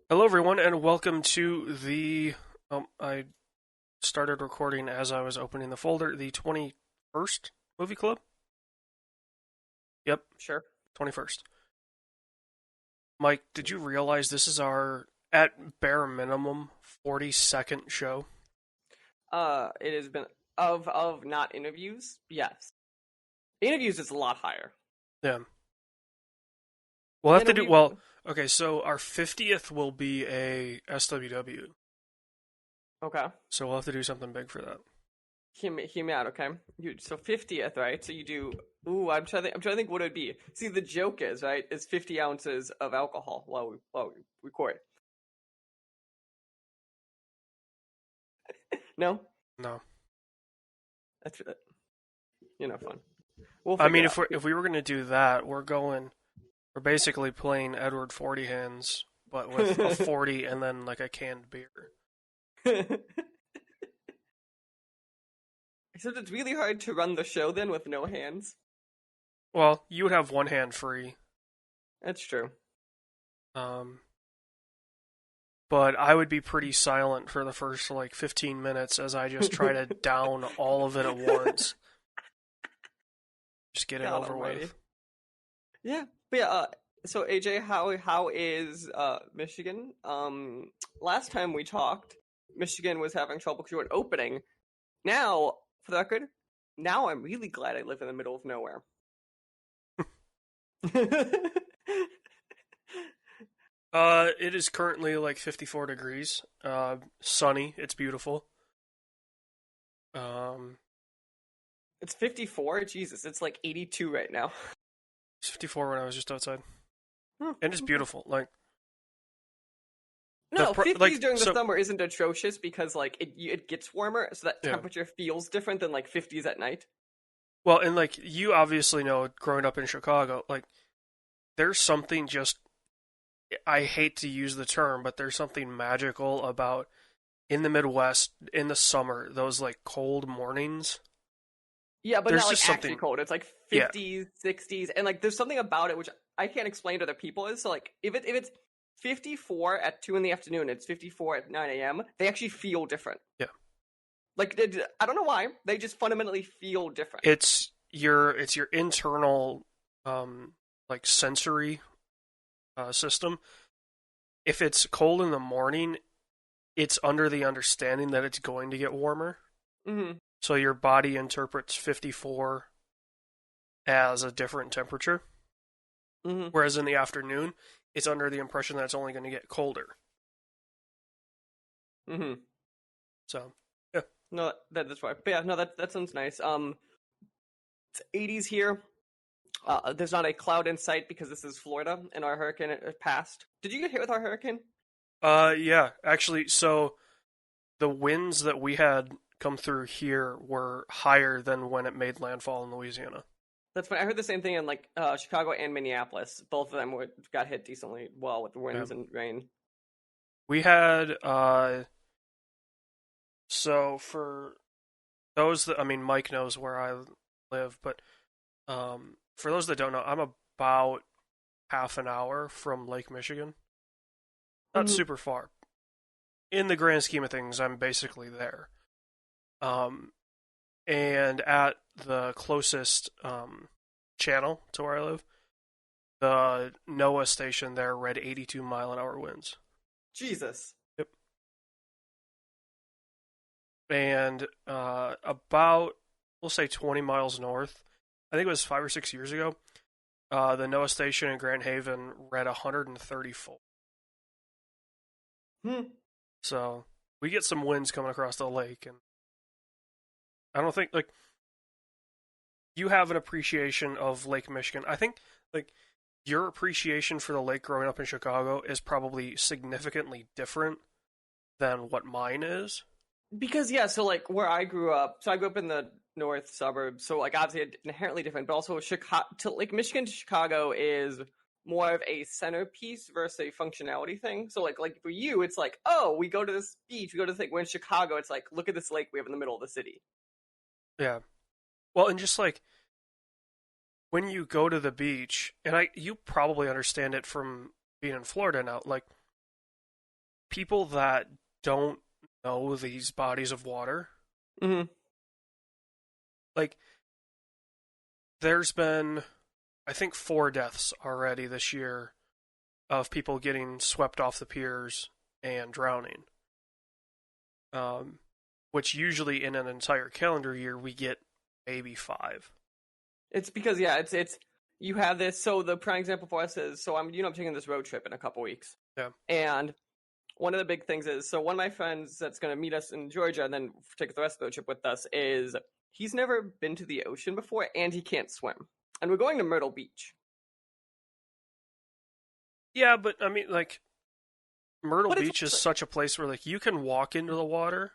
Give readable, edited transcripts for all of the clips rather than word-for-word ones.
Hello, everyone, and welcome to the. I started recording as I was opening the folder. The 21st movie club. Yep, Sure. 21st. Mike, did you realize this is our, at bare minimum, 42nd show? It has been of not interviews. Yes, interviews is a lot higher. Yeah. We'll have to do. Interview- Well, okay, so our 50th will be a SWW, Okay. so we'll have to do something big for that. Hear me out, okay? So 50th, right? So you do. Ooh, I'm trying to think what it would be. See, the joke is right. Is 50 ounces of alcohol while we record. No, No. that's fun. We'll I figure mean, it if we were going to do that, we're basically playing Edward 40 hands, but with a 40 and then like a canned beer. out. Except it's really hard to run the show then with no hands. Well, you would have one hand free. That's true. But I would be pretty silent for the first like 15 minutes as I just try to down all of it at once. Just get it God over almighty. with. Yeah, but yeah. So AJ, how is Michigan? Last time we talked, Michigan was having trouble because you were opening. Now, for the record, now I'm really glad I live in the middle of nowhere. It is currently like 54 degrees. Sunny. It's beautiful. It's 54. Jesus, it's like 82 right now. It's 54 when I was just outside, Hmm, and it's okay. beautiful. Like No, 50s like during the so. summer isn't atrocious because like it gets warmer, so that Yeah. temperature feels different than like 50s at night. Well, and like you obviously know, growing up in Chicago, like there's something just. I hate to use the term, but there's something magical about in the Midwest in the summer, those like cold mornings. Yeah, but There's not like just actually something, cold. It's like yeah, 50s, 60s, and like there's something about it which I can't explain to other people. Is so like if it's 54 at 2 in the afternoon, it's 54 at 9 a.m. They actually feel different. yeah. Like I don't know why they just fundamentally feel different. It's your internal like sensory system. If it's cold in the morning, it's under the understanding that it's going to get warmer. Hmm. So your body interprets 54 as a different temperature. Hmm. Whereas in the afternoon, it's under the impression that it's only going to get colder. Hmm. So, yeah. No, that's why. But yeah, no, that sounds nice. It's 80s here. There's not a cloud in sight because this is Florida and our hurricane passed. Did you get hit with our hurricane? Yeah, actually, so the winds that we had come through here were higher than when it made landfall in Louisiana. That's funny. I heard the same thing in like Chicago and Minneapolis. Both of them got hit decently well with the winds Yeah. and rain. We had, so for those that, I mean, Mike knows where I live, but for those that don't know, I'm about half an hour from Lake Michigan. Not Mhm. super far. In the grand scheme of things, I'm basically there. And at the closest channel to where I live, the NOAA station there read 82-mile-an-hour winds. Jesus. Yep. And about, we'll say 20 miles north, I think it was 5 or 6 years ago, the NOAA station in Grand Haven read 134. Hmm. So we get some winds coming across the lake, and I don't think, like, you have an appreciation of Lake Michigan. I think, like, your appreciation for the lake growing up in Chicago is probably significantly different than what mine is. Because yeah, so like where I grew up, so I grew up in the north suburbs, so like obviously inherently different, but also Chicago to like Michigan to Chicago is more of a centerpiece versus a functionality thing. So like for you, it's like, oh, we go to this beach, we go to the thing. When in Chicago, it's like, look at this lake we have in the middle of the city. Yeah. Well, and just like when you go to the beach, and you probably understand it from being in Florida now, like people that don't know these bodies of water, Hmm. like there's been, I think, 4 deaths already this year of people getting swept off the piers and drowning. Which usually in an entire calendar year we get maybe 5. It's because it's you have this. So the prime example for us is I'm taking this road trip in a couple weeks, Yeah. and one of the big things is one of my friends that's going to meet us in Georgia and then take the rest of the trip with us is he's never been to the ocean before and he can't swim, and we're going to Myrtle Beach. Yeah, but I mean, like Myrtle But Beach is such a place where like you can walk into the water.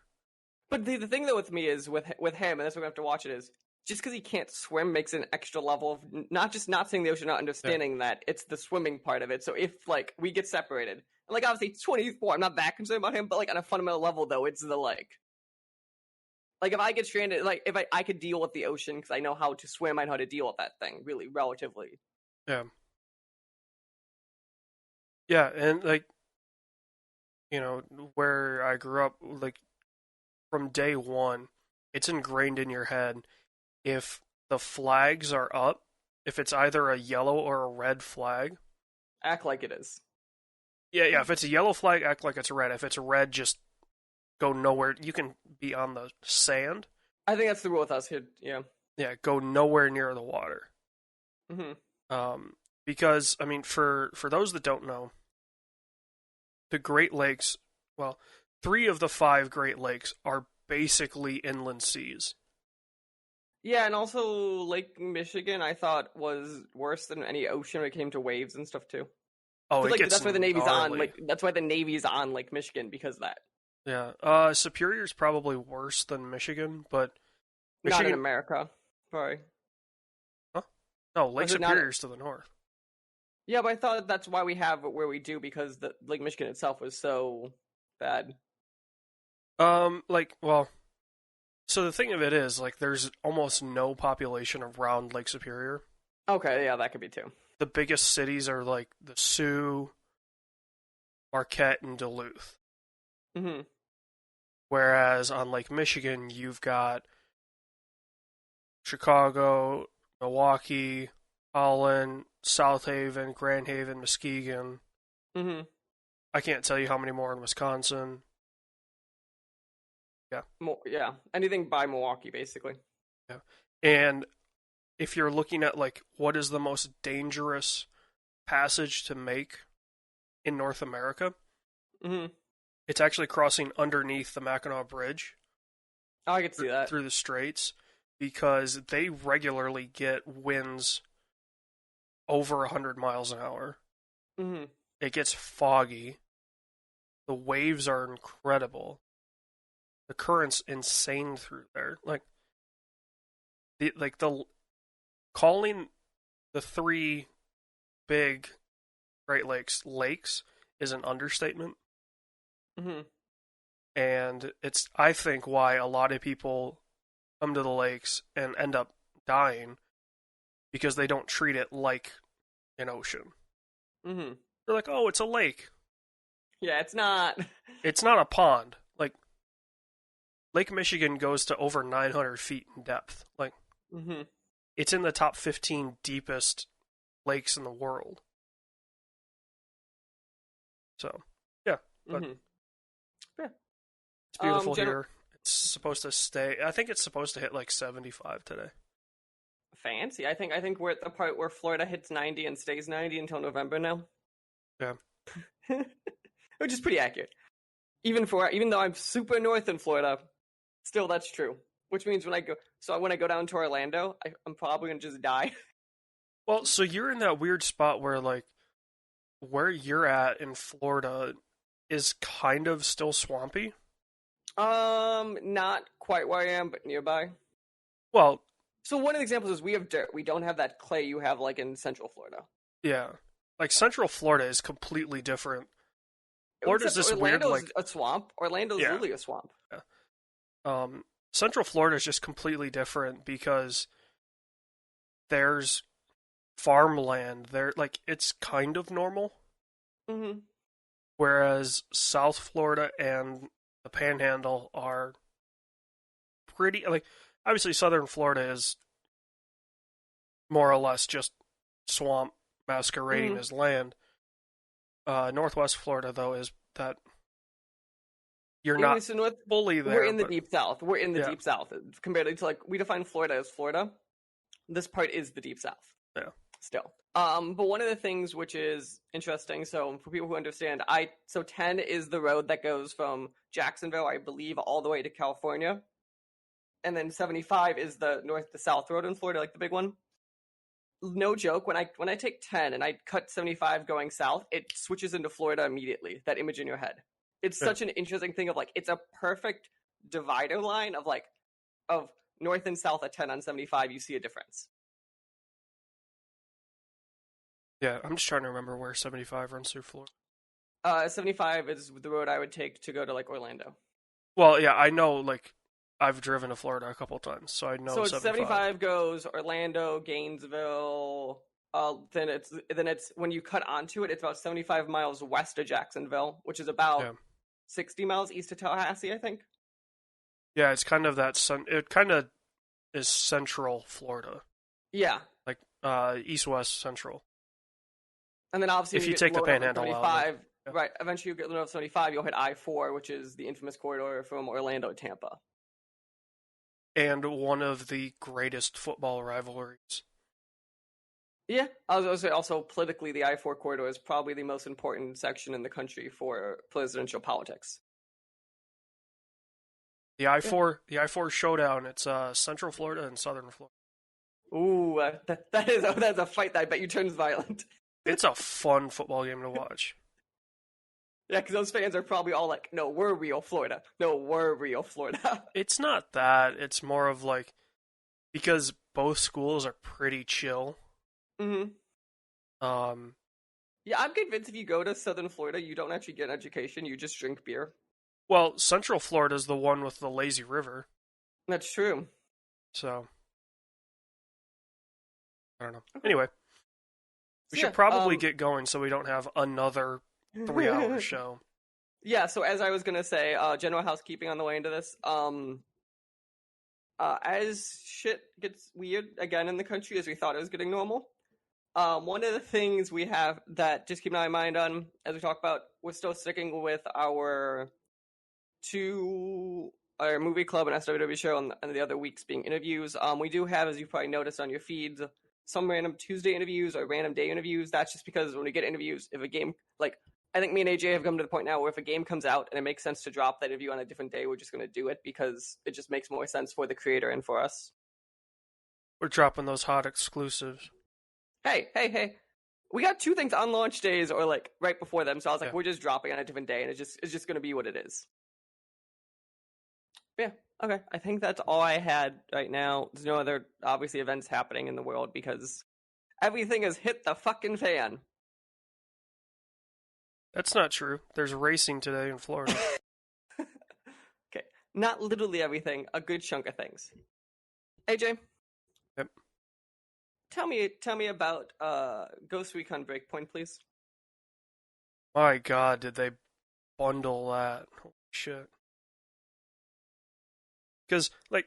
but the thing though with me is with him, and that's why we have to watch it is just because he can't swim makes it an extra level of not just not seeing the ocean, not understanding that it's the swimming part of it. So if like we get separated, and like obviously it's 24, I'm not that concerned about him, but like on a fundamental level though, it's the like if I get stranded, like if I could deal with the ocean because I know how to swim, I know how to deal with that thing really relatively. Yeah. Yeah, and like where I grew up, like from day one, it's ingrained in your head. If the flags are up, if it's either a yellow or a red flag, Act like it is. yeah. If it's a yellow flag, act like it's a red. If it's a red, just go nowhere. You can be on the sand. I think that's the rule with us here. Yeah. Yeah, go nowhere near the water. Hmm. Because I mean, for those that don't know, the Great Lakes, well, 3 of the 5 Great Lakes are basically inland seas. Yeah, and also Lake Michigan, I thought was worse than any ocean when it came to waves and stuff too. Oh, it Like gets that's why the Navy's on. gnarly. Like that's why the Navy's on Lake Michigan because of that. Yeah. Superior's probably worse than Michigan, but Not in Michigan. America. Sorry. Huh? No, Lake Was it not? Superior's to the north. Yeah, but I thought that's why we have it where we do because the Lake Michigan itself was so bad. Well, so the thing of it is, like, there's almost no population around Lake Superior. Okay, yeah, that could be too. The biggest cities are like the Sioux, Marquette, and Duluth. Hmm. Whereas on Lake Michigan, you've got Chicago, Milwaukee, Holland, South Haven, Grand Haven, Muskegon. Hmm. I can't tell you how many more in Wisconsin. Yeah. Yeah, anything by Milwaukee, basically. Yeah. And if you're looking at like what is the most dangerous passage to make in North America, Hmm. it's actually crossing underneath the Mackinac Bridge Oh, I could see that. through the straits because they regularly get winds over 100 miles an hour. Hmm. It gets foggy. The waves are incredible. The current's insane through there. The calling the 3 big Great Lakes is an understatement. Hmm. And it's, I think, why a lot of people come to the lakes and end up dying because they don't treat it like an ocean. Hmm. They're like, oh, it's a lake. Yeah, it's not. It's not a pond. Like, Lake Michigan goes to over 900 feet in depth. Like, Hmm. it's in the top 15 deepest lakes in the world. So, yeah. But Hmm. Yeah. it's beautiful here. It's supposed to stay. I think it's supposed to hit like 75 today. Fancy. I think we're at the part where Florida hits 90 and stays 90 until November now. Yeah. Which is pretty accurate. Even though I'm super north in Florida, still that's true. Which means when I go down to Orlando, I'm probably gonna just die. Well, so you're in that weird spot where like where you're at in Florida is kind of still swampy. Not quite where I am, but nearby. Well, So one of the examples is we have dirt. We don't have that clay you have like in Central Florida. yeah. Like Central Florida is completely different. Florida's this weird Orlando's like a swamp. Orlando's Yeah. really a swamp. Central Florida is just completely different because there's farmland there, like it's kind of normal. Mm-hmm. Whereas South Florida and the Panhandle are pretty, like, obviously Southern Florida is more or less just swamp masquerading Mm-hmm. as land. Northwest Florida, though, is that you're Yeah, not so North, fully we're there, in the but deep south. We're in the yeah, deep south compared to like we define Florida as Florida. This part is the deep south yeah, still. But one of the things which is interesting, so for people who understand, so 10 is the road that goes from Jacksonville, I believe, all the way to California, and then 75 is the north to south road in Florida, like the big one. No joke, when I take 10 and I cut 75 going south, it switches into Florida immediately. That image in your head. It's yeah, such an interesting thing of like it's a perfect divider line of like of north and south at 10 on 75. You see a difference. yeah. I'm just trying to remember where 75 runs through Florida. 75 is the road I would take to go to like Orlando. Well, yeah, I know, like, I've driven to Florida a couple times, so I know So it's 75. 75 goes Orlando, Gainesville. Then it's when you cut onto it, it's about 75 miles west of Jacksonville, which is about Yeah, 60 miles east of Tallahassee, I think. yeah. It's kind of it kind of is central Florida, Yeah, like east west central. and then obviously If when you you get take the low enough on Panhandle out of it. 75, Yeah. right? Eventually you get low enough 75, you'll hit I-4, which is the infamous corridor from Orlando to Tampa. And one of the greatest football rivalries. Yeah, I was going to say also politically, the I-4 corridor is probably the most important section in the country for presidential politics. Yeah. The I-4 showdown. It's Central Florida and Southern Florida. Ooh, that's a fight that I bet you turns violent. It's a fun football game to watch. Yeah, because those fans are probably all like, "No, we're real Florida. No, we're real Florida." It's not that. It's more of like, because both schools are pretty chill. hmm Um, Yeah, I'm convinced if you go to Southern Florida, you don't actually get an education. You just drink beer. well, Central Florida is the one with the lazy river. That's true. So I don't know. Okay. Anyway, we So, should yeah, probably get going so we don't have another 3-hour show. Yeah, so as I was gonna say, general housekeeping on the way into this. As shit gets weird again in the country as we thought it was getting normal. One of the things we have that just keep an eye in mind on as we talk about, we're still sticking with our movie club and SWW show, and the other weeks being interviews. We do have, as you probably noticed on your feeds, some random Tuesday interviews or random day interviews. That's just because when we get interviews, if a game, like, I think me and AJ have come to the point now where if a game comes out and it makes sense to drop that interview on a different day, we're just going to do it because it just makes more sense for the creator and for us. We're dropping those hot exclusives. Hey. We got two things on launch days or like right before them, so I was like, Yeah. we're just dropping on a different day and it's just going to be what it is. Yeah, okay. I think that's all I had right now. There's no other, obviously, events happening in the world because everything has hit the fucking fan. That's not true. There's racing today in Florida. Okay, not literally everything, a good chunk of things. AJ? Yep. Tell me about Ghost Recon Breakpoint, please. My God, did they bundle that? Holy shit. Because, like,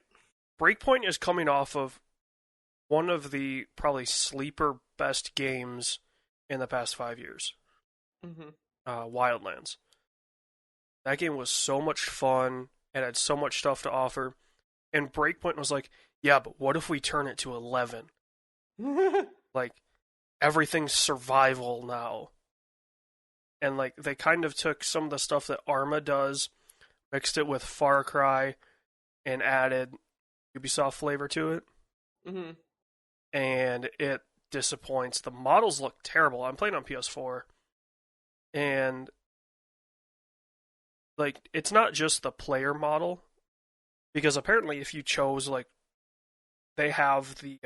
Breakpoint is coming off of one of the probably sleeper best games in the past 5 years. Mm-hmm. Wildlands. That game was so much fun and had so much stuff to offer. And Breakpoint was like, yeah, but what if we turn it to 11? Like, everything's survival now. And, like, they kind of took some of the stuff that Arma does, mixed it with Far Cry, and added Ubisoft flavor to it. Mm-hmm. And it disappoints. The models look terrible. I'm playing on PS4. And, like, it's not just the player model. Because apparently if you chose, like, they have the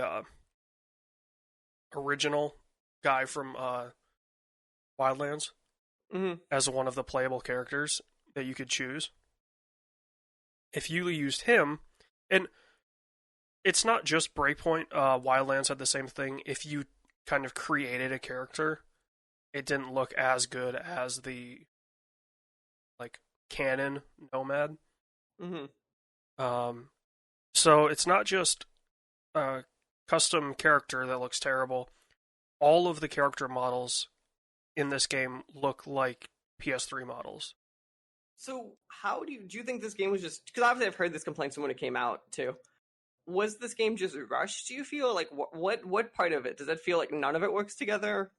original guy from Wildlands Mm-hmm. as one of the playable characters that you could choose. If you used him, and it's not just Breakpoint. Wildlands had the same thing. If you kind of created a character, it didn't look as good as the like canon Nomad. Um, so it's not just a custom character that looks terrible. All of the character models in this game look like PS3 models. So how do you think this game was just, because obviously I've heard this complaint from when it came out too. Was this game just rushed? Do you feel like what part of it does it feel like none of it works together?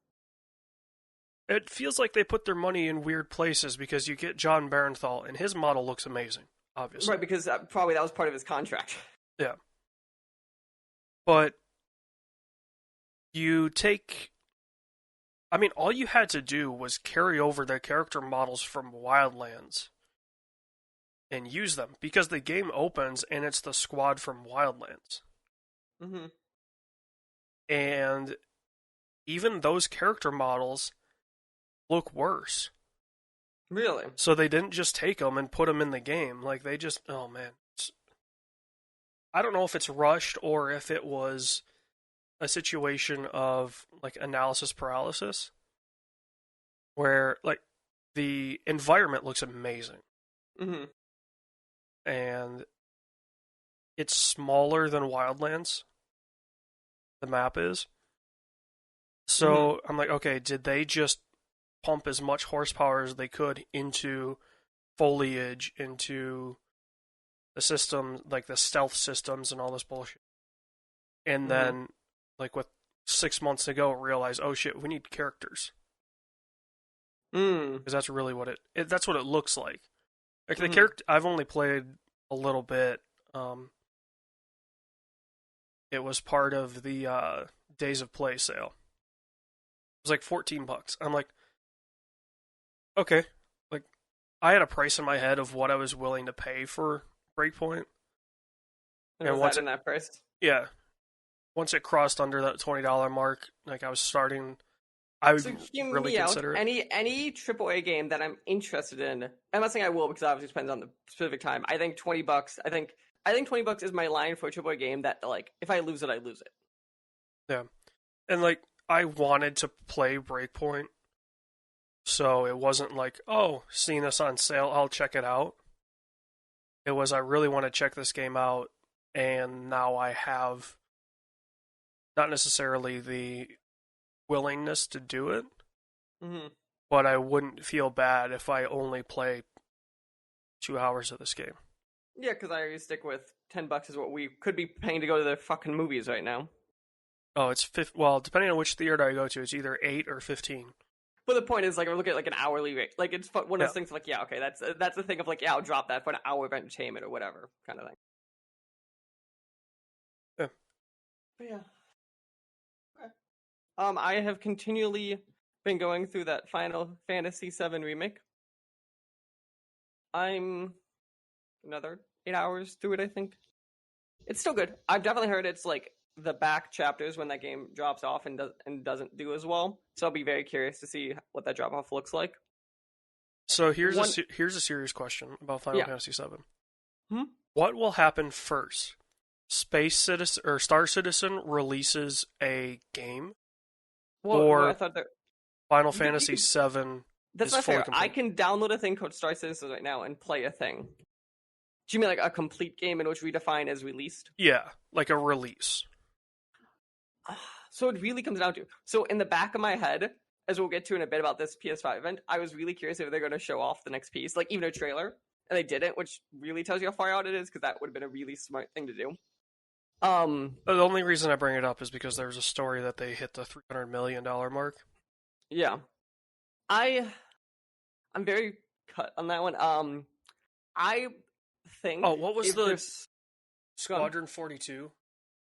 It feels like they put their money in weird places because you get John Barenthal and his model looks amazing, obviously. Right, because probably that was part of his contract. Yeah. But you take, I mean, all you had to do was carry over the character models from Wildlands and use them because the game opens and it's the squad from Wildlands. And even those character models look worse. Really? So they didn't just take them and put them in the game. Like, they just, oh man. I don't know if it's rushed or if it was a situation of, like, analysis paralysis. Where, like, the environment looks amazing. And it's smaller than Wildlands. The map is. So I'm like, okay, did they just pump as much horsepower as they could into foliage, into the system, like the stealth systems and all this bullshit? And then, like, with 6 months to go, realize, oh shit, we need characters. Because that's really what that's what it looks like. Like, the character, I've only played a little bit. It was part of the Days of Play sale. It was like $14. I'm like, okay. Like, I had a price in my head of what I was willing to pay for Breakpoint. And was that in that price? Yeah. Once it crossed under that $20 mark, like, I was starting, I would really consider it. Any AAA game that I'm interested in, I'm not saying I will because it obviously depends on the specific time. I think $20, I think $20 is my line for a AAA game that, like, if I lose it, I lose it. Yeah. And, like, I wanted to play Breakpoint, so it wasn't like, oh, seeing this on sale, I'll check it out. It was, I really want to check this game out, and now I have not necessarily the willingness to do it, but I wouldn't feel bad if I only play 2 hours of this game. Yeah, because I always stick with $10 is what we could be paying to go to the fucking movies right now. Oh, it's well, depending on which theater I go to, it's either 8 or 15. But the point is, like, I look at like an hourly rate. Like, it's one of those things. Like, yeah, okay, that's the thing of, like, yeah, I'll drop that for an hour of entertainment or whatever kind of thing. Yeah. But yeah. Okay. I have continually been going through that Final Fantasy VII remake. I'm another 8 hours through it, I think. It's still good. I've definitely heard it's like the back chapters when that game drops off and doesn't do as well. So I'll be very curious to see what that drop off looks like. So here's a serious question about Final Fantasy VII. Hmm? What will happen first? Space Citizen or Star Citizen releases a game, or I thought Final Fantasy VII. That's is not fully fair. complete? I can download a thing called Star Citizen right now and play a thing. Do you mean like a complete game in which we define as released? Yeah, like a release. So it really comes down to... So in the back of my head, as we'll get to in a bit about this PS5 event, I was really curious if they're going to show off the next piece, like even a trailer, and they didn't, which really tells you how far out it is, because that would have been a really smart thing to do. The only reason I bring it up is because there's a story that they hit the $300 million mark. Yeah. I'm very cut on that one. I think... Oh, what was the Squadron 42?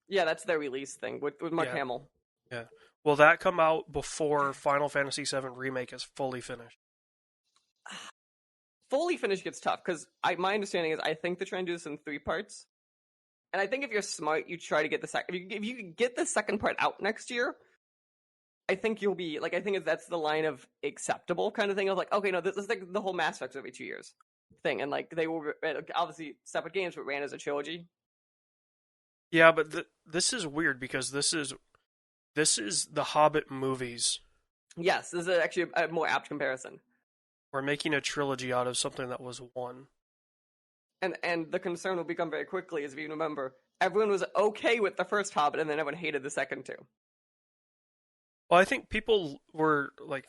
Yeah, that's their release thing with Mark Hamill. Yeah. Will that come out before Final Fantasy VII Remake is fully finished? Fully finished gets tough, because my understanding is I think they're trying to do this in 3 parts. And I think if you're smart, you try to get the second... If you get the second part out next year, I think you'll be... Like, I think that's the line of acceptable kind of thing of like, okay, no, this is like the whole Mass Effect every 2 years thing. And like, they were obviously separate games, but ran as a trilogy. Yeah, but this is weird because this is the Hobbit movies. Yes, this is actually a more apt comparison. We're making a trilogy out of something that was one. And the concern will become very quickly, as if you remember, everyone was okay with the first Hobbit, and then everyone hated the second two. Well, I think people were like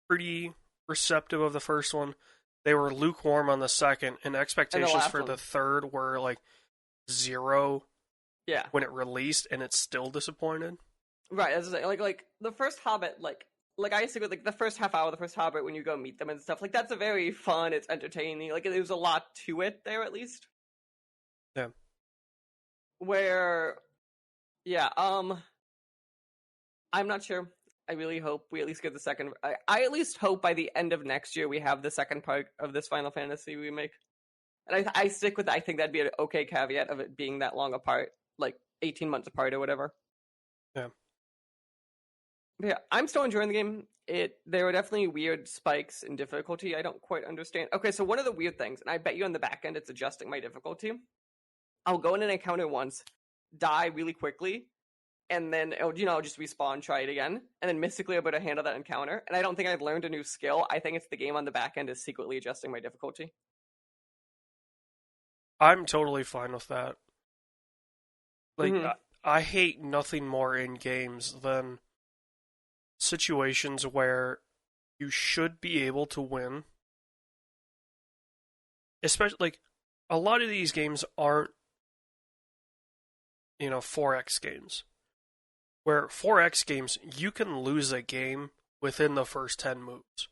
pretty receptive of the first one. They were lukewarm on the second, and And the expectations last for one, the third were like zero yeah, when it released, and it's still disappointed. right. As I say, like the first Hobbit, like I used to go like the first half hour, of the first Hobbit when you go meet them and stuff. Like that's a very fun. It's entertaining. Like there's a lot to it there, at least. Yeah. Where, yeah, I'm not sure. I really hope we at least get the second. I at least hope by the end of next year we have the second part of this Final Fantasy remake. And I stick with that. I think that'd be an okay caveat of it being that long apart, like 18 months apart or whatever. Yeah. But yeah, I'm still enjoying the game. There are definitely weird spikes in difficulty. I don't quite understand. Okay, so one of the weird things, and I bet you on the back end it's adjusting my difficulty. I'll go in an encounter once, die really quickly, and then it'll, just respawn, try it again, and then mystically able to handle that encounter. And I don't think I've learned a new skill. I think it's the game on the back end is secretly adjusting my difficulty. I'm totally fine with that. Like, Mm-hmm. I hate nothing more in games than situations where you should be able to win. Especially, like, a lot of these games aren't, 4X games. Where 4X games, you can lose a game within the first 10 moves.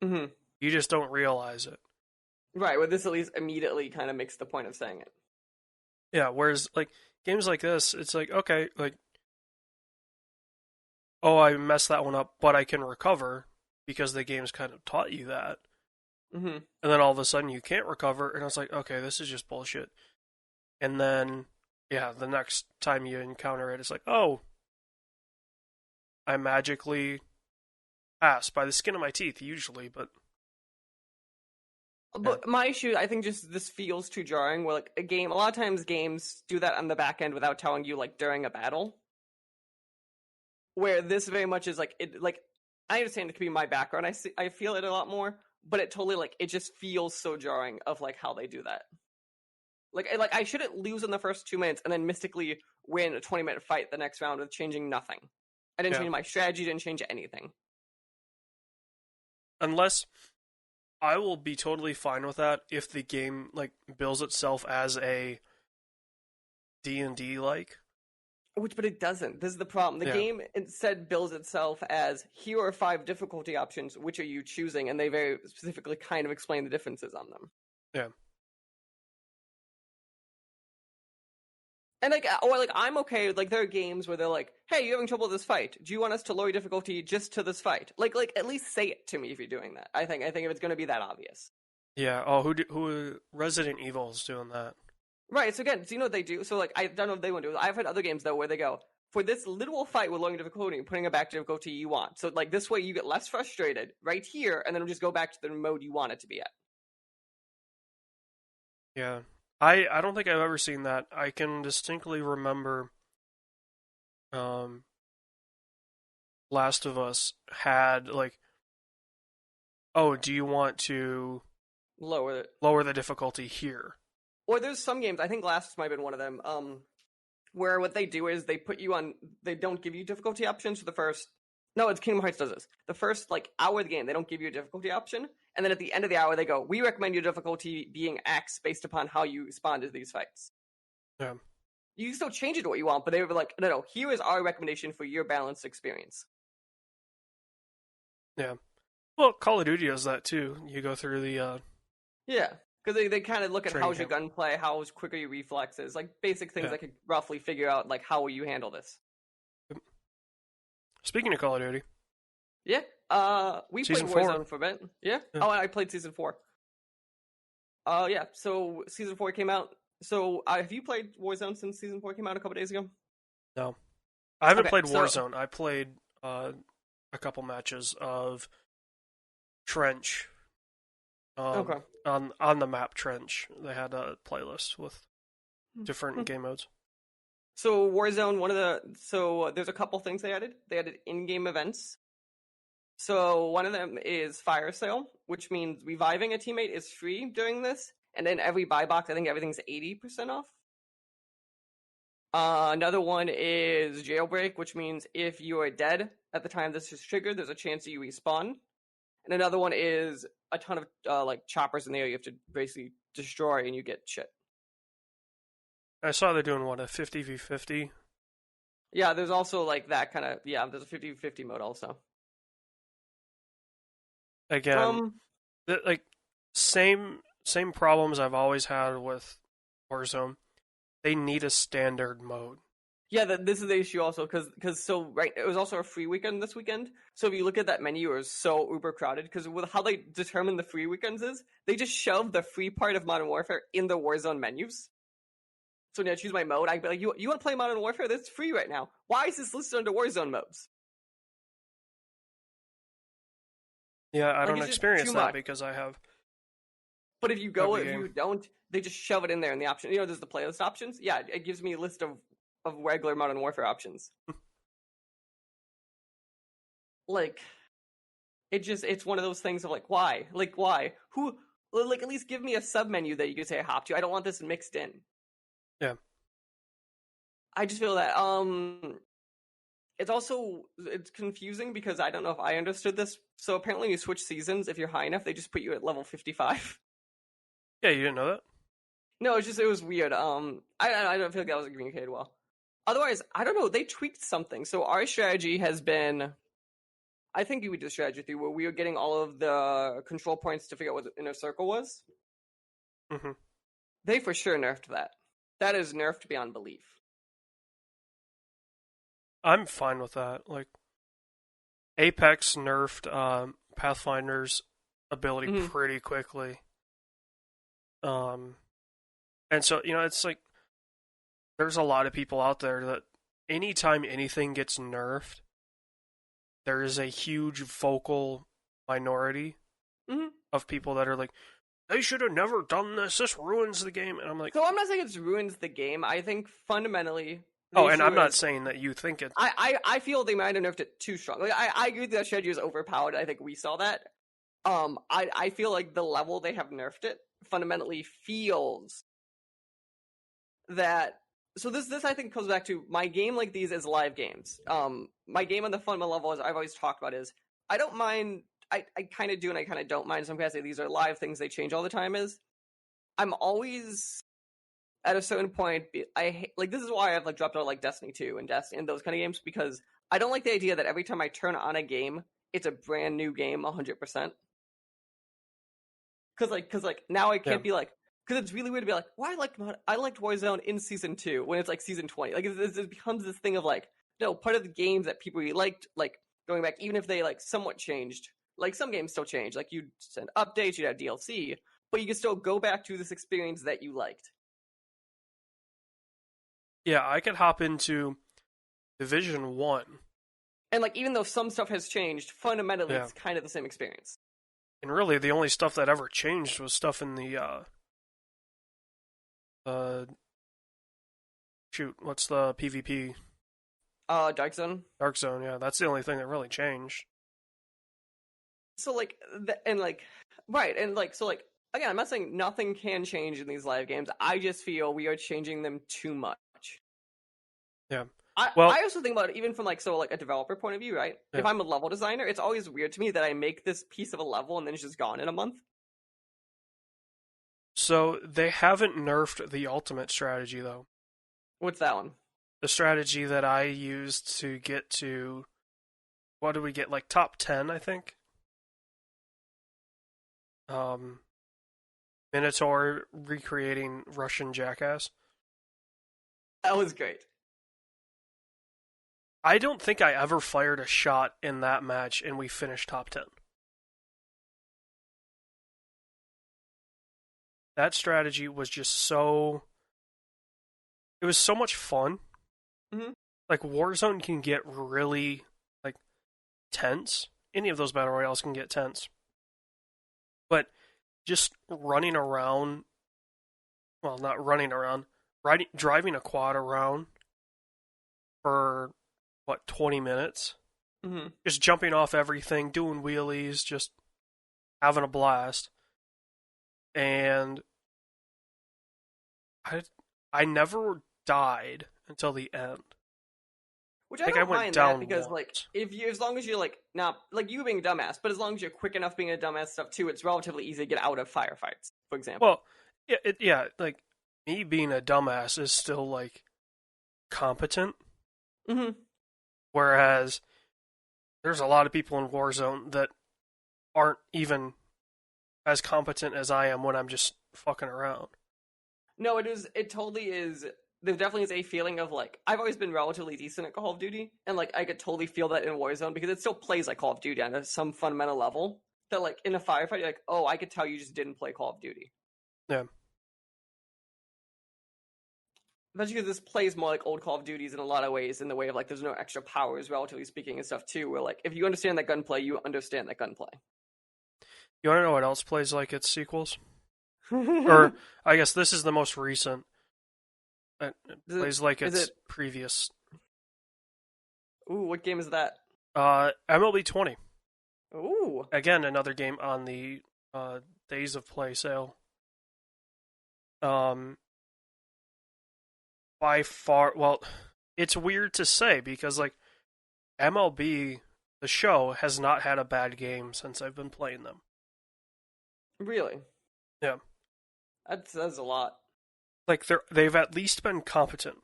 Mm-hmm. You just don't realize it. Right, well, this at least immediately kind of makes the point of saying it. Yeah, whereas, like, games like this, it's like, okay, like, oh, I messed that one up, but I can recover because the game's kind of taught you that. Mm-hmm. And then all of a sudden you can't recover, and I was like, okay, this is just bullshit. And then, yeah, the next time you encounter it, it's like, oh, I magically pass by the skin of my teeth, usually, but. Yeah. But my issue, I think, just this feels too jarring. Where like a lot of times games do that on the back end without telling you like during a battle. Where this very much is like it. Like I understand it could be my background. I feel it a lot more, but it totally like it just feels so jarring of like how they do that. Like I shouldn't lose in the first 2 minutes and then mystically win a 20-minute fight the next round with changing nothing. I didn't Yeah. change my strategy. Didn't change anything. Unless I will be totally fine with that if the game like bills itself as a D&D like. But it doesn't. This is the problem. The Yeah. game instead bills itself as here are 5 difficulty options. Which are you choosing? And they very specifically kind of explain the differences on them. Yeah. And I'm okay with like there are games where they're like, hey, you're having trouble with this fight. Do you want us to lower your difficulty just to this fight? Like at least say it to me if you're doing that. I think if it's going to be that obvious. Yeah. Oh, who Resident Evil is doing that? Right. So again, do you know what they do? So like I don't know if they want to do it. I've had other games though where they go for this literal fight with lowering difficulty and putting it back to difficulty you want. So like this way you get less frustrated right here, and then it'll just go back to the mode you want it to be at. Yeah. I don't think I've ever seen that. I can distinctly remember Last of Us had like, oh, do you want to Lower it. lower the difficulty here? Or there's some games, I think Last might have been one of them, where what they do is they don't give you difficulty options for the first. No, it's Kingdom Hearts does this. The first like hour of the game, they don't give you a difficulty option, and then at the end of the hour, they go, "We recommend your difficulty being X based upon how you respond to these fights." Yeah. You can still change it to what you want, but they were like, "No, here is our recommendation for your balanced experience." Yeah. Well, Call of Duty does that too. You go through the Yeah, because they kind of look at training how's your camp. gunplay, how's quicker your reflexes, like basic things Yeah. that could roughly figure out like how will you handle this. Speaking of Call of Duty, Yeah. We Season played 4. Warzone for a bit. Yeah. Yeah. Oh, I played Season 4. Yeah. So Season 4 came out. So have you played Warzone since Season 4 came out a couple days ago? no, I haven't Okay, played so- Warzone. I played a couple matches of Trench. Okay. On the map Trench, they had a playlist with different Hmm. game modes. So Warzone, there's a couple things they added. They added in-game events. So one of them is fire sale, which means reviving a teammate is free during this, and then every buy box, I think everything's 80% off. Another one is jailbreak, which means if you are dead at the time this is triggered, there's a chance that you respawn. And another one is a ton of like choppers in the air you have to basically destroy, and you get shit. I saw they're doing what, a 50v50? Yeah, there's also like that kind of there's a 50-50 mode also. Again, like same problems I've always had with Warzone. They need a standard mode. Yeah, this is the issue also because right, it was also a free weekend this weekend. So if you look at that menu, it was so uber crowded because with how they determine the free weekends is they just shove the free part of Modern Warfare in the Warzone menus. So when I choose my mode, I'd be like, you want to play Modern Warfare? That's free right now. Why is this listed under Warzone modes? Yeah, I Like, don't it's just experience too that much. because I have. But if you don't, they just shove it in there in the option. You know, there's the playlist options. Yeah, it gives me a list of regular Modern Warfare options. Like, it's one of those things of like, why? Like, why? Who? Like, at least give me a sub menu that you can say hop to. I don't want this mixed in. Yeah. I just feel that it's confusing because I don't know if I understood this. So apparently, you switch seasons. If you're high enough, they just put you at level 55. Yeah, you didn't know that? No, it was weird. I don't feel like that wasn't communicated well. Otherwise, I don't know. They tweaked something. So our strategy has been, I think we did a strategy through where we were getting all of the control points to figure out what the inner circle was. Mm-hmm. They for sure nerfed that. That is nerfed beyond belief. I'm fine with that. Like, Apex nerfed Pathfinder's ability pretty quickly. And so, it's like, there's a lot of people out there that anytime anything gets nerfed, there is a huge vocal minority of people that are like, they should have never done this. This ruins the game. And I'm like, so I'm not saying it ruins the game. I think fundamentally. And I'm not saying that you think it. I feel they might have nerfed it too strong. Like, I agree that strategy is overpowered. I think we saw that. I feel like the level they have nerfed it fundamentally feels that. So this I think comes back to my game like these as live games. My game on the fundamental level, as I've always talked about, is I don't mind. I kind of do and I kind of don't mind. Some guys say these are live things; they change all the time. I'm always at a certain point. This is why I've like dropped out like Destiny 2 and Destiny and those kind of games because I don't like the idea that every time I turn on a game, it's a brand new game 100%. Because now I can't be like. Because it's really weird to be like, well, I liked Warzone in Season 2 when it's like Season 20. Like, it becomes this thing of like, no, part of the games that people really liked, like, going back, even if they like somewhat changed, like some games still change. Like, you'd send updates, you'd have DLC, but you can still go back to this experience that you liked. Yeah, I could hop into Division 1. And like, even though some stuff has changed, fundamentally it's kind of the same experience. And really, the only stuff that ever changed was stuff in the what's the PvP? Dark Zone. Dark Zone, yeah, that's the only thing that really changed. So like, right, and like, so like, again, I'm not saying nothing can change in these live games. I just feel we are changing them too much. Yeah. I also think about it even from like a developer point of view, right? Yeah. If I'm a level designer, it's always weird to me that I make this piece of a level and then it's just gone in a month. So they haven't nerfed the ultimate strategy though. What's that one? The strategy that I used to get to, what did we get? Like top 10, I think. Minotaur recreating Russian Jackass. That was great. I don't think I ever fired a shot in that match and we finished top 10. That strategy was just so... It was so much fun. Mm-hmm. Like, Warzone can get really, like, tense. Any of those Battle Royales can get tense. But just running around... Well, not running around. Driving a quad around for, 20 minutes? Hmm. Just jumping off everything, doing wheelies, just having a blast. And I, I never died until the end. Which I I think I don't went mind that down because like once. if you as long as you're like not like you being a dumbass, but as long as you're quick enough being a dumbass stuff too, it's relatively easy to get out of firefights, for example. Well, yeah, like, me being a dumbass is still, like, competent. Hmm. Whereas there's a lot of people in Warzone that aren't even as competent as I am when I'm just fucking around. No, it is. It totally is. There definitely is a feeling of like I've always been relatively decent at Call of Duty, and like I could totally feel that in Warzone because it still plays like Call of Duty on some fundamental level. That like in a firefight, you're like, oh, I could tell you just didn't play Call of Duty. Yeah. Especially because this plays more like old Call of Duties in a lot of ways, in the way of like there's no extra powers, relatively speaking, and stuff too. Where like if you understand that gunplay, you understand that gunplay. You want to know what else plays like its sequels? is Or, I guess this is the most recent. It it? plays like Is its it? previous. Ooh, what game is that? MLB 20. Ooh, Again, another game on the Days of Play sale. Um, by far, well, it's weird to say because, like, MLB, the show, has not had a bad game since I've been playing them. really? Yeah. That says a lot. Like, they've at least been competent.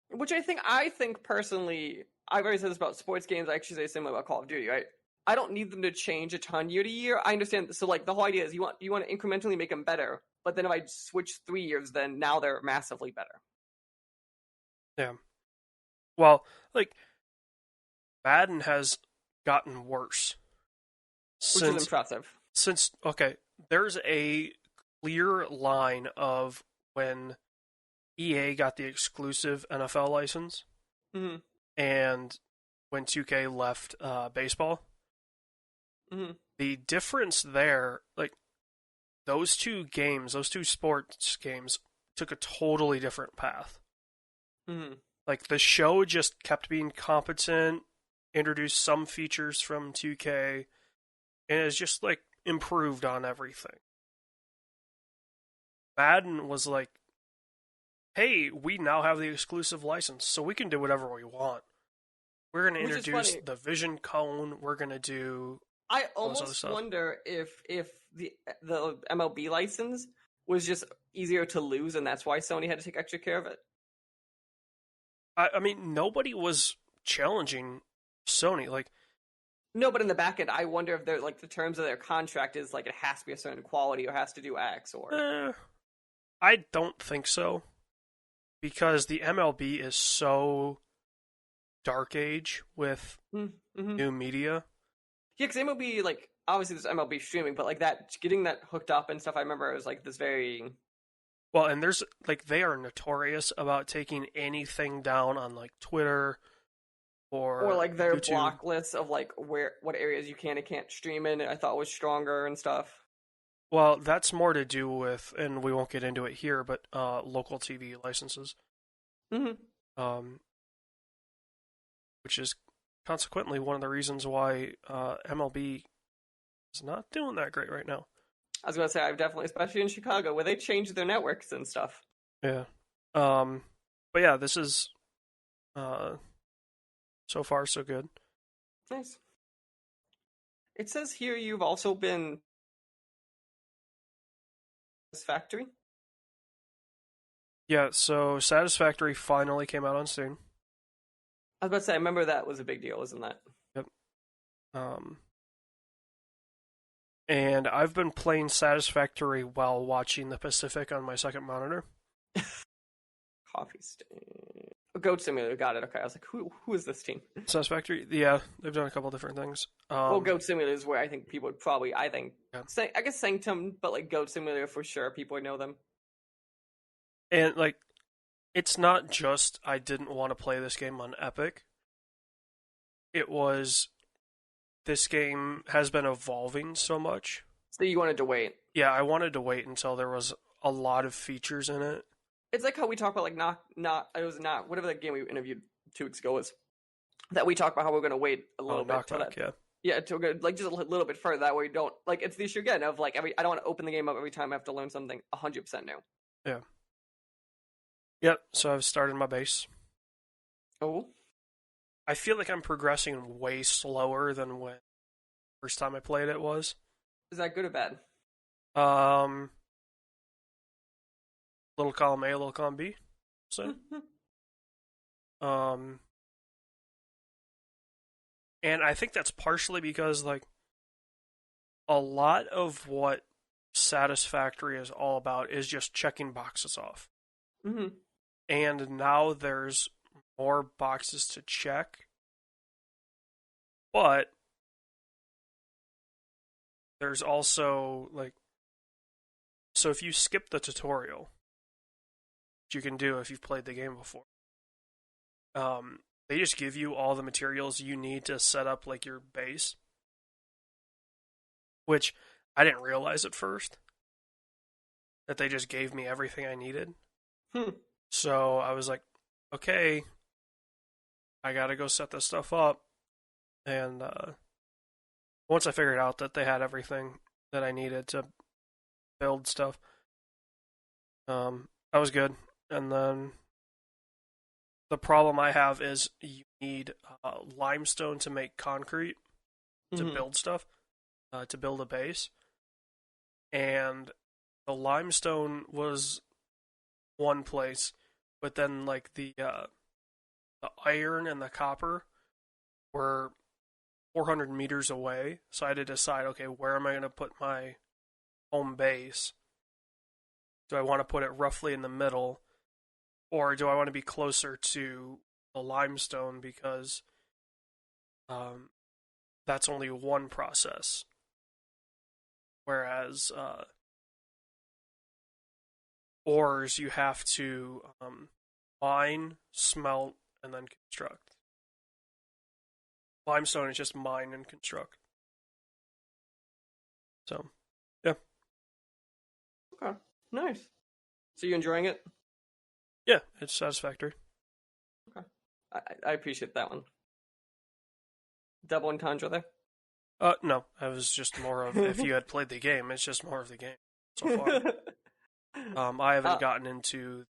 Which I think personally, I've already said this about sports games. I actually say similar about Call of Duty, right? I don't need them to change a ton year to year. I understand. So like the whole idea is you want to incrementally make them better. But then if I switch 3 years, then now they're massively better. Yeah. Well, like, Madden has gotten worse Which is since impressive. okay, there's a clear line of when EA got the exclusive NFL license Hmm. and when 2K left baseball. Hmm. The difference there, like, those two games, those two sports games, took a totally different path. Hmm. Like, the show just kept being competent, introduced some features from 2K, and it's just, like, improved on everything. Madden was like, hey, we now have the exclusive license, so we can do whatever we want. We're going to Which is introduce funny. the Vision Cone. We're going to do I all this other almost stuff. wonder if the MLB license was just easier to lose, and that's why Sony had to take extra care of it. I mean, nobody was challenging Sony. Like, No, but in the back end, I wonder if they're like the terms of their contract is like it has to be a certain quality or has to do X or. I don't think so. Because the MLB is so dark age with Mm-hmm. new media. Yeah, because MLB like obviously there's MLB streaming, but like that getting that hooked up and stuff. I remember it was like this very. Well, and there's, like, they are notorious about taking anything down on, like, Twitter Or or like their YouTube. block lists of like what areas you can and can't stream in. I thought was stronger and stuff. Well, that's more to do with, and we won't get into it here, but local TV licenses, Mm-hmm. um, which is consequently one of the reasons why MLB is not doing that great right now. I was gonna say I've definitely, especially in Chicago, where they changed their networks and stuff. Yeah. But yeah, this is so far so good. Nice. It says here you've also been this factory. Yeah, so Satisfactory finally came out on Steam. I was about to say I remember that was a big deal, isn't that? Yep. Um, and I've been playing Satisfactory while watching the Pacific on my second monitor. Coffee stain. Goat Simulator, got it. Okay, I was like, who is this team? Satisfactory, yeah, they've done a couple different things. Well, Goat Simulator is where I think people would probably, Yeah. I guess Sanctum, but like Goat Simulator for sure, people would know them. And, like, it's not just I didn't want to play this game on Epic. It was, this game has been evolving so much. So you wanted to wait. Yeah, I wanted to wait until there was a lot of features in it. It's like how we talk about like not it was not whatever that game we interviewed 2 weeks ago was that we talked about how we're going to wait a little bit till that. Yeah. Yeah, to go like just a little bit further. That way, we don't like it's the issue again of like I don't want to open the game up every time I have to learn something 100% new. Yeah. Yep. So I've started my base. Oh, I feel like I'm progressing way slower than when first time I played it was. is that good or bad? Little column A, little column B. So, and I think that's partially because like a lot of what Satisfactory is all about is just checking boxes off. Mm-hmm. And now there's more boxes to check, but there's also like, so if you skip the tutorial, which you can do if you've played the game before, they just give you all the materials you need to set up like your base, which I didn't realize at first that they just gave me everything I needed. So I was like, okay, I gotta go set this stuff up. And once I figured out that they had everything that I needed to build stuff, that was good. And then the problem I have is you need limestone to make concrete to build stuff, to build a base. And the limestone was one place, but then like the iron and the copper were 400 meters away. So I had to decide, okay, where am I going to put my home base? Do I want to put it roughly in the middle, or do I want to be closer to the limestone because that's only one process, whereas ores you have to mine, smelt, and then construct. Limestone is just mine and construct. So, yeah. Okay, nice. So you enjoying it? Yeah, it's satisfactory. Okay, I appreciate that one. Double entendre there. No, I was just more of if you had played the game, it's just more of the game so far. I haven't gotten into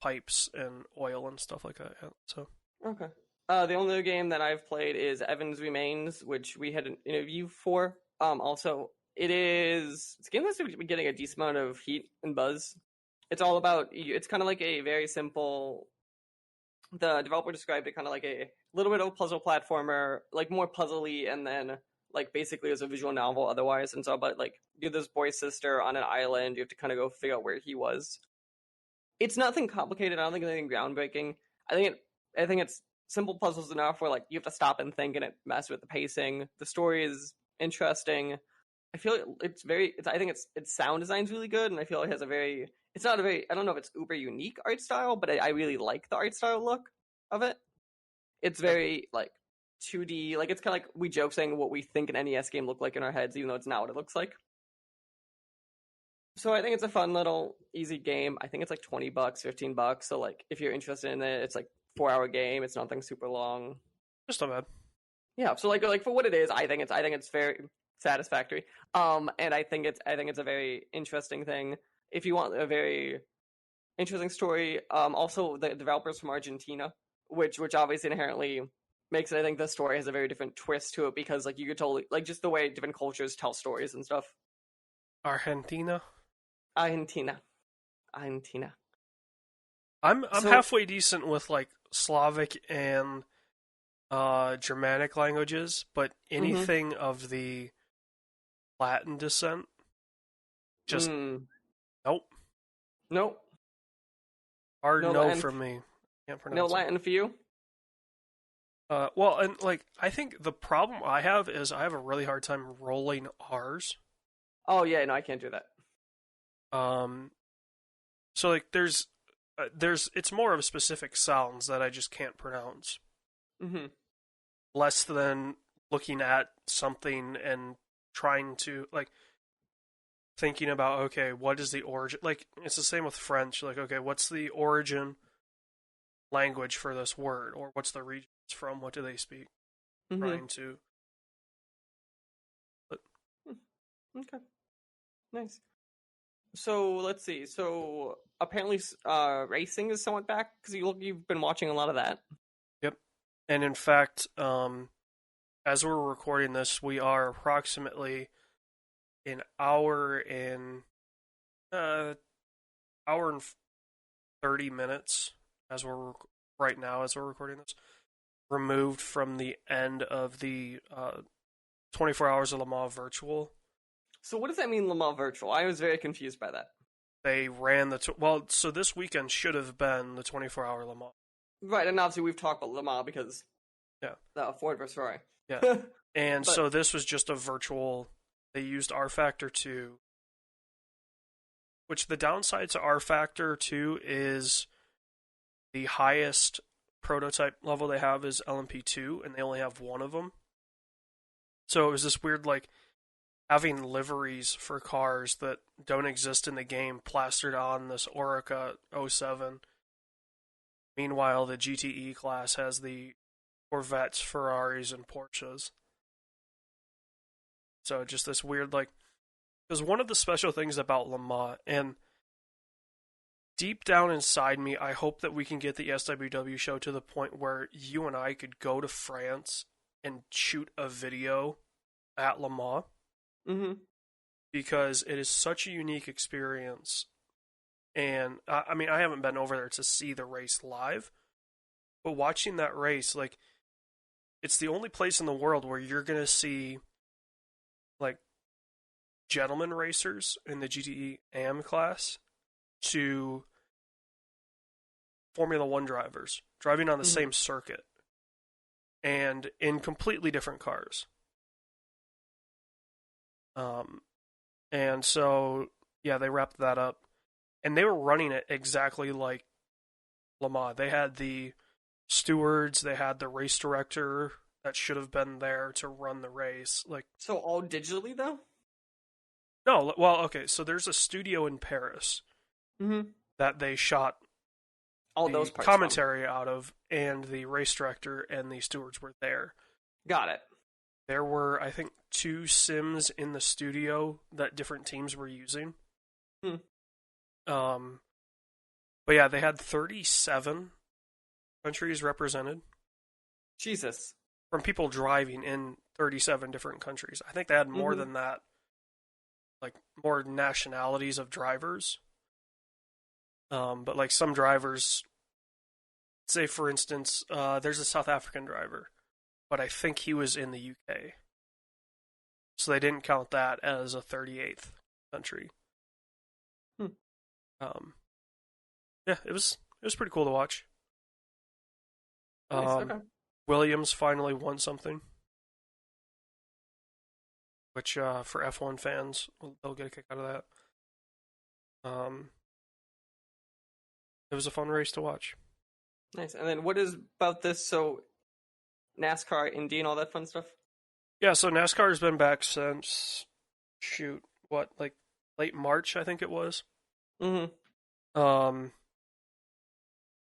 pipes and oil and stuff like that yet. So okay. The only other game that I've played is Evans Remains, which we had an interview for. Also, it's a game that's been getting a decent amount of heat and buzz. It's all about, it's kind of like a very simple, the developer described it kind of like a little bit of a puzzle platformer, like more puzzly, and then like basically as a visual novel otherwise. And so about like you're this boy's sister on an island, you have to kind of go figure out where he was. It's nothing complicated. I don't think it's anything groundbreaking. I think it's simple puzzles enough where like you have to stop and think and it messes with the pacing. The story is interesting. I feel I think its sound design's really good, and I feel it has it's not a very, I don't know if it's uber unique art style, but I really like the art style look of it. It's very like 2D, like it's kind of like we joke saying what we think an NES game looked like in our heads, even though it's not what it looks like. So I think it's a fun little easy game. I think it's like $20, $15. So like if you're interested in it, it's like 4-hour game. It's nothing super long. just not bad. Yeah. So like for what it is, I think it's very satisfactory. And I think it's a very interesting thing. If you want a very interesting story, also the developers from Argentina, which obviously inherently makes it, I think the story has a very different twist to it because like you could totally like just the way different cultures tell stories and stuff. Argentina. I'm halfway decent with like Slavic and Germanic languages, but anything of the Latin descent, just nope. Hard no from me. Can't pronounce no Latin for you. Well, and like I think the problem I have is I have a really hard time rolling R's. Oh yeah, no, I can't do that. So like there's it's more of specific sounds that I just can't pronounce. Less than looking at something and trying to like thinking about, okay, what is the origin? Like it's the same with French. Like, okay, what's the origin language for this word, or what's the region it's from, what do they speak, trying to. But Okay, nice. So let's see. So apparently, racing is somewhat back because you've been watching a lot of that. yep, and in fact, as we're recording this, we are approximately an hour and 30 minutes as we're right now as we're recording this, removed from the end of the 24 Hours of Le Mans Virtual. So what does that mean, Le Mans Virtual? I was very confused by that. They ran so this weekend should have been the 24-hour Le Mans. Right, and obviously we've talked about Le Mans because Ford versus Ferrari. Yeah, and so this was just a virtual. They used R Factor 2, which the downside to R Factor 2 is the highest prototype level they have is LMP2, and they only have one of them. So it was this weird, like, having liveries for cars that don't exist in the game plastered on this Orica 07. Meanwhile, the GTE class has the Corvettes, Ferraris, and Porsches. So just this weird, like, because one of the special things about Le Mans, and deep down inside me, I hope that we can get the SWW show to the point where you and I could go to France and shoot a video at Le Mans. Mm-hmm. Because it is such a unique experience. And, I mean, I haven't been over there to see the race live, but watching that race, like, it's the only place in the world where you're going to see, like, gentleman racers in the GTE AM class to Formula One drivers driving on the same circuit and in completely different cars. And so, yeah, they wrapped that up. And they were running it exactly like Le Mans. They had the stewards, they had the race director that should have been there to run the race. Like, so all digitally, though? No, well, okay, so there's a studio in Paris that they shot all the those parts commentary out of, and the race director and the stewards were there. Got it. There were, I think, 2 sims in the studio that different teams were using. But yeah, they had 37 countries represented. Jesus. From people driving in 37 different countries. I think they had more than that. Like, more nationalities of drivers. But like some drivers, say for instance, there's a South African driver, but I think he was in the UK. So they didn't count that as a 38th country. Yeah, it was pretty cool to watch. Nice, okay. Williams finally won something, which for F1 fans, they'll get a kick out of that. It was a fun race to watch. Nice. And then what is about this? So NASCAR, Indy, and all that fun stuff? Yeah, so NASCAR has been back since, like late March, I think it was.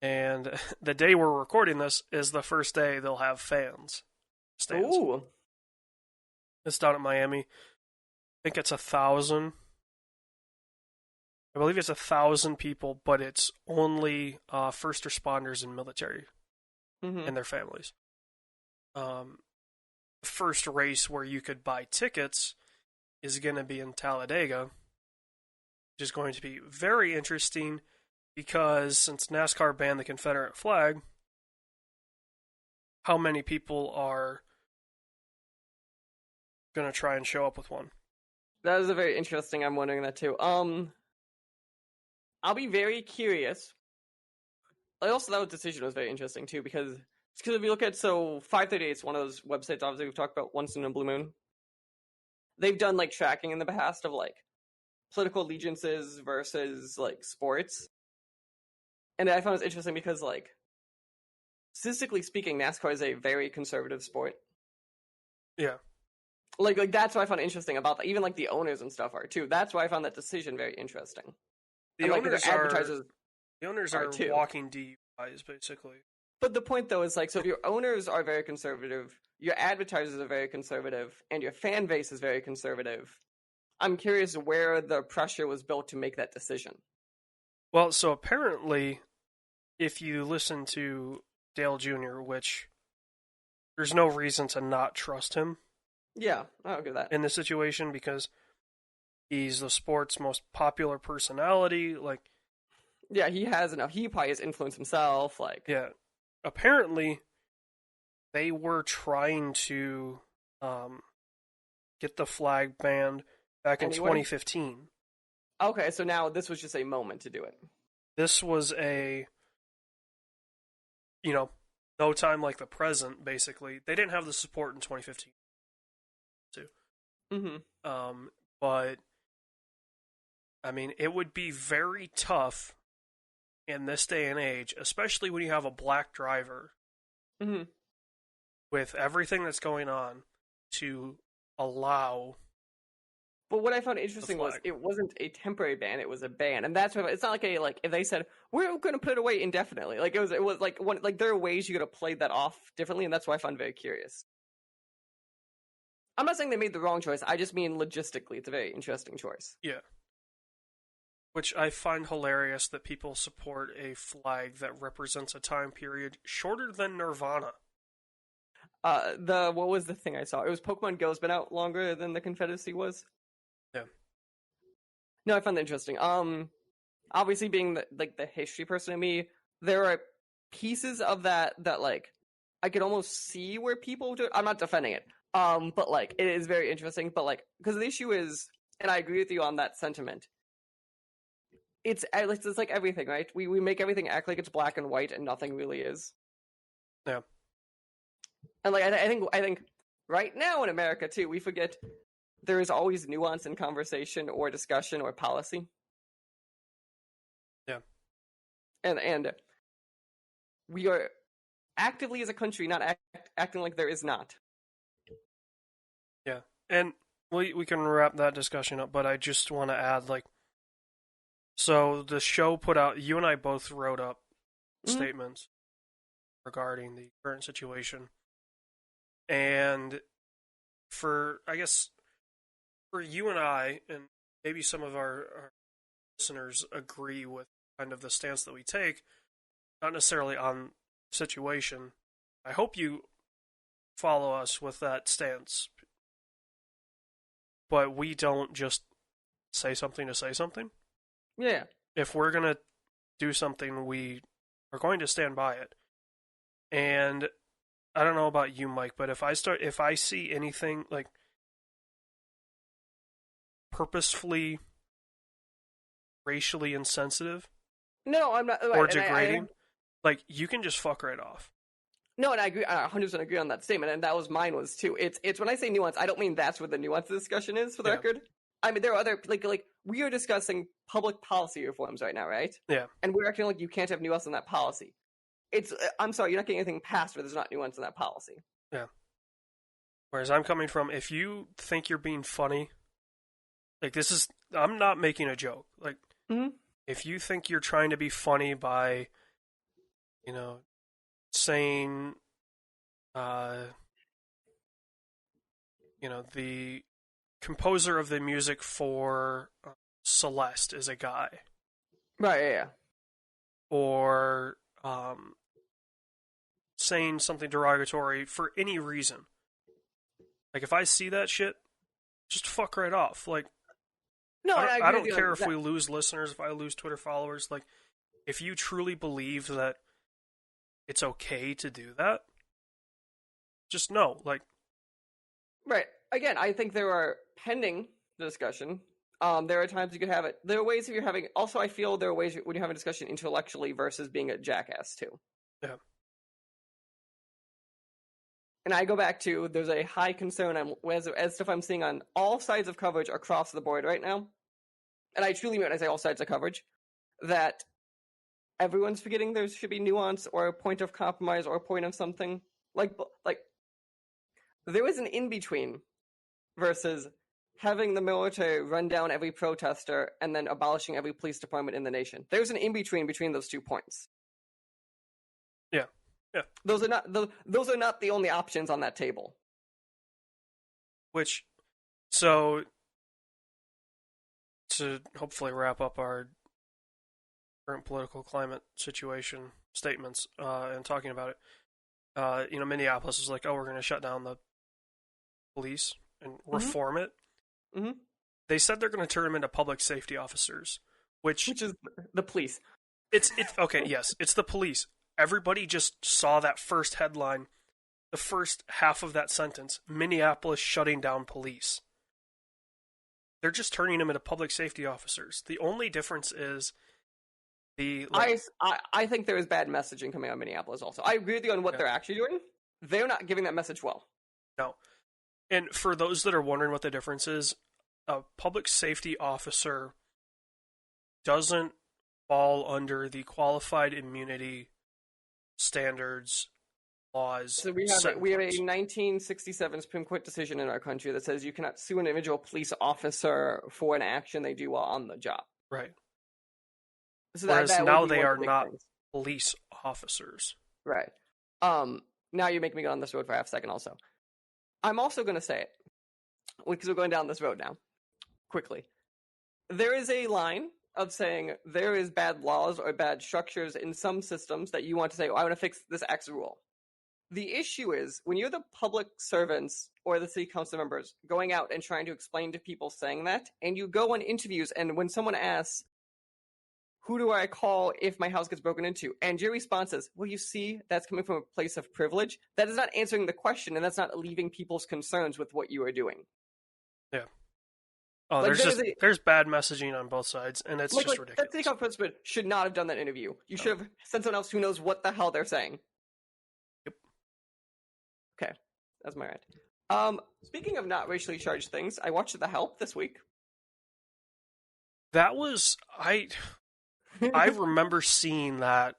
And the day we're recording this is the first day they'll have stands. Ooh. It's down at Miami. I think it's 1,000. I believe it's 1,000 people, but it's only first responders and military and their families. The first race where you could buy tickets is going to be in Talladega, which is going to be very interesting because since NASCAR banned the Confederate flag, how many people are going to try and show up with one? That is a very interesting. I'm wondering that too. I'll be very curious. Also, that decision was very interesting too because if you look at 538 is one of those websites obviously we've talked about once in a blue moon. They've done like tracking in the past of like political allegiances versus like sports, and I found it interesting because like statistically speaking, NASCAR is a very conservative sport. Yeah. Like that's what I found interesting about that. Even like the owners and stuff are too. That's why I found that decision very interesting. The owners are walking DUIs eyes, basically. But the point, though, is like, so if your owners are very conservative, your advertisers are very conservative, and your fan base is very conservative, I'm curious where the pressure was built to make that decision. Well, so apparently, if you listen to Dale Jr., which there's no reason to not trust him Yeah, I'll give that. in this situation because he's the sport's most popular personality. Like, Yeah, he has enough. He probably has influence himself. Like, yeah, apparently they were trying to get the flag banned back in Anyway? 2015. Okay, so now this was just a moment to do it. This was no time like the present, basically. They didn't have the support in 2015, too. Mm-hmm. But, I mean, it would be very tough in this day and age, especially when you have a black driver, Mm-hmm. with everything that's going on, to allow. But what I found interesting was it wasn't a temporary ban; it was a ban, and that's what it's not like if they said we're going to put it away indefinitely. Like it was like there are ways you could have played that off differently, and that's why I found very curious. I'm not saying they made the wrong choice. I just mean logistically, it's a very interesting choice. Yeah. Which I find hilarious that people support a flag that represents a time period shorter than Nirvana. What was the thing I saw? It was Pokemon Go's been out longer than the Confederacy was. Yeah. No, I found that interesting. Obviously being the history person in me, there are pieces of that like I could almost see where people do. I'm not defending it. But like it is very interesting. But like because the issue is, and I agree with you on that sentiment. It's like everything, right? We make everything act like it's black and white, and nothing really is. Yeah. And like I think right now in America too, we forget there is always nuance in conversation or discussion or policy. Yeah. And we are actively as a country not acting like there is not. Yeah. And we can wrap that discussion up, but I just want to add, like, so the show put out, you and I both wrote up statements regarding the current situation. And I guess, for you and I, and maybe some of our listeners agree with kind of the stance that we take, not necessarily on the situation. I hope you follow us with that stance. But we don't just say something to say something. Yeah. If we're going to do something, we are going to stand by it. And I don't know about you, Mike, but if I see anything like purposefully racially insensitive, no, I'm not, or degrading, like, you can just fuck right off. No, and I agree. I 100% agree on that statement, and that was mine was too. It's when I say nuance, I don't mean that's what the nuance of the discussion is. For the record, I mean there are other like we are discussing public policy reforms right now, right? Yeah, and we're acting like you can't have nuance in that policy. I'm sorry, you're not getting anything passed where there's not nuance in that policy. Yeah. Whereas I'm coming from, if you think you're being funny, like I'm not making a joke. Like, if you think you're trying to be funny by, saying, the composer of the music for Celeste is a guy. Right, yeah. Or, saying something derogatory for any reason. Like, if I see that shit, just fuck right off. Like, no, I don't care if we lose listeners, if I lose Twitter followers. Like, if you truly believe that it's okay to do that, just know. Like, right. Again, I think there are pending the discussion. There are times you could have it. There are ways if you're having. Also, I feel there are ways when you have a discussion intellectually versus being a jackass too. Yeah. And I go back to there's a high concern as stuff I'm seeing on all sides of coverage across the board right now. And I truly mean when I say all sides of coverage, that everyone's forgetting there should be nuance or a point of compromise or a point of something. Like there is an in-between versus having the military run down every protester and then abolishing every police department in the nation. There's an in-between between those 2 points. Yeah. Those are not the only options on that table. So to hopefully wrap up our current political climate situation statements and talking about it, Minneapolis is like, oh, we're going to shut down the police and reform it. Mm-hmm. They said they're going to turn them into public safety officers, which is the police. It's okay. Yes, it's the police. Everybody just saw that first headline, the first half of that sentence: Minneapolis shutting down police. They're just turning them into public safety officers. The only difference is I think there is bad messaging coming out of Minneapolis also. I agree with you on what they're actually doing. They're not giving that message well. No. And for those that are wondering what the difference is, a public safety officer doesn't fall under the qualified immunity standards laws. So we have a 1967 Supreme Court decision in our country that says you cannot sue an individual police officer for an action they do while on the job. Right. So whereas now they are not police officers. Right. Now you're making me go on this road for half a second also. I'm also going to say it, because we're going down this road now, quickly. There is a line of saying there is bad laws or bad structures in some systems that you want to say, oh, I want to fix this X rule. The issue is, when you're the public servants or the city council members going out and trying to explain to people saying that, and you go on interviews, and when someone asks, who do I call if my house gets broken into? And your response is, well, you see, that's coming from a place of privilege. That is not answering the question, and that's not alleviating people's concerns with what you are doing. Yeah. Oh, like, there's bad messaging on both sides, and it's just ridiculous. That city council president should not have done that interview. You should have sent someone else who knows what the hell they're saying. Yep. Okay, that's my rant. Speaking of not racially charged things, I watched The Help this week. That was I remember seeing that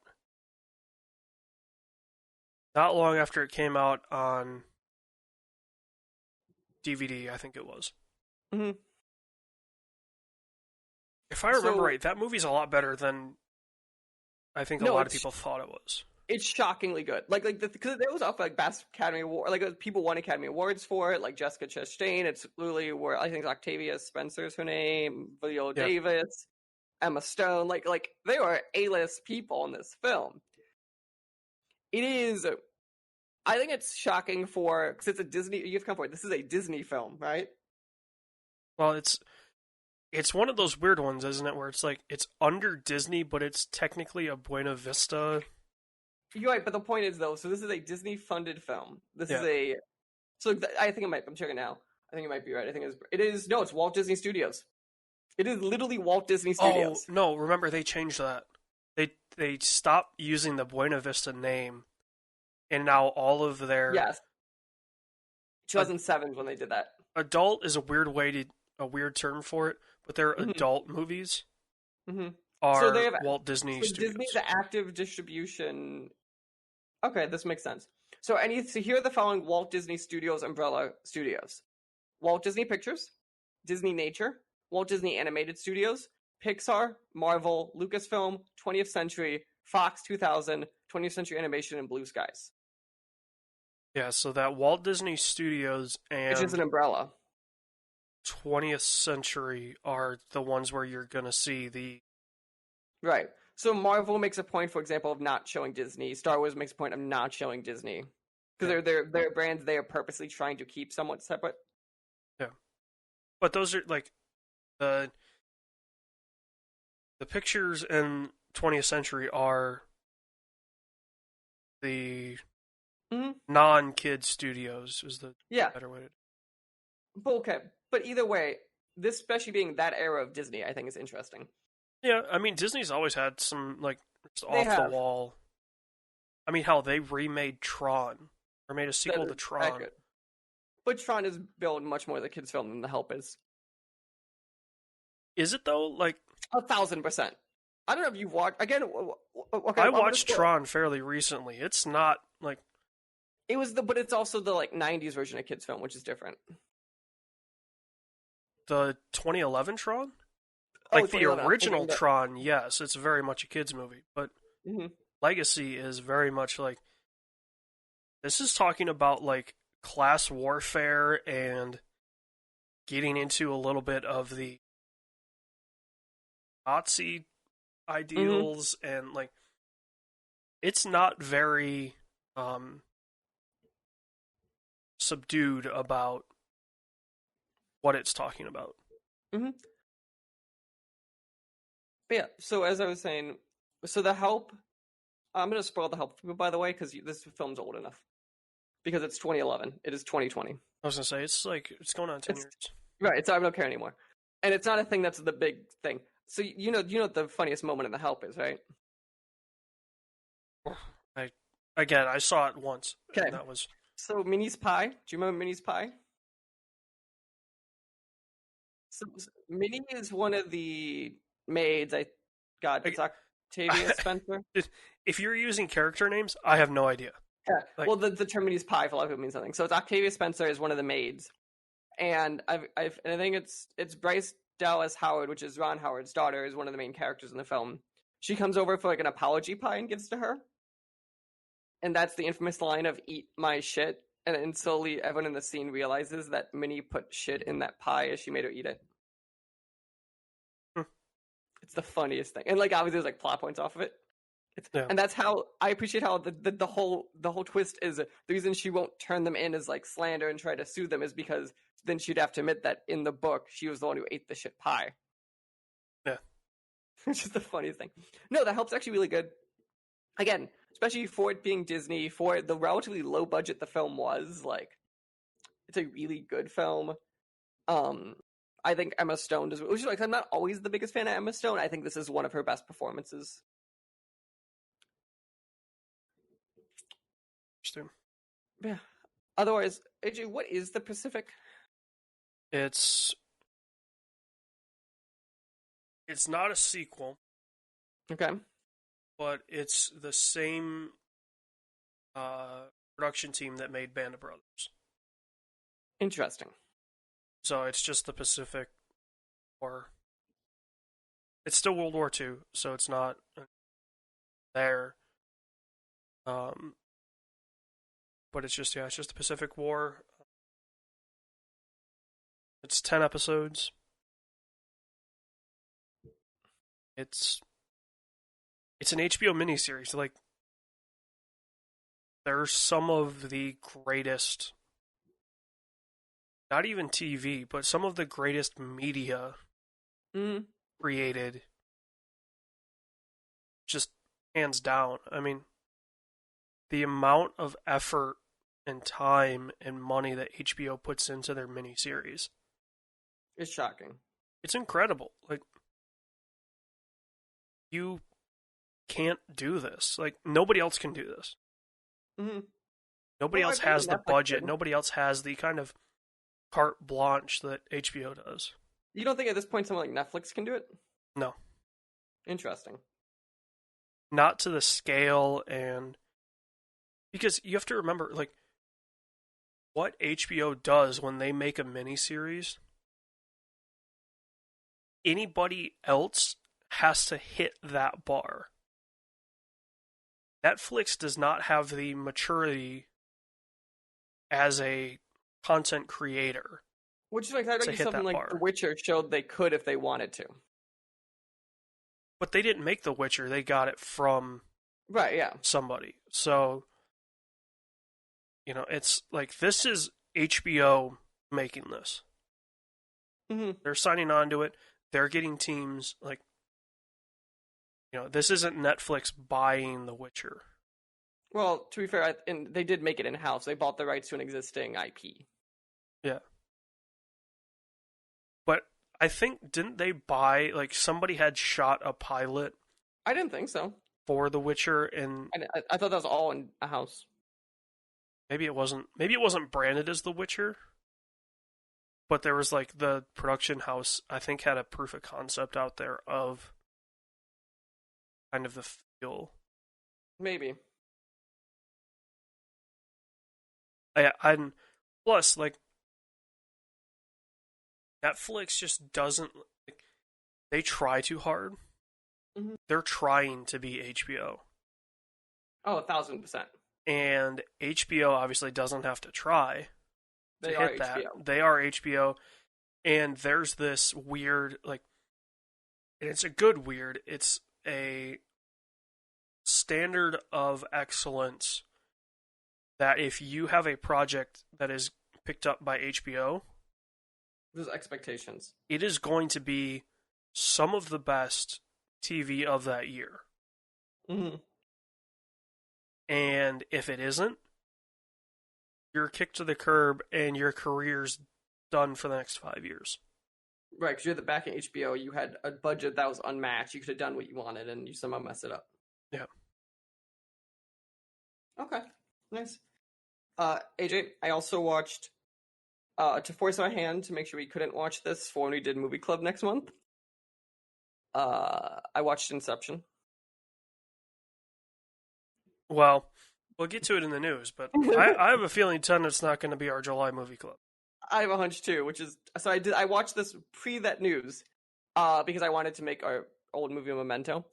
not long after it came out on DVD, I think it was. Mm-hmm. If I remember right, that movie's a lot better than I think a lot of people thought it was. It's shockingly good. Because it was up for Best Academy Award. People won Academy Awards for it. Like Jessica Chastain. It's literally where I think Octavia Spencer's her name. Viola Davis. Emma Stone. They are A-list people in this film. It is. I think it's shocking because it's a Disney. You have to come forward. This is a Disney film, right? Well, it's one of those weird ones, isn't it? Where it's it's under Disney, but it's technically a Buena Vista. You're right, but the point is though. So this is a Disney-funded film. This is a. So I think it might. I'm checking now. I think it might be right. I think it is. No, it's Walt Disney Studios. It is literally Walt Disney Studios. Oh no! Remember, they changed that. They stopped using the Buena Vista name, and now all of their 2007 when they did that. Adult is a weird term for it, but their adult movies are Walt Disney Studios. Disney's active distribution. Okay, this makes sense. So here are the following Walt Disney Studios umbrella studios: Walt Disney Pictures, Disney Nature, Walt Disney Animated Studios, Pixar, Marvel, Lucasfilm, 20th Century, Fox 2000, 20th Century Animation, and Blue Skies. Yeah, so that Walt Disney Studios and it's just an umbrella. 20th Century are the ones where you're going to see the... Right. So Marvel makes a point, for example, of not showing Disney. Star Wars makes a point of not showing Disney. Because they're brands they are purposely trying to keep somewhat separate. Yeah. But those are the pictures in 20th Century are the non-kid studios is the better way to... But okay. But either way, this especially being that era of Disney, I think is interesting. Yeah, I mean, Disney's always had some, just off-the-wall... I mean, hell, they remade Tron, or made a sequel to Tron. Accurate. But Tron is billed much more as a kid's film than The Help is. Is it, though? 1,000%. I don't know if you've watched... Again, okay, I watched Tron fairly recently. It's not, It was but it's also the, 90s version of kids' film, which is different. The 2011 Tron? The original Tron, yes, it's very much a kid's movie. But Legacy is very much This is talking about like class warfare and getting into a little bit of the Nazi ideals and like it's not very subdued about what it's talking about. Mm-hmm. But yeah, so as I was saying, so The Help, I'm going to spoil The Help for people, by the way, because this film's old enough. Because it's 2011. It is 2020. I was going to say, it's like, it's going on 10 years. Right, so I don't care anymore. And it's not a thing that's the big thing. So you know what the funniest moment in The Help is, right? I saw it once. Okay. That was... So Minnie's Pie. Do you remember Minnie's Pie? So Minnie is one of the maids. It's Octavia Spencer. If you're using character names, I have no idea. Yeah. Like, well, the term Minnie's Pie for a lot of people means something. So it's Octavia Spencer is one of the maids, and I think it's Bryce Dallas Howard, which is Ron Howard's daughter, is one of the main characters in the film. She comes over for like an apology pie and gives to her, and that's the infamous line of "Eat my shit." And slowly, everyone in the scene realizes that Minnie put shit in that pie as she made her eat it. It's the funniest thing, and like obviously there's like plot points off of it. And that's how I appreciate how the whole twist is the reason she won't turn them in as like slander and try to sue them is because then she'd have to admit that in the book she was the one who ate the shit pie. Yeah, which is the funniest thing. No, that helps actually really good. Again, especially for it being Disney, for the relatively low budget the film was, like it's a really good film. I think Emma Stone does, which is like I'm not always the biggest fan of Emma Stone. I think this is one of her best performances. Yeah. Otherwise, AJ, what is the Pacific? It's not a sequel. Okay. But it's the same production team that made Band of Brothers. Interesting. So it's just the Pacific War. It's still World War II, so it's not there. But it's just the Pacific War. It's 10 episodes. It's an HBO miniseries. Like, there's some of the greatest, not even TV, but some of the greatest media created. Just hands down. I mean, the amount of effort and time and money that HBO puts into their miniseries. It's shocking. It's incredible. Like, you can't do this. Like, nobody else can do this. Mm-hmm. Nobody else has the budget. Nobody else has the kind of carte blanche that HBO does. You don't think at this point someone like Netflix can do it? No. Interesting. Not to the scale, and because you have to remember, like, what HBO does when they make a miniseries, anybody else has to hit that bar. Netflix does not have the maturity as a content creator. Which is like something like The Witcher showed they could if they wanted to. But they didn't make The Witcher; they got it from somebody. So, you know, it's like this is HBO making this. Mm-hmm. They're signing on to it. They're getting teams. Like, you know, this isn't Netflix buying The Witcher. Well, to be fair, and they did make it in-house. They bought the rights to an existing IP. Yeah. But I think, didn't they buy, like, somebody had shot a pilot? I didn't think so. For The Witcher, and I thought that was all in a house. Maybe it wasn't branded as The Witcher. But there was, like, the production house, I think, had a proof of concept out there of kind of the feel. Maybe. And plus, like, Netflix just doesn't, like, they try too hard. Mm-hmm. They're trying to be HBO. Oh, 1,000%. and HBO obviously doesn't have to try to They are hit that. HBO. They are HBO, and there's this weird, like, and it's a good weird. It's a standard of excellence that if you have a project that is picked up by HBO, There's expectations. it is going to be some of the best TV of that year. Mm-hmm. And if it isn't, you're kicked to the curb and your career's done for the next 5 years. Right, because you're the back at HBO. You had a budget that was unmatched. You could have done what you wanted, and you somehow messed it up. Yeah. Okay, nice. AJ, I also watched, to force my hand to make sure we couldn't watch this for when we did movie club next month. I watched Inception. Well, we'll get to it in the news, but I have a feeling Tenet's not going to be our July movie club. I have a hunch too, which is so I watched this pre that news, because I wanted to make our old movie a memento.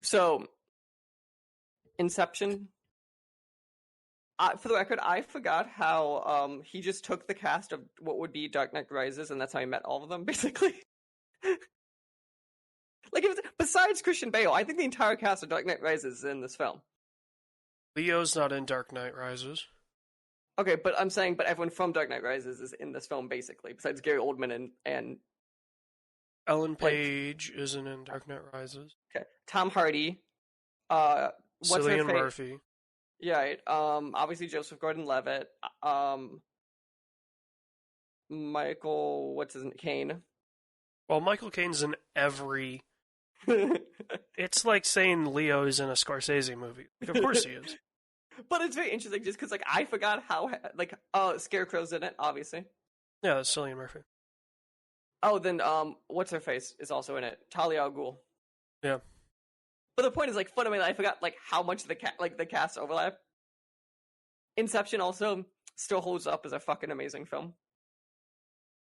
So, Inception. For the record, I forgot how he just took the cast of what would be Dark Knight Rises, and that's how he met all of them, basically. Like, besides Christian Bale, I think the entire cast of Dark Knight Rises is in this film. Leo's not in Dark Knight Rises. Okay, but I'm saying, but everyone from Dark Knight Rises is in this film, basically, besides Gary Oldman and Ellen Page isn't in Dark Knight Rises. okay, Tom Hardy, Cillian Murphy. Yeah, right. Obviously Joseph Gordon-Levitt, Michael, what's his name, Caine. Well, Michael Caine's in every. It's like saying Leo is in a Scorsese movie. Like, of course he is. But it's very interesting just because, like, I forgot how, like, Scarecrow's in it, obviously. Yeah, that's Cillian Murphy. Oh, then, what's her face is also in it, Talia al Ghul. Yeah. But the point is, like, fundamentally, I forgot, like, how much the cast overlap. Inception also still holds up as a fucking amazing film.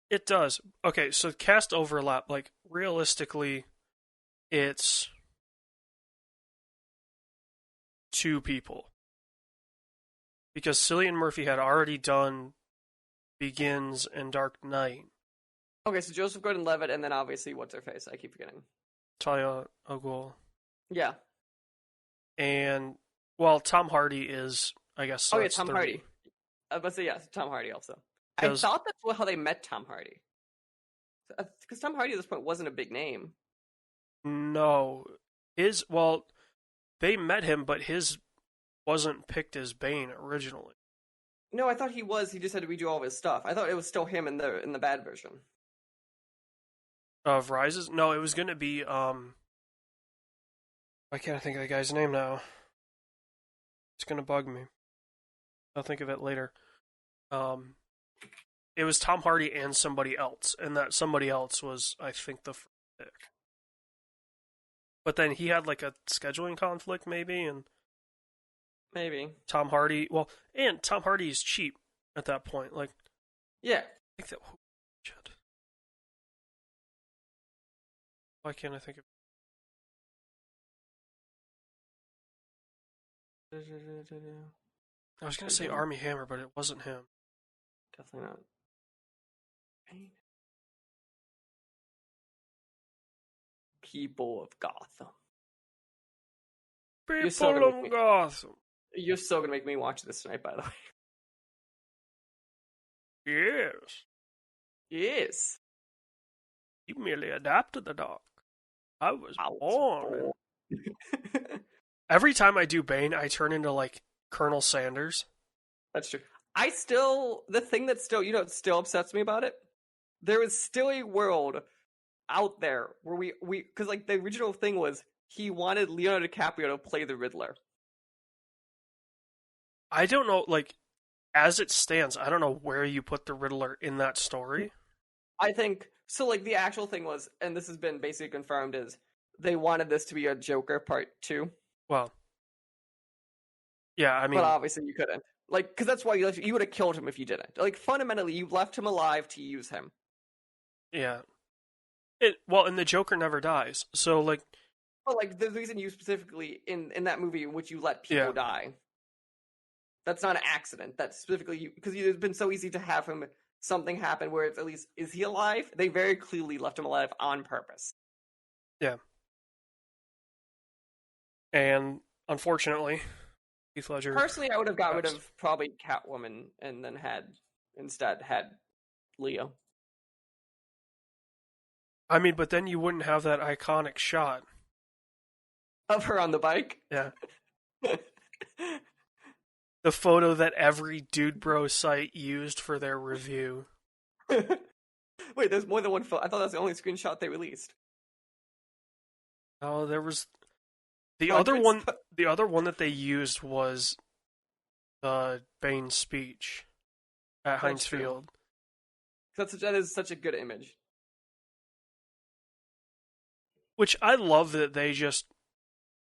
It does. Okay, so cast overlap, like, realistically, it's 2 people. Because Cillian Murphy had already done Begins and Dark Knight. Okay, so Joseph Gordon-Levitt, and then obviously, what's her face? I keep forgetting. Talia al Ghul. Yeah. And, well, Tom Hardy is, I guess. Oh, yeah, Tom Hardy. But so, yeah, Tom Hardy also. I thought that's how they met Tom Hardy. Because Tom Hardy at this point wasn't a big name. No. They met him, but his wasn't picked as Bane originally. No, I thought he was. He just had to redo all of his stuff. I thought it was still him in the bad version. Of Rises? No, it was going to be, why can't I think of the guy's name now? It's going to bug me. I'll think of it later. It was Tom Hardy and somebody else, and that somebody else was, I think, the first pick. But then he had, like, a scheduling conflict, maybe, and... Maybe. Tom Hardy... Well, and Tom Hardy is cheap at that point. Like... Yeah. I think that... Shit. Why can't I think of... I was going to say Armie Hammer, but it wasn't him. Definitely not. People of Gotham. People of Gotham. You're still gonna make me watch this tonight, by the way. Yes. Yes. He merely adapted the dog. I was born. Every time I do Bane, I turn into, like, Colonel Sanders. That's true. The thing that still, it still upsets me about it? There is still a world out there where because, like, the original thing was he wanted Leonardo DiCaprio to play the Riddler. I don't know, like, as it stands, I don't know where you put the Riddler in that story. I think, so, like, the actual thing was, and this has been basically confirmed, is they wanted this to be a Joker part 2. Well, yeah, I mean... But obviously you couldn't. Like, because that's why you would have killed him if you didn't. Like, fundamentally, you left him alive to use him. Yeah. And the Joker never dies, so, like... But, like, the reason you specifically, in that movie in which you let people die. That's not an accident. That's specifically because it's been so easy to have him something happen where it's at least, is he alive? They very clearly left him alive on purpose. Yeah. And unfortunately, Heath Ledger. Personally, I would have got rid of probably Catwoman and then instead had Leo. I mean, but then you wouldn't have that iconic shot Of her on the bike? Yeah. The photo that every Dude Bro site used for their review. Wait, there's more than one photo. I thought that was the only screenshot they released. Oh, there was the other one. The other one that they used was Bane's speech at Heinz Field. That is such a good image. Which I love that they just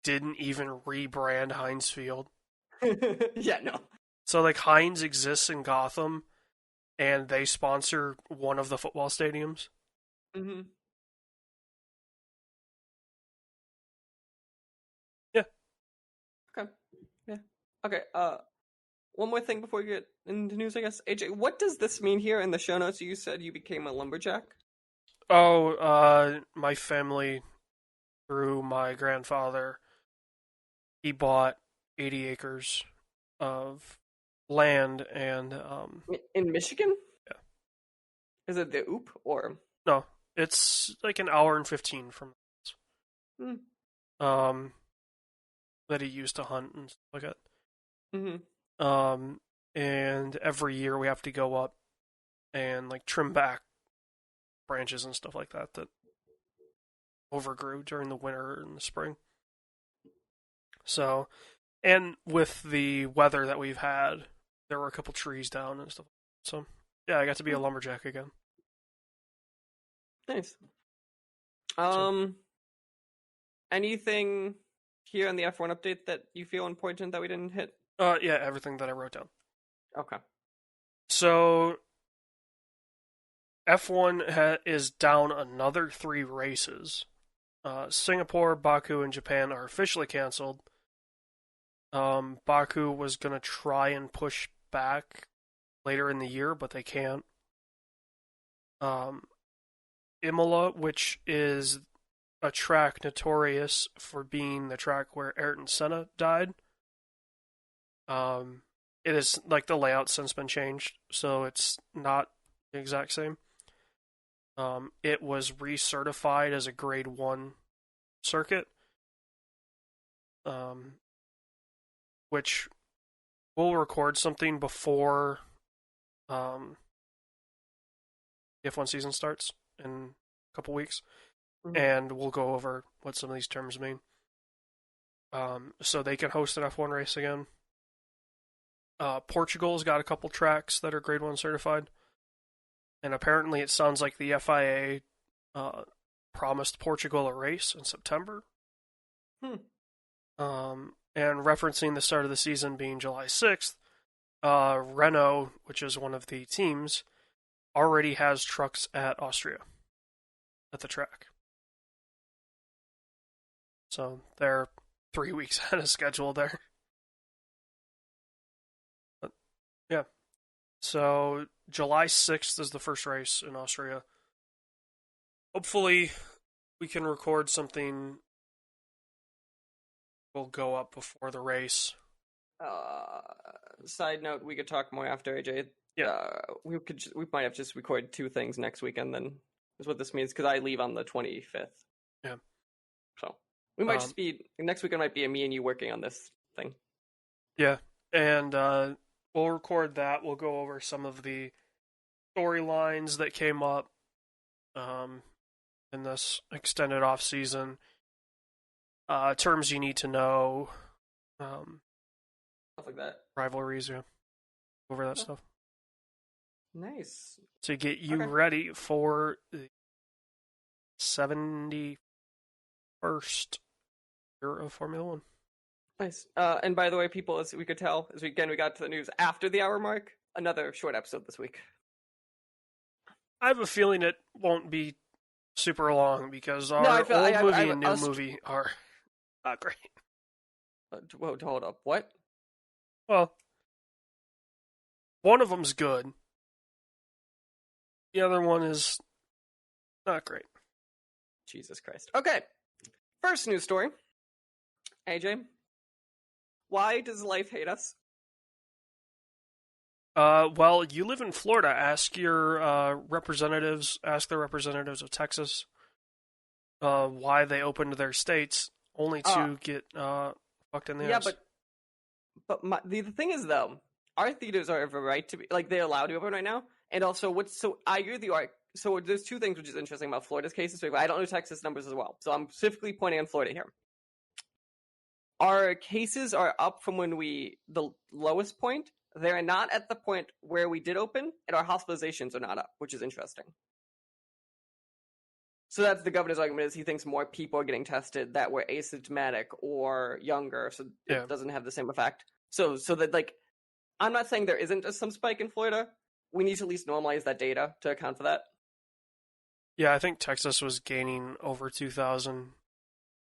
didn't even rebrand Heinz Field. Yeah, no. So like Heinz exists in Gotham, and they sponsor one of the football stadiums. Mm-hmm. Yeah. Okay. Yeah. Okay. One more thing before we get into news, I guess. AJ, what does this mean here in the show notes? You said you became a lumberjack. Oh, my family, through my grandfather, he bought 80 acres of land and in Michigan? Yeah. Is it the Oop or no? It's like an hour and 15 from that he used to hunt and stuff like that. Mm-hmm. And every year we have to go up and like trim back branches and stuff like that overgrew during the winter and the spring. So, and with the weather that we've had, there were a couple trees down and stuff. So, yeah, I got to be a lumberjack again. Nice. Anything here on the F1 update that you feel important that we didn't hit? Yeah, everything that I wrote down. Okay. So, F1 is down another 3 races. Singapore, Baku, and Japan are officially canceled. Baku was going to try and push back later in the year, but they can't. Imola, which is a track notorious for being the track where Ayrton Senna died. It is like the layout since been changed, so it's not the exact same. It was recertified as a Grade 1 circuit, which we'll record something before the F1 season starts in a couple weeks, and we'll go over what some of these terms mean. So they can host an F1 race again. Portugal's got a couple tracks that are Grade 1 certified. And apparently it sounds like the FIA promised Portugal a race in September. And referencing the start of the season being July 6th, Renault, which is one of the teams, already has trucks at Austria, at the track. So they're 3 weeks ahead of schedule there. But, yeah. So July 6th is the first race in Austria. Hopefully we can record something. Will go up before the race. Side note, we could talk more after, AJ. Yeah. We might have just recorded 2 things next weekend then, is what this means, because I leave on the 25th. Yeah. So we might just be, next weekend might be me and you working on this thing. Yeah. And we'll record that. We'll go over some of the storylines that came up in this extended off season. Terms you need to know. Stuff like that. Rivalries, yeah. Over that stuff. Nice. To get you ready for the 71st year of Formula One. Nice. And by the way, people, as we could tell, we got to the news after the hour mark. Another short episode this week. I have a feeling it won't be super long because our old movie and new movie are not great. Whoa, hold up. What? Well, one of them's good. The other one is not great. Jesus Christ. Okay. First news story. AJ, why does life hate us? Well, you live in Florida. Ask your representatives. Ask the representatives of Texas why they opened their states only to get fucked in the ass. But the thing is though, our theaters are the right to be like they're allowed to be open right now, and also I agree with you. So there's two things which is interesting about Florida's cases. I don't know Texas numbers as well, so I'm specifically pointing on Florida here. Our cases are up from when the lowest point. They're not at the point where we did open, and our hospitalizations are not up, which is interesting. So that's the governor's argument, is he thinks more people are getting tested that were asymptomatic or younger, so it doesn't have the same effect. So that, like, I'm not saying there isn't some spike in Florida. We need to at least normalize that data to account for that. Yeah, I think Texas was gaining over 2,000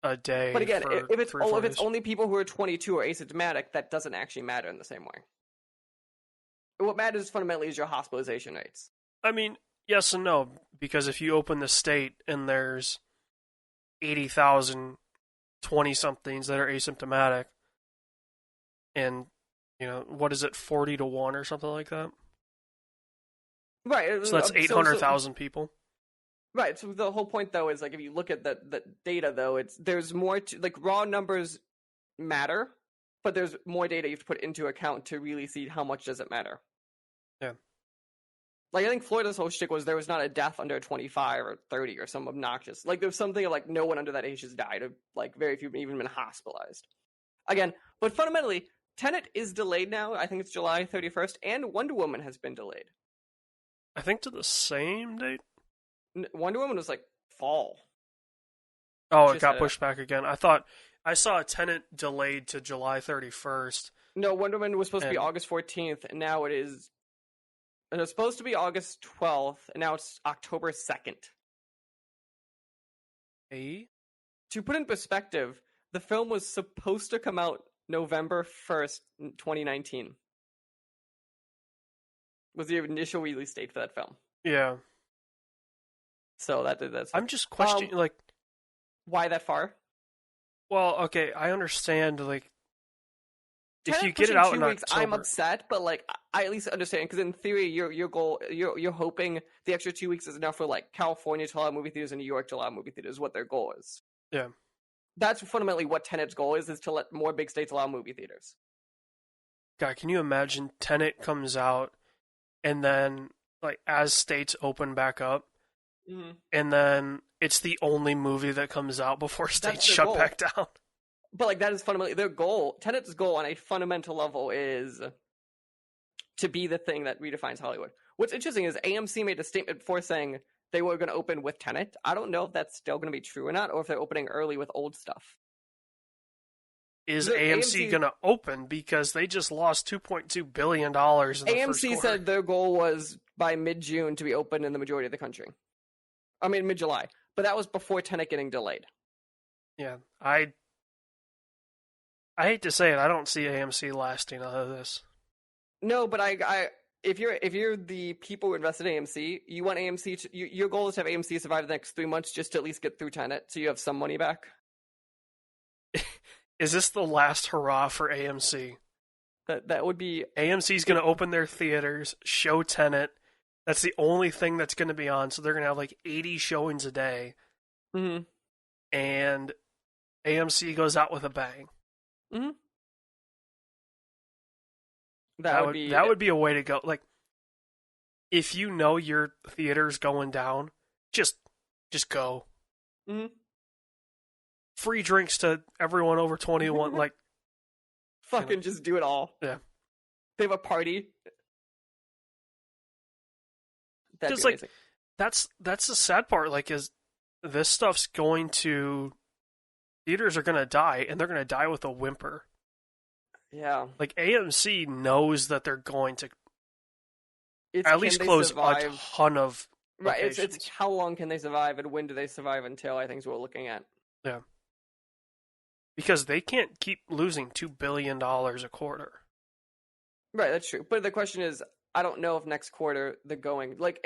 a day. But again, if it's only people who are 22 or asymptomatic, that doesn't actually matter in the same way. What matters fundamentally is your hospitalization rates. I mean, yes and no, because if you open the state and there's 80,000 20-somethings that are asymptomatic, and, what is it, 40 to 1 or something like that? Right. So that's 800,000 people. Right. So the whole point, though, is like if you look at the data, though, there's more to, like, raw numbers matter, but there's more data you have to put into account to really see how much does it matter. Yeah. Like, I think Florida's whole shtick was there was not a death under 25 or 30 or some obnoxious. Like, there's something of, like, no one under that age has died, or, like, very few have even been hospitalized. Again, but fundamentally, Tenet is delayed now. I think it's July 31st, and Wonder Woman has been delayed. I think to the same date? Wonder Woman was, like, fall. Oh, it got pushed back again. I saw Tenet delayed to July 31st. No, Wonder Woman was supposed to be August 14th, and now it is... And it was supposed to be August 12th, and now it's October 2nd. Hey? To put in perspective, the film was supposed to come out November 1st, 2019. Was the initial release date for that film. Yeah. So that's... I'm just questioning, like... Why that far? Well, okay, I understand, like... If you get it out in 2 weeks, October... I'm upset, but, like, I at least understand, because in theory, your goal, you're hoping the extra 2 weeks is enough for, like, California to allow movie theaters and New York to allow movie theaters, what their goal is. Yeah. That's fundamentally what Tenet's goal is to let more big states allow movie theaters. God, can you imagine Tenet comes out, and then, like, as states open back up, and then it's the only movie that comes out before states shut back down? But, like, that is fundamentally their goal. Tenet's goal on a fundamental level is to be the thing that redefines Hollywood. What's interesting is AMC made a statement before saying they were going to open with Tenet. I don't know if that's still going to be true or not, or if they're opening early with old stuff. Is AMC going to open? Because they just lost $2.2 billion in the first quarter. AMC said their goal was by mid-June to be open in the majority of the country. I mean, mid-July. But that was before Tenet getting delayed. Yeah, I hate to say it, I don't see AMC lasting out of this. No, but if you're the people who invested in AMC, you want AMC to, your goal is to have AMC survive the next 3 months just to at least get through Tenet, so you have some money back. Is this the last hurrah for AMC? That would be... AMC's going to open their theaters, show Tenet. That's the only thing that's going to be on, so they're going to have like 80 showings a day. Mm-hmm. And AMC goes out with a bang. Mm-hmm. That would be a way to go. Like, if you know your theater's going down, just go. Mm-hmm. Free drinks to everyone over 21. Like, fucking just do it all. Yeah. They have a party. Just like that's the sad part. Like, is this stuff's going to theaters are going to die, and they're going to die with a whimper. Yeah. Like, AMC knows that they're going to at least close a ton of locations. Right, it's how long can they survive, and when do they survive until, I think is what we're looking at. Yeah. Because they can't keep losing $2 billion a quarter. Right, that's true. But the question is, I don't know if next quarter they're going like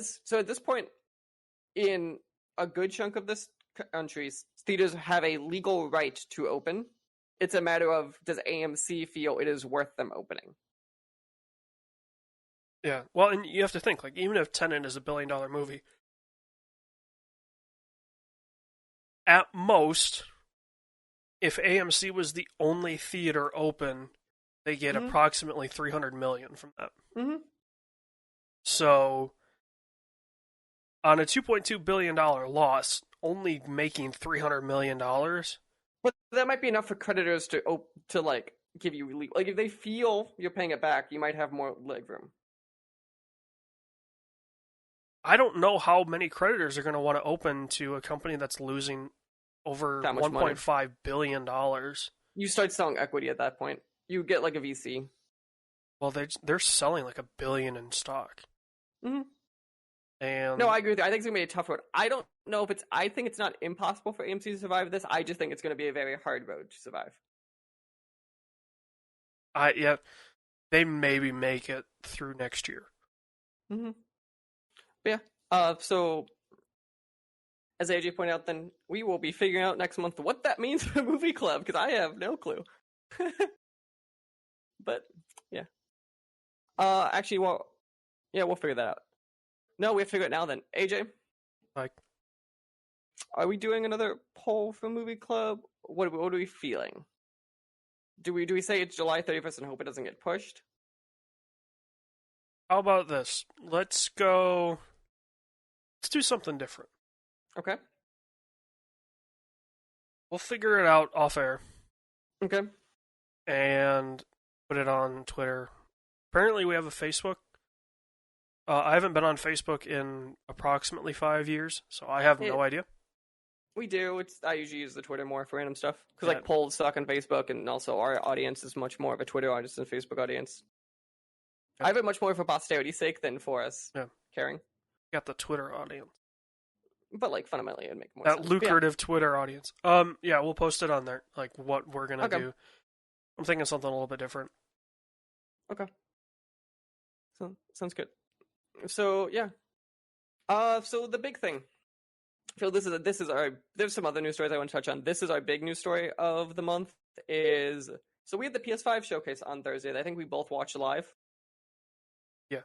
so at this point in a good chunk of this country, theaters have a legal right to open. It's a matter of does AMC feel it is worth them opening? Yeah. Well, and you have to think, like, even if Tenet is a $1 billion movie, at most, if AMC was the only theater open, they get approximately $300 million from that. Mm-hmm. So, on a $2.2 billion loss, only making $300 million. But that might be enough for creditors to like give you like if they feel you're paying it back, you might have more leg room. I don't know how many creditors are going to want to open to a company that's losing over $1.5 billion. You start selling equity at that point. You get like a VC. Well, they're selling like $1 billion in stock. Mm-hmm. And no, I agree with you. I think it's gonna be a tough road. I don't know if I think it's not impossible for AMC to survive this. I just think it's gonna be a very hard road to survive. Yeah, they maybe make it through next year. Mm-hmm. But yeah. So as AJ pointed out, then we will be figuring out next month what that means for Movie Club because I have no clue. But yeah. Actually, well, yeah, we'll figure that out. No, we have to figure it now. Then AJ, Like, are we doing another poll for Movie Club? What are we feeling? Do we say it's July 31st and hope it doesn't get pushed? how about this? Let's do something different. Okay. We'll figure it out off air. Okay. And put it on Twitter. Apparently, we have a Facebook. I haven't been on Facebook in approximately 5 years, so I have no idea. We do. I usually use the Twitter more for random stuff because like polls suck on Facebook, and also our audience is much more of a Twitter audience than Facebook audience. I have it much more for posterity's sake than for us caring. Got the Twitter audience, but like fundamentally, it'd make more that sense. lucrative Twitter audience. Yeah, we'll post it on there. Like what we're gonna do. I'm thinking something a little bit different. Okay. So sounds good. So yeah. So the big thing. So this is our. There's some other news stories I want to touch on. This is our big news story of the month. So we had the PS5 showcase on Thursday that I think we both watched live. Yeah.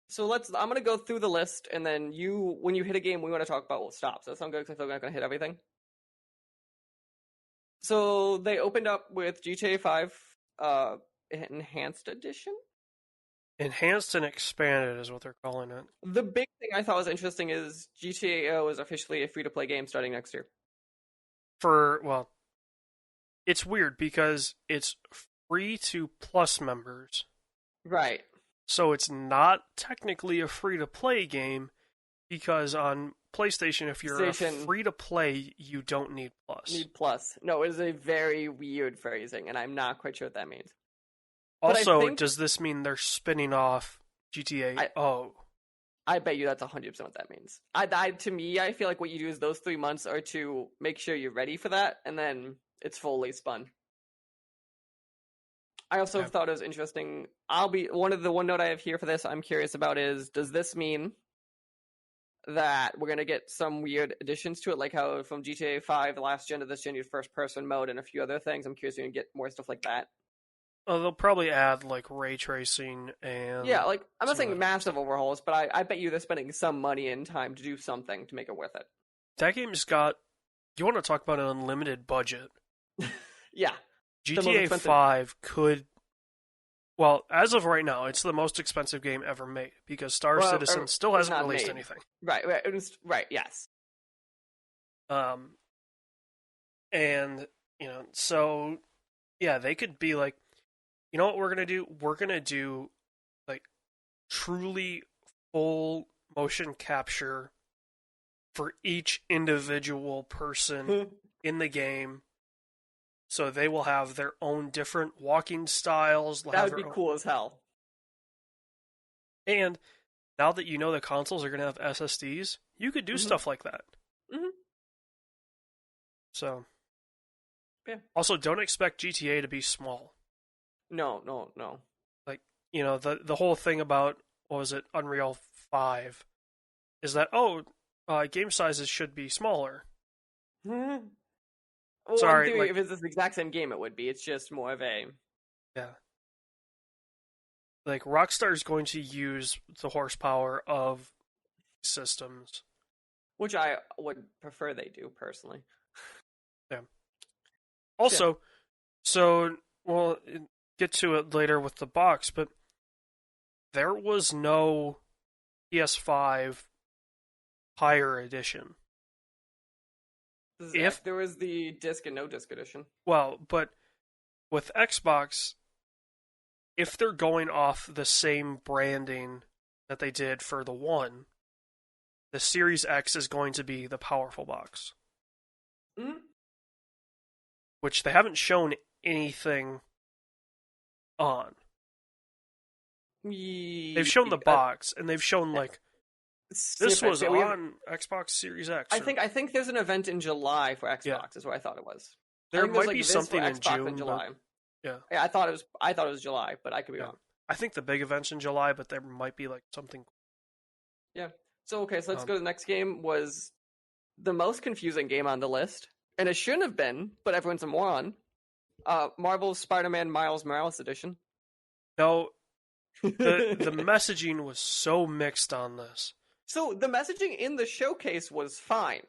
So I'm gonna go through the list, and then when you hit a game, we want to talk about what stops. That sound good? Because I feel like I'm not gonna hit everything. So they opened up with GTA 5 Enhanced Edition. Enhanced and expanded is what they're calling it. The big thing I thought was interesting is GTA is officially a free-to-play game starting next year. It's weird because it's free to Plus members. Right. So it's not technically a free-to-play game because on PlayStation, if you're a free-to-play, you don't need Plus. No, it is a very weird phrasing, and I'm not quite sure what that means. Also, does this mean they're spinning off GTA? I bet you that's 100% what that means. To me, I feel like what you do is those 3 months are to make sure you're ready for that, and then it's fully spun. I also thought it was interesting. One note I have here for this I'm curious about is, does this mean that we're going to get some weird additions to it, like how from GTA 5 last gen to this gen you had first-person mode and a few other things? I'm curious if you're going to get more stuff like that. Oh, they'll probably add like ray tracing and like I'm not saying massive overhauls, but I bet you they're spending some money and time to do something to make it worth it. That game's got. You want to talk about an unlimited budget? Yeah, GTA 5 could. Well, as of right now, it's the most expensive game ever made because Star Citizen still hasn't released anything. Right. Yes. And so yeah, they could be like. You know what we're going to do? We're going to do, like, truly full motion capture for each individual person in the game. So they will have their own different walking styles. That would be cool as hell. And now that you know the consoles are going to have SSDs, you could do stuff like that. Mm-hmm. So. Yeah. Also, don't expect GTA to be small. No. Like, the whole thing about, what was it, Unreal 5, is that, game sizes should be smaller. Well, in Sorry, theory, if it's the exact same game, it would be. It's just more of a. yeah, like Rockstar is going to use the horsepower of systems. Which I would prefer they do, personally. Yeah. Also, so we'll get to it later with the box, but there was no PS5 higher edition. If there was the disc and no disc edition. Well, but with Xbox, if they're going off the same branding that they did for the One, the Series X is going to be the powerful box. Mm-hmm. Which they haven't shown anything on. They've shown the box, and they've shown, like, this was on Xbox Series X. I think there's an event in July for Xbox. Yeah. Is what I thought it was. There might be something in June. In July. Yeah. I thought it was July, but I could be wrong. I think the big event's in July, but there might be like something. Yeah. So let's go to the next game. Was the most confusing game on the list, and it shouldn't have been, but everyone's a moron. Marvel's Spider-Man Miles Morales edition. No, the messaging was so mixed on this. So the messaging in the showcase was fine.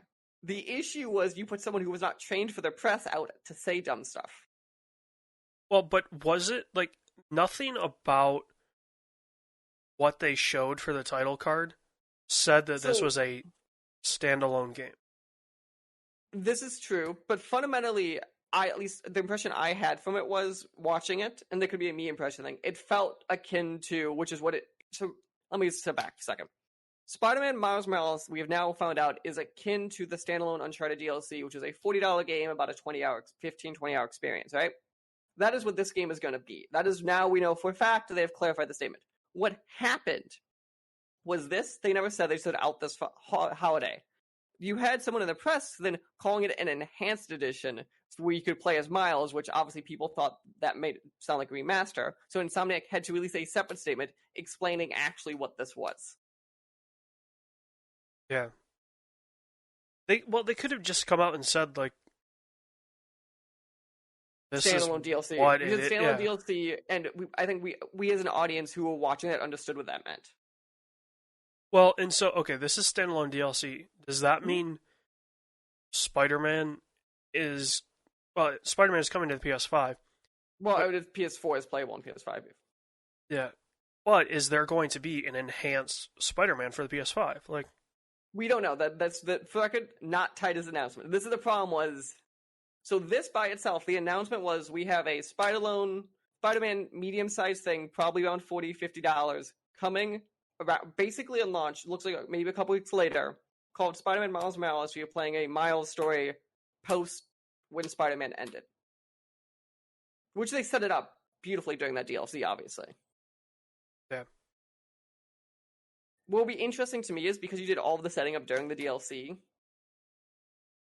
The issue was you put someone who was not trained for the press out to say dumb stuff. Well, but was it, like, nothing about what they showed for the title card said that this was a standalone game? This is true, but fundamentally, at least the impression I had from it was watching it, and there could be a me impression thing. It felt akin to, which is what it. So let me step back for a second. Spider-Man Miles Morales, we have now found out, is akin to the standalone Uncharted DLC, which is a $40 game, about a 20-hour experience, right? That is what this game is going to be. That is, now we know for a fact that they have clarified the statement. What happened was this. They never said. They said out this holiday. You had someone in the press then calling it an enhanced edition where you could play as Miles, which obviously people thought that made it sound like a remaster. So Insomniac had to release a separate statement explaining actually what this was. Yeah. They could have just come out and said, like, this standalone is DLC. What because it, standalone yeah. DLC, and I think we as an audience who were watching that understood what that meant. Well, and so, okay, this is standalone DLC. Does that mean Spider-Man is coming to the PS5? Well, PS4 is playable on PS5. Yeah. But is there going to be an enhanced Spider-Man for the PS5? Like, we don't know. That's the record not tied as announcement. This is the problem was. So this by itself, the announcement was we have a Spider-Man medium-sized thing, probably around $40, $50, coming about basically on launch. Looks like maybe a couple weeks later, called Spider-Man Miles Morales. So you're playing a Miles story post when Spider-Man ended, which they set it up beautifully during that DLC, obviously. yeah. What will be interesting to me is because you did all of the setting up during the DLC.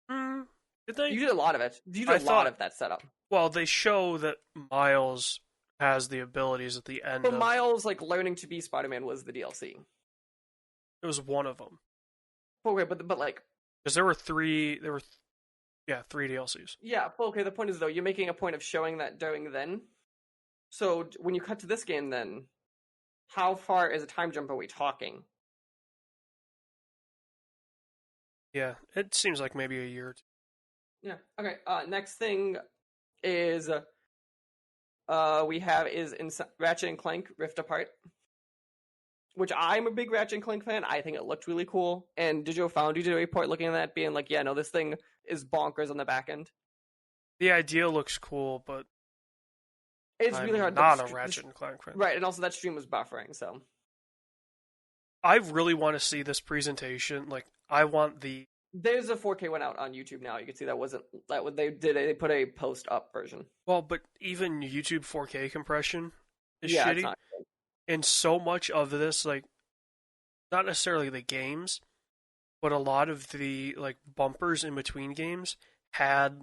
Did they? You did a lot of it. You did a lot of that setup. Well, they show that Miles has the abilities at the end. But Miles, like, learning to be Spider-Man was the DLC. It was one of them. Okay, but like, because there were three DLCs. Yeah, but okay, the point is, though, you're making a point of showing that during then. So when you cut to this game, then, how far is a time jump are we talking? Yeah, it seems like maybe a year or two. Yeah, okay. Next thing is we have is Ratchet and Clank Rift Apart, which I'm a big Ratchet and Clank fan. I think it looked really cool. And Digital Foundry did a report looking at that, being like, yeah, no, this thing is bonkers on the back end. The idea looks cool, but it's really hard. Not a Ratchet and Clank fan. Right, and also that stream was buffering, so. I really want to see this presentation. Like, I want the. There's a 4K one out on YouTube now. You can see they put a post up version. Well, but even YouTube 4K compression is Yeah, shitty. And so much of this, like, not necessarily the games, but a lot of the, like, bumpers in between games had,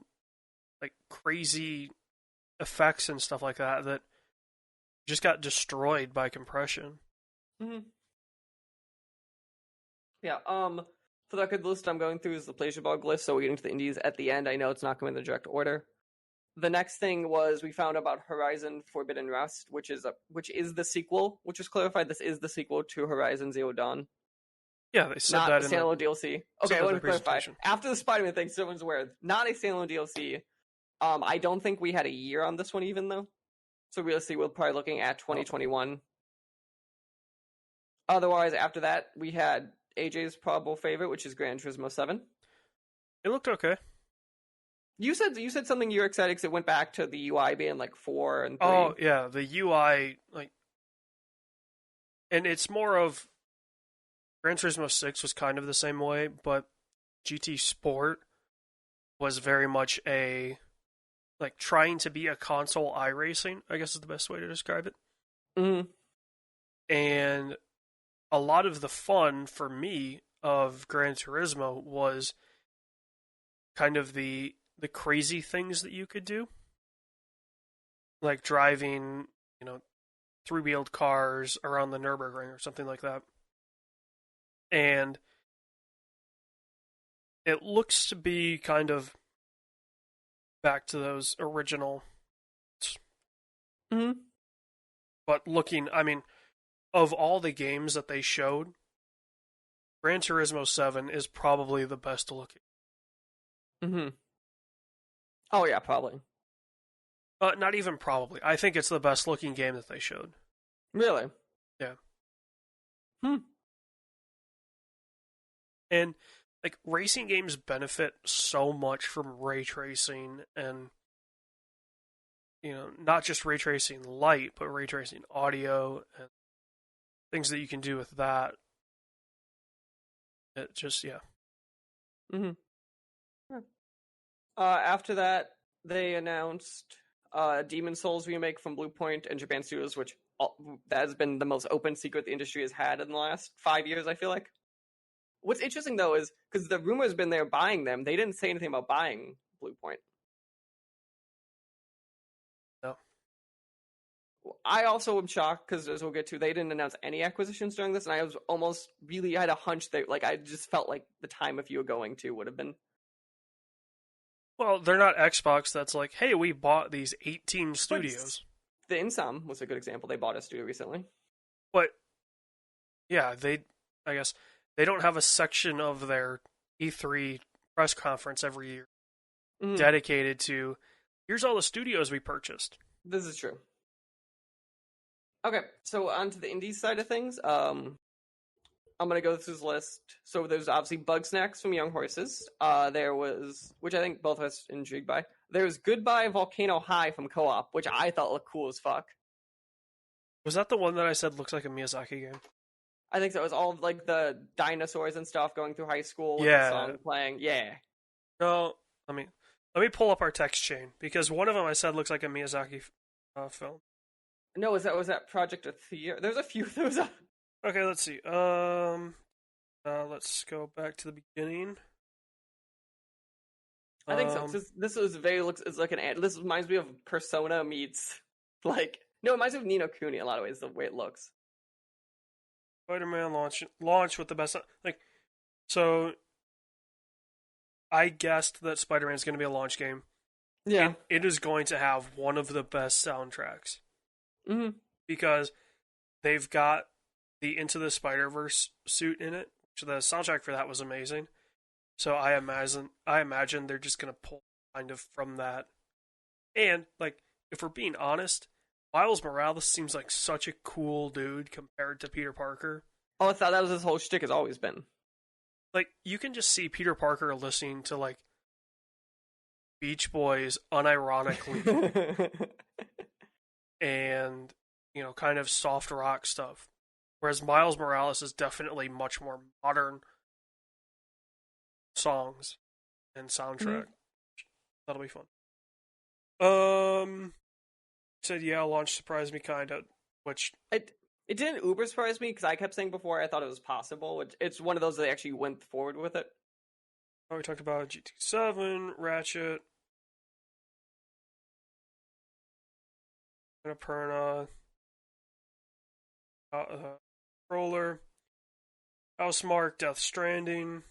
like, crazy effects and stuff like that just got destroyed by compression. Mm-hmm. Yeah. For that good list I'm going through is the pleasure bug list. So we're getting to the indies at the end. I know it's not going in the direct order. The next thing was we found about Horizon Forbidden West, which is the sequel. Which was clarified. This is the sequel to Horizon Zero Dawn, Yeah, they said not that a in the standalone DLC. Okay, I want to clarify. presentation. After the Spider-Man thing, someone's aware. Not a standalone DLC. I don't think we had a year on this one even though. So realistically, we're probably looking at 2021. Otherwise, after that, we had AJ's probable favorite, which is Gran Turismo 7. It looked okay. You said something you were excited because it went back to the UI being like 4 and 3. Oh yeah, the UI and it's more of Gran Turismo 6 was kind of the same way, but GT Sport was very much a trying to be a console iRacing, I guess is the best way to describe it. Mm-hmm. And a lot of the fun for me of Gran Turismo was kind of the crazy things that you could do. Like driving, three-wheeled cars around the Nürburgring or something like that. And it looks to be kind of back to those original. Mm-hmm. But of all the games that they showed, Gran Turismo 7 is probably the best looking. Mm-hmm. Oh yeah, probably. Not even probably. I think it's the best looking game that they showed. Really? Yeah. Hmm. And racing games benefit so much from ray tracing and not just ray tracing light, but ray tracing audio and things that you can do with that. It just Mm-hmm. Yeah. After that, they announced Demon Souls remake from Bluepoint and Japan Studios, which that has been the most open secret the industry has had in the last 5 years, I feel like. What's interesting, though, is because the rumor has been they're buying them, they didn't say anything about buying Bluepoint. no. I also am shocked, because as we'll get to, they didn't announce any acquisitions during this, and I was almost really, I had a hunch that, I just felt like the time if you were going to would have been. Well, they're not Xbox that's like, hey, we bought these 18 studios. The Insom was a good example. They bought a studio recently. But, yeah, I guess, they don't have a section of their E3 press conference every year dedicated to, here's all the studios we purchased. This is true. Okay, so on to the indies side of things. I'm going to go through this list. So there's obviously Bug Snacks from Young Horses. There was, which I think both of us intrigued by. There was Goodbye Volcano High from Co-op, which I thought looked cool as fuck. Was that the one that I said looks like a Miyazaki game? I think so. It was all the dinosaurs and stuff going through high school with Yeah. the song playing. Yeah. No, let me pull up our text chain, because one of them I said looks like a Miyazaki film. No, was that Project Athea? There's a few. Okay, let's see. Let's go back to the beginning. I think so. This is it's like this reminds me of Persona meets no, it reminds me of Ni no Kuni in a lot of ways, the way it looks. Spider-Man launch with the best so I guessed that Spider-Man is going to be a launch game. Yeah. It is going to have one of the best soundtracks. Mm-hmm. Because they've got the Into the Spider-Verse suit in it. So the soundtrack for that was amazing. So I imagine they're just going to pull kind of from that. And, if we're being honest, Miles Morales seems like such a cool dude compared to Peter Parker. Oh, I thought that was his whole shtick, has always been. You can just see Peter Parker listening to, Beach Boys unironically and, kind of soft rock stuff. Whereas Miles Morales is definitely much more modern songs and soundtrack. That'll be fun. Said launch surprised me kinda, which it didn't uber surprise me because I kept saying before I thought it was possible. It's one of those that actually went forward with it. we talked about GT7, Ratchet, Annapurna. Roller, Housemark, Death Stranding,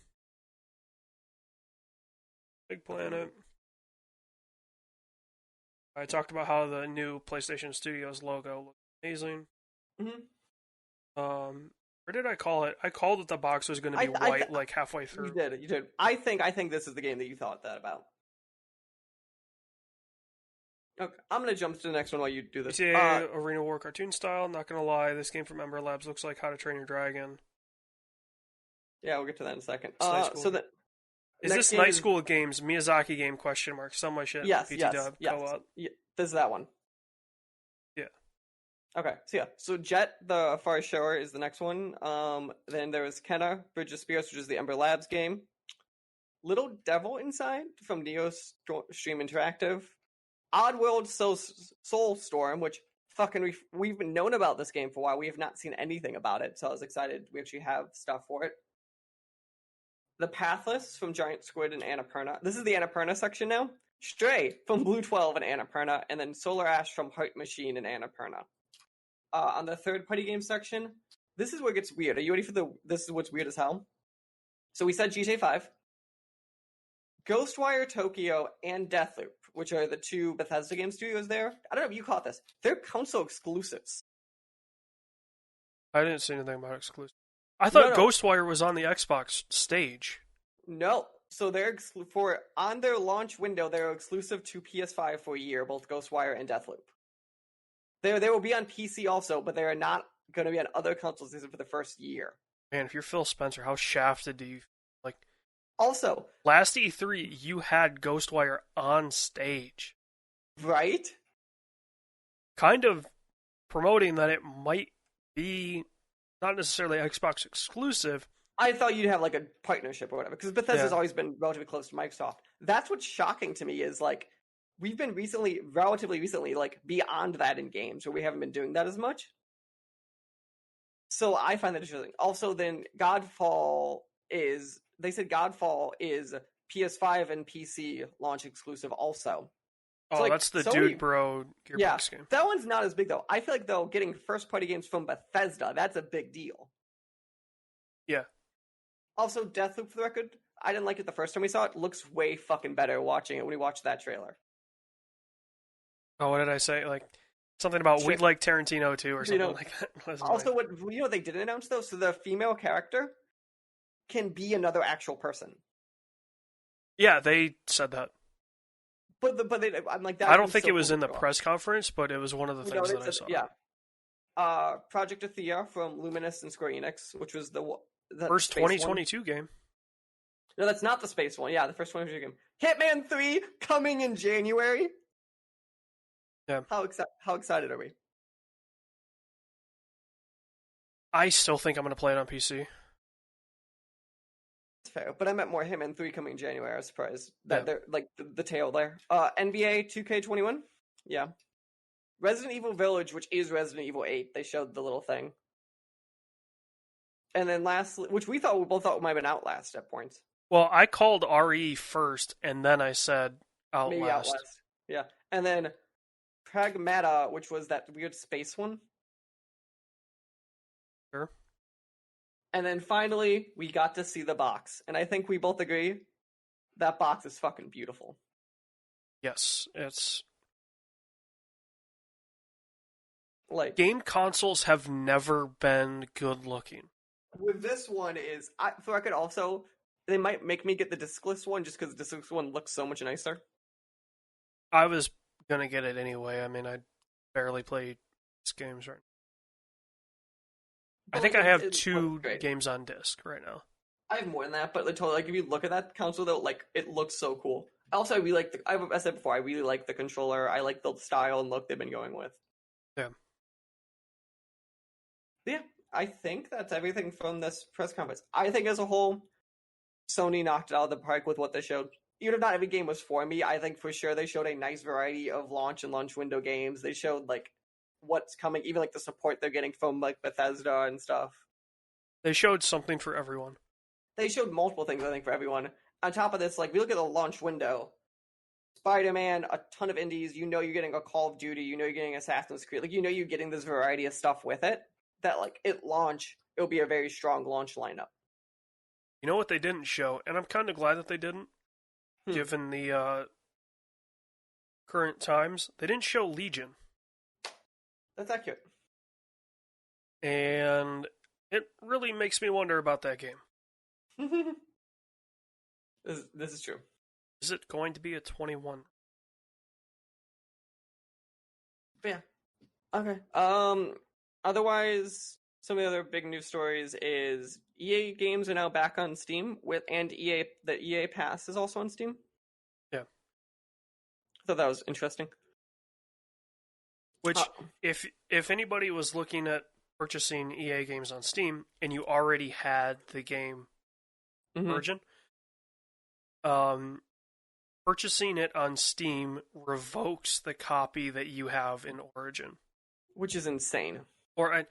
Big Planet. I talked about how the new PlayStation Studios logo looks amazing. Where did I call it? I called it the box was going to be white like halfway through. You did. I think this is the game that you thought that about. Okay, I'm gonna jump to the next one while you do this. Arena War cartoon style. Not gonna lie, this game from Ember Labs looks like How to Train Your Dragon. Yeah, we'll get to that in a second. Is this Night School Games Miyazaki game ? Some my shit. Yes, PT yes, Dub, yes. co-op. Yeah, this is that one. Yeah. Okay, so Jet the Far Shore is the next one. Then there was Kenna Bridge of Spirits, which is the Ember Labs game. Little Devil Inside from Neo Stream Interactive. Oddworld Soulstorm, which we've been known about this game for a while. We have not seen anything about it, so I was excited we actually have stuff for it. The Pathless from Giant Squid and Annapurna. This is the Annapurna section now. Stray from Blue 12 and Annapurna, and then Solar Ash from Heart Machine and Annapurna. On the third-party game section, this is where it gets weird. Are you ready for this is what's weird as hell? So we said GTA 5, Ghostwire Tokyo, and Deathloop, which are the two Bethesda game studios there. I don't know if you caught this. They're console exclusives. I didn't see anything about exclusive. I thought Ghostwire was on the Xbox stage. No. So they're on their launch window, they're exclusive to PS5 for a year, both Ghostwire and Deathloop. They will be on PC also, but they are not going to be on other consoles for the first year. Man, if you're Phil Spencer, how shafted do you like? Also, last E3, you had Ghostwire on stage. Right? Kind of promoting that it might be not necessarily Xbox exclusive. I thought you'd have like a partnership or whatever, because Bethesda's always been relatively close to Microsoft. That's what's shocking to me is like, we've been relatively recently, like beyond that in games where we haven't been doing that as much. So I find that interesting. Also, then they said Godfall is PS5 and PC launch exclusive also. Oh, so, like, that's the Sony, Dude Bro Gearbox game. That one's not as big though. I feel like though getting first party games from Bethesda, that's a big deal. Yeah. Also, Deathloop, for the record, I didn't like it the first time we saw it. Looks way fucking better watching it when we watched that trailer. Oh, what did I say? Like something about we like Tarantino too, or something like that. Also, what they didn't announce though, so the female character can be another actual person. Yeah, they said that. But I'm like that. I don't think it was in the press conference, but it was one of the things that I saw. Yeah. Project Athea from Luminous and Square Enix, which was the first 2022 game. No, that's not the space one. Yeah, the first 2022 game. Hitman 3 coming in January. Yeah. How excited are we? I still think I'm going to play it on PC. It's fair, but I meant more Hitman 3 coming in January. I was surprised that they're like the tail there. NBA 2K21. Yeah. Resident Evil Village, which is Resident Evil 8. They showed the little thing. And then lastly, which we both thought might have been Outlast at points. Well, I called RE first, and then I said Outlast. Maybe Outlast. Yeah. And then Pragmata, which was that weird space one. Sure. And then finally, we got to see the box. And I think we both agree that box is fucking beautiful. Yes, it's... like game consoles have never been good looking. With this one is, for record also, they might make me get the discless one just because the discless one looks so much nicer. I was gonna get it anyway. I mean, I barely play these games right now. I think I have 2 games on disc right now. I have more than that, but totally, like, if you look at that console though, like, it looks so cool. Also, I really like I said before, I really like the controller. I like the style and look they've been going with. Yeah. Yeah, I think that's everything from this press conference. I think as a whole, Sony knocked it out of the park with what they showed. Even if not every game was for me, I think for sure they showed a nice variety of launch and launch window games. They showed, like, what's coming, even, like, the support they're getting from, like, Bethesda and stuff. They showed something for everyone. They showed multiple things, I think, for everyone. On top of this, like, we look at the launch window. Spider-Man, a ton of indies, you know you're getting a Call of Duty, you know you're getting Assassin's Creed, like, you know you're getting this variety of stuff with it. that like at launch it'll be a very strong launch lineup. You know what they didn't show, and I'm kind of glad that they didn't, given the current times. They didn't show Legion, That's accurate. and it really makes me wonder about that game. This is true. Is it going to be a 21? But yeah. Okay. Otherwise, some of the other big news stories is EA games are now back on Steam and the EA Pass is also on Steam. Yeah. I thought that was interesting. Which, if anybody was looking at purchasing EA games on Steam and you already had the game Origin, purchasing it on Steam revokes the copy that you have in Origin, which is insane. Or I'm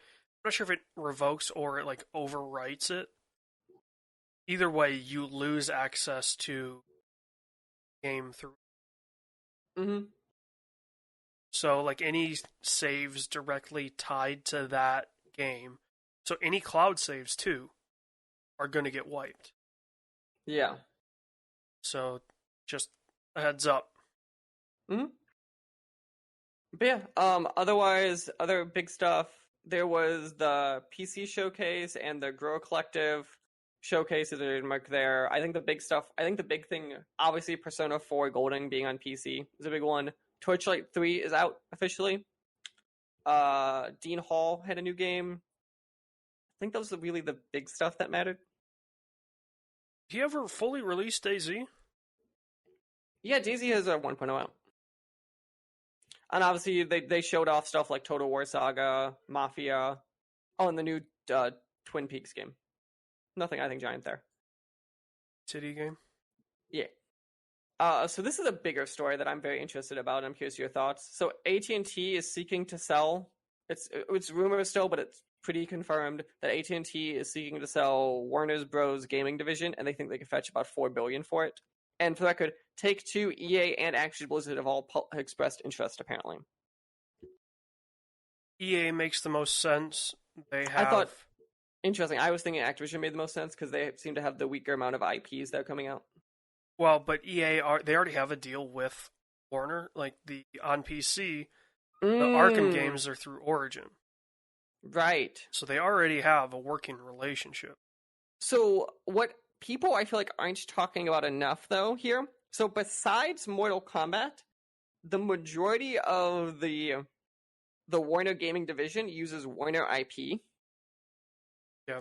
not sure if it revokes or it like overwrites it. Either way, you lose access to the game through. So like any saves directly tied to that game, so any cloud saves too, are going to get wiped. Yeah. So just a heads up. But yeah, otherwise, other big stuff. There was the PC showcase and the Grow Collective showcase that did mark there. I think the big thing, obviously, Persona 4 Golden being on PC is a big one. Torchlight 3 is out officially. Dean Hall had a new game. I think that was really the big stuff that mattered. Did he ever fully release DayZ? Yeah, DayZ has a 1.0 out. And obviously, they showed off stuff like Total War Saga, Mafia. Oh, and the new Twin Peaks game. Nothing, I think, giant there. City game? Yeah. So this is a bigger story that I'm very interested about, and I'm curious your thoughts. So AT&T is seeking to sell. It's rumors still, but it's pretty confirmed that AT&T is seeking to sell Warner Bros. Gaming division, and they think they could fetch about $4 billion for it. And for the record, Take-Two, EA, and Activision Blizzard have all expressed interest, apparently. EA makes the most sense. They have... I thought... Interesting. I was thinking Activision made the most sense because they seem to have the weaker amount of IPs that are coming out. Well, but EA, they already have a deal with Warner. Like, on PC, the Arkham games are through Origin. Right. So they already have a working relationship. So what people, I feel like, aren't talking about enough, though, here. So besides Mortal Kombat, the majority of the Warner Gaming division uses Warner IP. Yeah.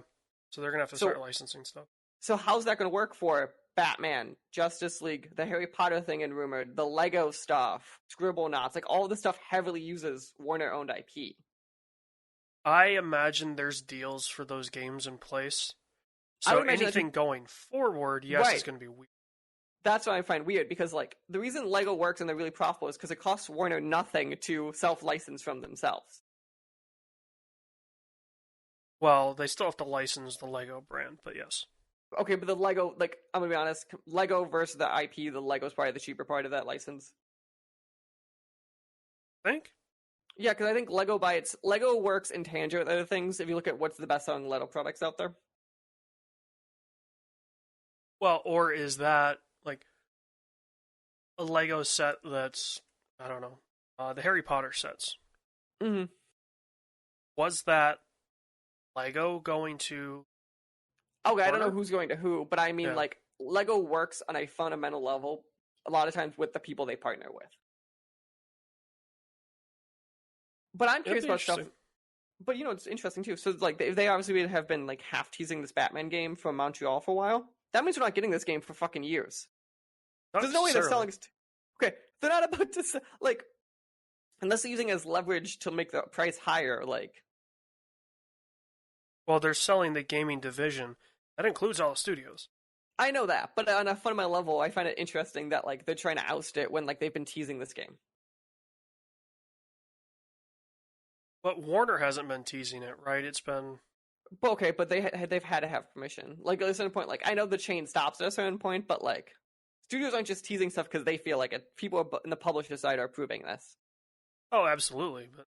So they're going to have to start licensing stuff. So how's that going to work for Batman, Justice League, the Harry Potter thing in rumored, the Lego stuff, Scribblenauts, like all this stuff heavily uses Warner-owned IP. I imagine there's deals for those games in place. So anything going forward, yes, is going to be weird. That's what I find weird, because like the reason Lego works and they're really profitable is because it costs Warner nothing to self-license from themselves. Well, they still have to license the Lego brand, but yes. Okay, but the Lego, like, I'm gonna be honest, Lego versus the IP, the Lego's probably the cheaper part of that license. Think? Yeah, because I think Lego works in tangent with other things if you look at what's the best-selling Lego products out there. Well, or is that, like, a Lego set that's, I don't know, the Harry Potter sets. Mm-hmm. Was that Lego going to... Okay, I don't know who's going to who, but I mean, like, Lego works on a fundamental level a lot of times with the people they partner with. But I'm curious about stuff. But you know, it's interesting too. So, like, they obviously have been like half teasing this Batman game from Montreal for a while. That means we're not getting this game for fucking years. There's no way they're selling. Okay, they're not about to like, unless they're using it as leverage to make the price higher. Like, well, they're selling the gaming division. That includes all the studios. I know that, but on a fundamental level, I find it interesting that like they're trying to oust it when like they've been teasing this game. But Warner hasn't been teasing it, right? It's been... Okay, but they've had to have permission. Like, at a certain point, like, I know the chain stops at a certain point, but, like, studios aren't just teasing stuff because they feel like it. People in the publisher side are approving this. Oh, absolutely. But,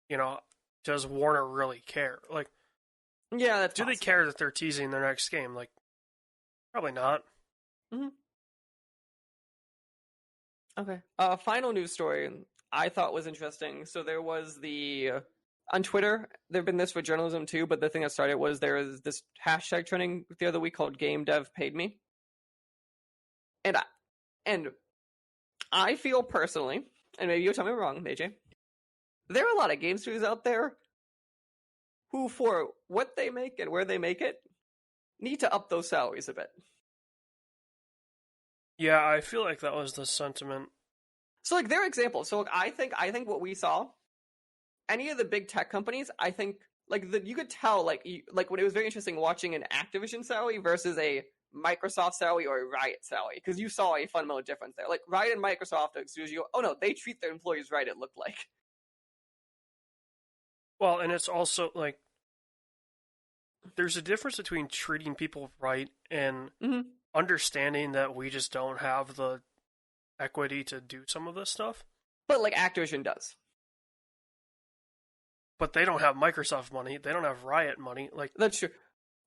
you know, does Warner really care? Like, Yeah, that's do they possible. care that they're teasing their next game? Like, probably not. Hmm. Okay. Final news story I thought was interesting. So there was on Twitter, there've been this for journalism too, but the thing that started was there was this hashtag trending the other week called Game Dev Paid Me. And I feel personally, and maybe you'll tell me I'm wrong, AJ, there are a lot of game studios out there who, for what they make and where they make it, need to up those salaries a bit. Yeah, I feel like that was the sentiment. So, like, their example. So, like, I think what we saw, any of the big tech companies, I think, like, you could tell, like, when it was very interesting watching an Activision salary versus a Microsoft salary or a Riot salary, because you saw a fundamental difference there. Like, Riot and Microsoft, as soon as you go, oh no, they treat their employees right, it looked like. Well, and it's also like there's a difference between treating people right and Mm-hmm. understanding that we just don't have the equity to do some of this stuff. But, like, Activision does. But they don't have Microsoft money. They don't have Riot money. Like, That's true.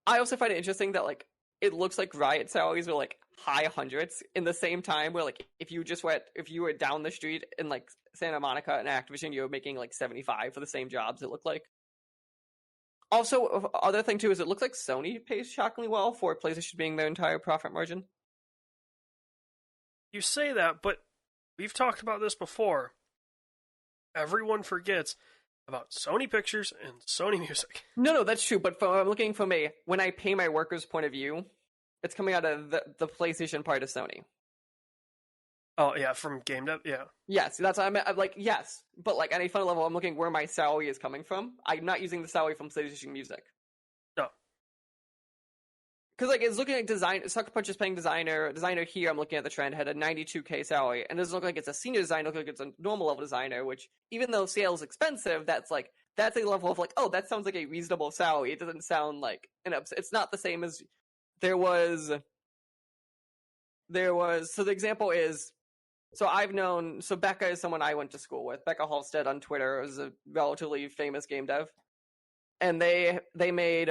I also find it interesting that, like, it looks like Riot salaries are like high hundreds in the same time where, like, if you were down the street in like Santa Monica and Activision, you were making like 75 for the same jobs, it looked like. Also, other thing too is it looks like Sony pays shockingly well for PlayStation being their entire profit margin. you say that, but we've talked about this before. Everyone forgets about Sony Pictures and Sony Music. No, that's true. But I'm looking from when I pay my workers' point of view, it's coming out of the PlayStation part of Sony. Oh yeah, from Game Dev, yeah. Yes, that's what I'm like. Yes, but like at a fun level, I'm looking where my salary is coming from. I'm not using the salary from PlayStation Music. No, because like it's looking at design. Sucker Punch is paying designer here. I'm looking at the trend had a 92K salary, and it doesn't look like it's a senior designer. It looks like it's a normal level designer. Which even though sales expensive, that's a level of like, oh, that sounds like a reasonable salary. It doesn't sound like it's not the same as there was. So the example is. So Becca is someone I went to school with. Becca Halstead on Twitter is a relatively famous game dev. And they made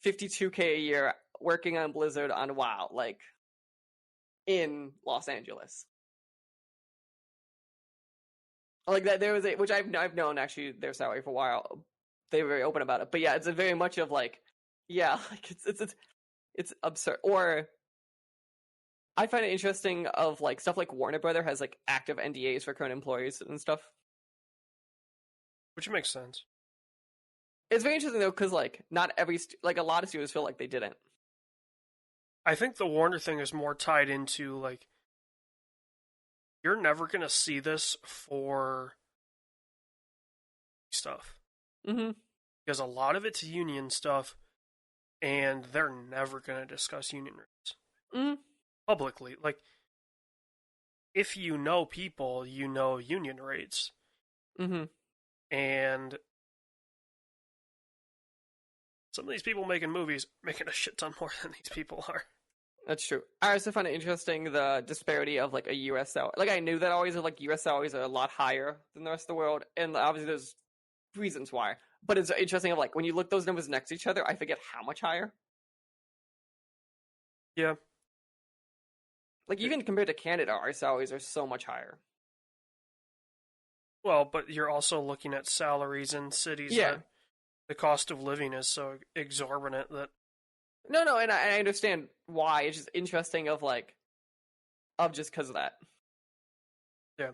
$52K a year working on Blizzard on WoW, like, in Los Angeles. Like, that there was which I've known, actually, their salary for a while. They were very open about it. But yeah, it's a very much of, like, yeah, like, it's absurd. Or... I find it interesting of like stuff like Warner Brother has like active NDAs for current employees and stuff. which makes sense. It's very interesting though because like not every like a lot of studios feel like they didn't. I think the Warner thing is more tied into like you're never gonna see this for stuff Mm-hmm. because a lot of it's union stuff, and they're never gonna discuss union rates Mm-hmm. publicly. Like, if you know people, you know union rates, Mm-hmm. and some of these people making movies making a shit ton more than these people are. That's true. I also find it interesting the disparity of like a U.S. salary. Like I knew that always like U.S. salaries are a lot higher than the rest of the world, and obviously there's reasons why. But it's interesting of like when you look those numbers next to each other, I forget how much higher. Yeah. Like even compared to Canada, our salaries are so much higher. Well, but you're also looking at salaries in cities that the cost of living is so exorbitant that No, and I understand why. It's just interesting of just because of that. Yeah.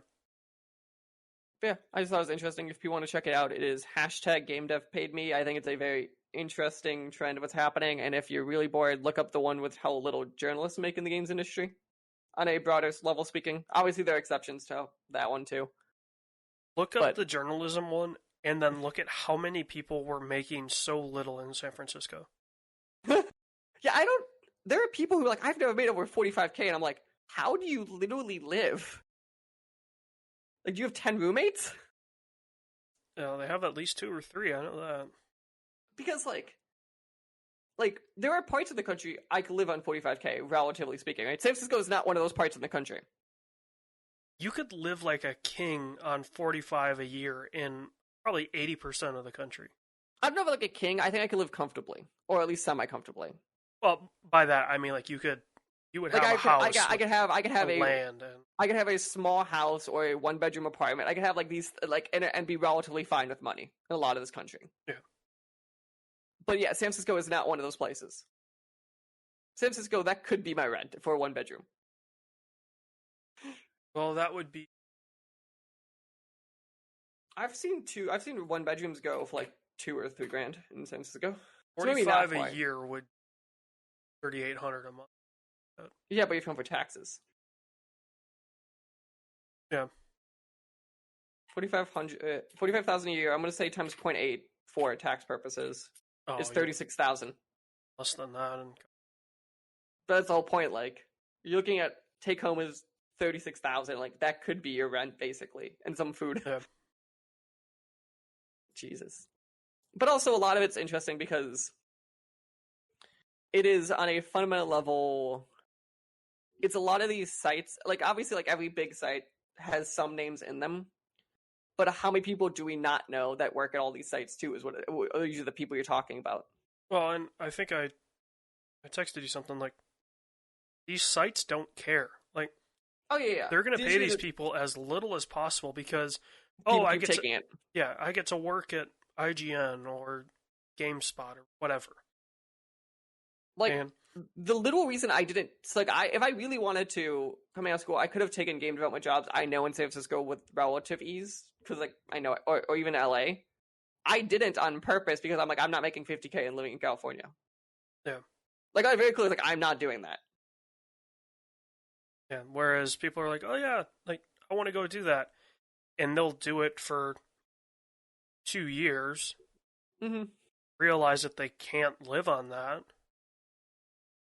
But yeah, I just thought it was interesting. If you want to check it out, it is #GameDevPaidMe. I think it's a very interesting trend of what's happening. And if you're really bored, look up the one with how little journalists make in the games industry. On a broader level speaking. Obviously, there are exceptions to that one too. look up the journalism one and then look at how many people were making so little in San Francisco. Yeah, there are people who are like, I've never made over 45K, and I'm like, how do you literally live? Like, do you have 10 roommates? They have at least 2 or 3, I know that. Because, like, there are parts of the country I could live on 45K, relatively speaking, right? San Francisco is not one of those parts in the country. You could live like a king on 45 a year in probably 80% of the country. I'm not like a king. I think I could live comfortably, or at least semi-comfortably. Well, by that I mean like you would Like have a house, I could have land, and I could have a small house or a one-bedroom apartment. I could have like these like and be relatively fine with money in a lot of this country. Yeah. But yeah, San Francisco is not one of those places. San Francisco, that could be my rent for a one-bedroom. well, that would be I've seen one-bedrooms go for like $2,000 or $3,000 in San Francisco. So maybe not 45 a quite. year would 3,800 a month. Yeah, but you come for taxes. Yeah. 45,000 a year. I'm going to say times 0.8 for tax purposes is 36,000. Less than that, and But that's the whole point. Like you're looking at take home is 36,000. Like that could be your rent basically, and some food. yeah. Jesus. But also a lot of it's interesting because it is on a fundamental level. It's a lot of these sites. Like obviously, like every big site has some names in them. But how many people do we not know that work at all these sites too? Is what are usually the people you're talking about. Well, and I think I texted you something like these sites don't care. Like, oh yeah. They're going to pay these people as little as possible because I get taking it. Yeah, I get to work at IGN or GameSpot or whatever. Like the little reason I didn't, like if I really wanted to come out of school, I could have taken game development jobs I know in San Francisco with relative ease because like I know, or even LA. I didn't on purpose because I'm like I'm not making $50K and living in California. Yeah, like I very clearly like I'm not doing that. Yeah, whereas people are like, oh yeah, like I want to go do that, and they'll do it for 2 years, realize that they can't live on that,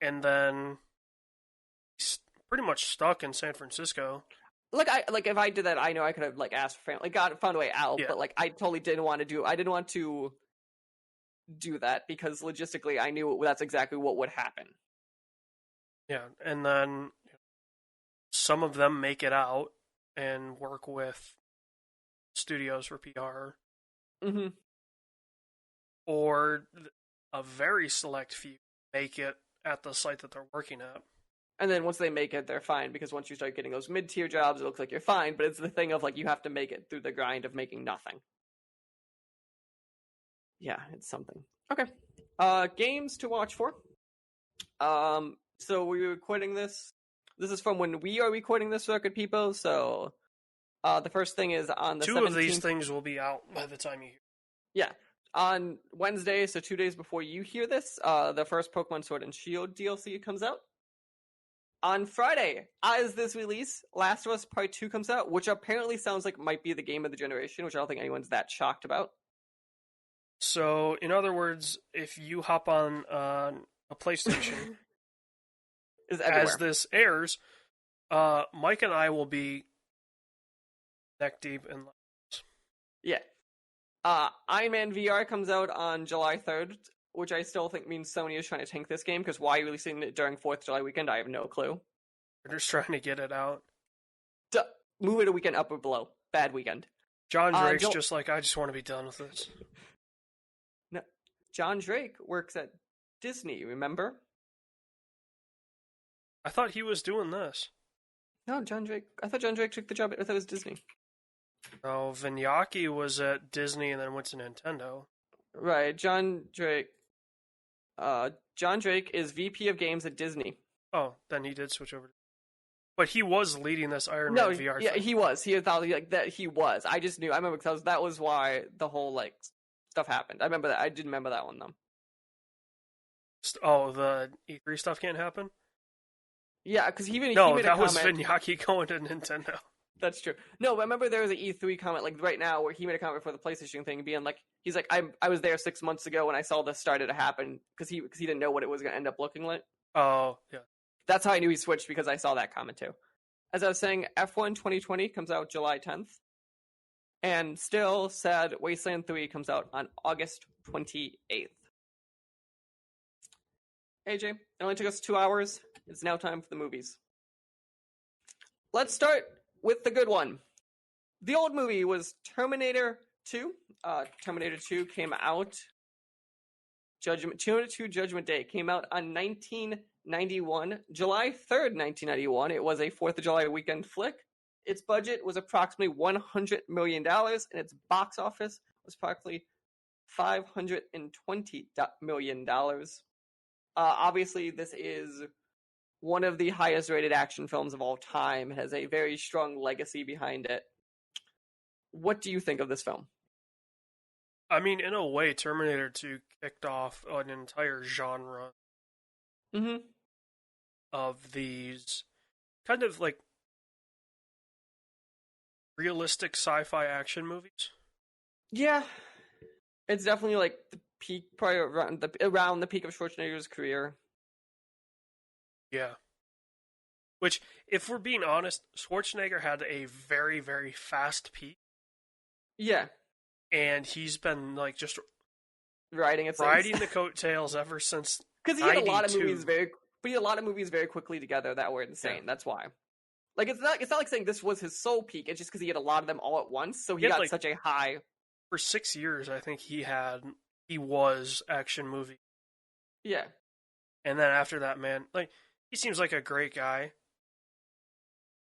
and then pretty much stuck in San Francisco. Like if I did that, I know I could have like asked for family, like found a way out. Yeah. But like I totally didn't want to do. I didn't want to do that because logistically, I knew that's exactly what would happen. Yeah, and then some of them make it out and work with studios for PR. Or a very select few make it at the site that they're working at. And then once they make it, they're fine, because once you start getting those mid-tier jobs, it looks like you're fine, but it's the thing of, like, you have to make it through the grind of making nothing. Yeah, it's something. Okay. Games to watch for. So we're recording this. This is from when we are recording this, Record People, so the first thing is on the 17th. 2 of these things will be out by the time you hear. Yeah. On Wednesday, so 2 days before you hear this, the first Pokemon Sword and Shield DLC comes out. On Friday, as this release, Last of Us Part 2 comes out, which apparently sounds like might be the game of the generation, which I don't think anyone's that shocked about. So, in other words, if you hop on a PlayStation as this airs, Mike and I will be neck deep in Last of Us. Yeah. Iron Man VR comes out on July 3rd, which I still think means Sony is trying to tank this game, because why are you releasing it during 4th of July weekend? I have no clue. They're just trying to get it out. Move it a weekend up or below. Bad weekend. John Drake's just like, I just want to be done with this. No, John Drake works at Disney, remember? I thought he was doing this. No, John Drake. I thought John Drake took the job. I thought it was Disney. Oh, Vignacchi was at Disney and then went to Nintendo. Right, John Drake. John Drake is VP of Games at Disney. Oh, then he did switch over. But he was leading this Iron Man VR yeah, thing. he was. He thought like that. He was. I just knew. I remember because that was why the whole like stuff happened. I remember that. I did remember that one though. Oh, the E3 stuff can't happen? Yeah, because he made that a was comment. Vignacchi going to Nintendo. That's true. No, but remember there was an E3 comment like right now where he made a comment for the PlayStation thing, being like, he's like, I was there 6 months ago when I saw this started to happen, because he didn't know what it was going to end up looking like. Oh, yeah. That's how I knew he switched, because I saw that comment too. As I was saying, F1 2020 comes out July 10th. And still said Wasteland 3 comes out on August 28th. AJ, it only took us 2 hours. It's now time for the movies. Let's start with the good one. The old movie was Terminator 2. Terminator 2 came out. Terminator 2 Judgment Day came out on 1991, July 3rd, 1991. It was a 4th of July weekend flick. Its budget was approximately $100 million, and its box office was approximately $520 million. Obviously, this is one of the highest rated action films of all time. It has a very strong legacy behind it. What do you think of this film? I mean, in a way, Terminator 2 kicked off an entire genre of these kind of like realistic sci-fi action movies. Yeah, it's definitely like the peak, probably around the peak of Schwarzenegger's career. Yeah. Which, if we're being honest, Schwarzenegger had a very, very fast peak. Yeah. And he's been like just riding the coattails ever since. Because he had a lot of movies very quickly together that were insane. Yeah. That's why. Like it's not like saying this was his sole peak. It's just because he had a lot of them all at once, so he got like, such a high. For 6 years, I think he was action movie. Yeah. And then after that, man, like he seems like a great guy,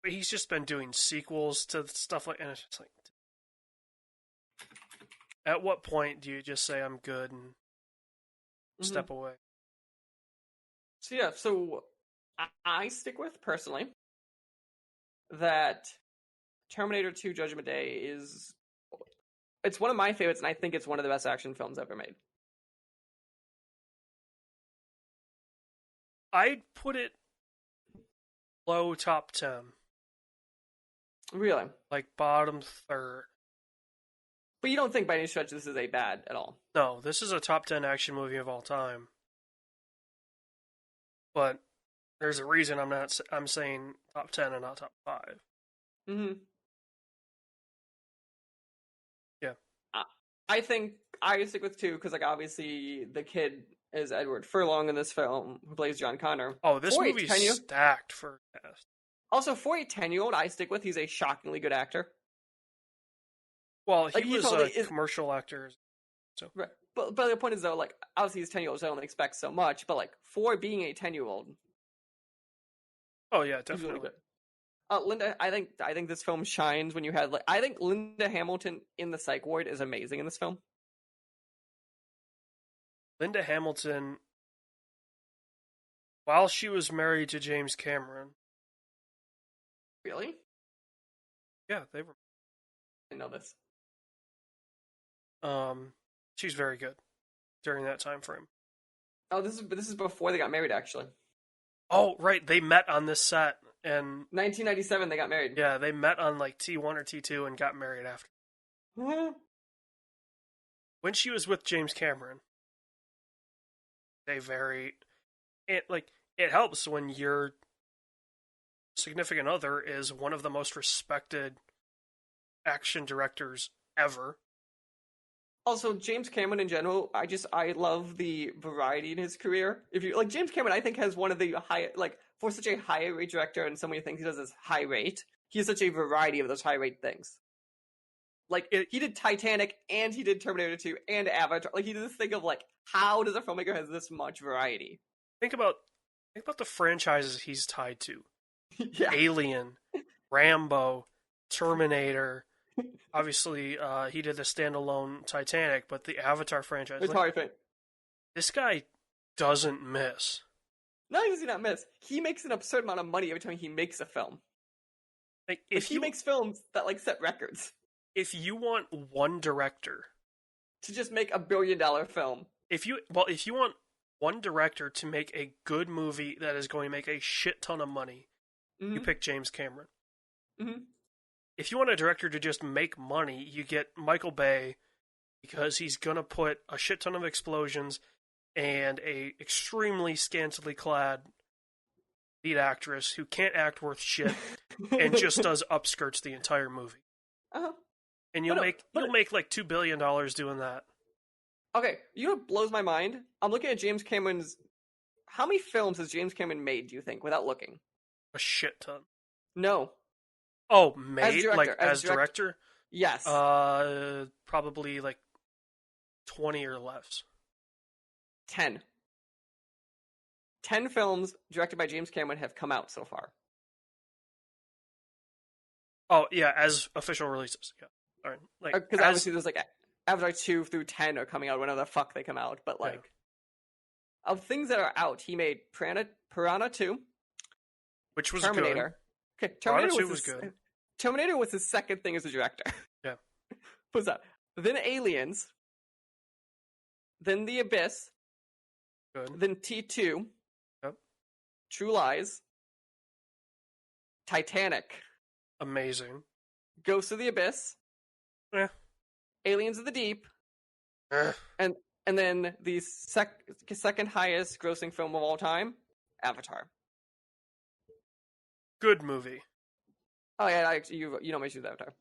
but he's just been doing sequels to stuff like, and it's just like, at what point do you just say I'm good and step away? So yeah, I stick with personally that Terminator 2 Judgment Day it's one of my favorites, and I think it's one of the best action films ever made. I'd put it low top 10. Really? Like bottom third. But you don't think by any stretch this is a bad at all? No, this is a top 10 action movie of all time. But there's a reason I'm saying top 10 and not top 5. Mm-hmm. Yeah. I think I stick with 2 because, like, obviously the kid is Edward Furlong in this film, who plays John Connor. Oh, this movie's stacked for cast. Also, for a 10-year-old, I stick with he's a shockingly good actor. Well, he was a commercial actor. So. Right. But the point is, though, like, obviously he's 10-year-olds, so I don't expect so much, but, like, for being a 10-year-old... Oh, yeah, definitely. Really good. Linda, I think this film shines when you had, like... I think Linda Hamilton in the psych ward is amazing in this film. Linda Hamilton, while she was married to James Cameron... Really? Yeah, they were... I know this. She's very good during that time frame. Oh, this is before they got married, actually. Oh, right. They met on this set in 1997. They got married. Yeah, they met on like T1 or T2 and got married after. When she was with James Cameron, it helps when your significant other is one of the most respected action directors ever. Also, James Cameron in general, I love the variety in his career. If you like James Cameron, I think has one of the for such a high rate director, and so many things he does is high rate. He has such a variety of those high rate things. Like he did Titanic, and he did Terminator 2 and Avatar. Like he did this thing of like, how does a filmmaker have this much variety? Think about the franchises he's tied to. Yeah. Alien, Rambo, Terminator. Obviously, he did the standalone Titanic, but the Avatar franchise. This guy doesn't miss. Not only does he not miss, he makes an absurd amount of money every time he makes a film. Like, if he makes films that like set records. If you want one director to just make $1 billion film, if you want one director to make a good movie that is going to make a shit ton of money, you pick James Cameron. Mm-hmm. If you want a director to just make money, you get Michael Bay, because he's going to put a shit ton of explosions and a extremely scantily clad lead actress who can't act worth shit and just does upskirts the entire movie. Uh-huh. And you'll make like $2 billion doing that. Okay, you know what blows my mind? I'm looking at James Cameron's... How many films has James Cameron made, do you think, without looking? A shit ton. No. Oh, made? As director? Yes. Probably like 20 or less. 10. 10 films directed by James Cameron have come out so far. Oh yeah, as official releases. Yeah. All right. Like Because as obviously there's like Avatar 2 through 10 are coming out whenever the fuck they come out. But yeah. like, of things that are out, he made Piranha 2, Which was Terminator. good. Okay, Piranha 2 was good. Terminator was his second thing as a director. Yeah. What's that? Then Aliens. Then The Abyss. Good. Then T2. Yep. True Lies. Titanic. Amazing. Ghost of the Abyss. Yeah. Aliens of the Deep. And then the second highest grossing film of all time, Avatar. Good movie. Oh yeah, you know my issues with Avatar.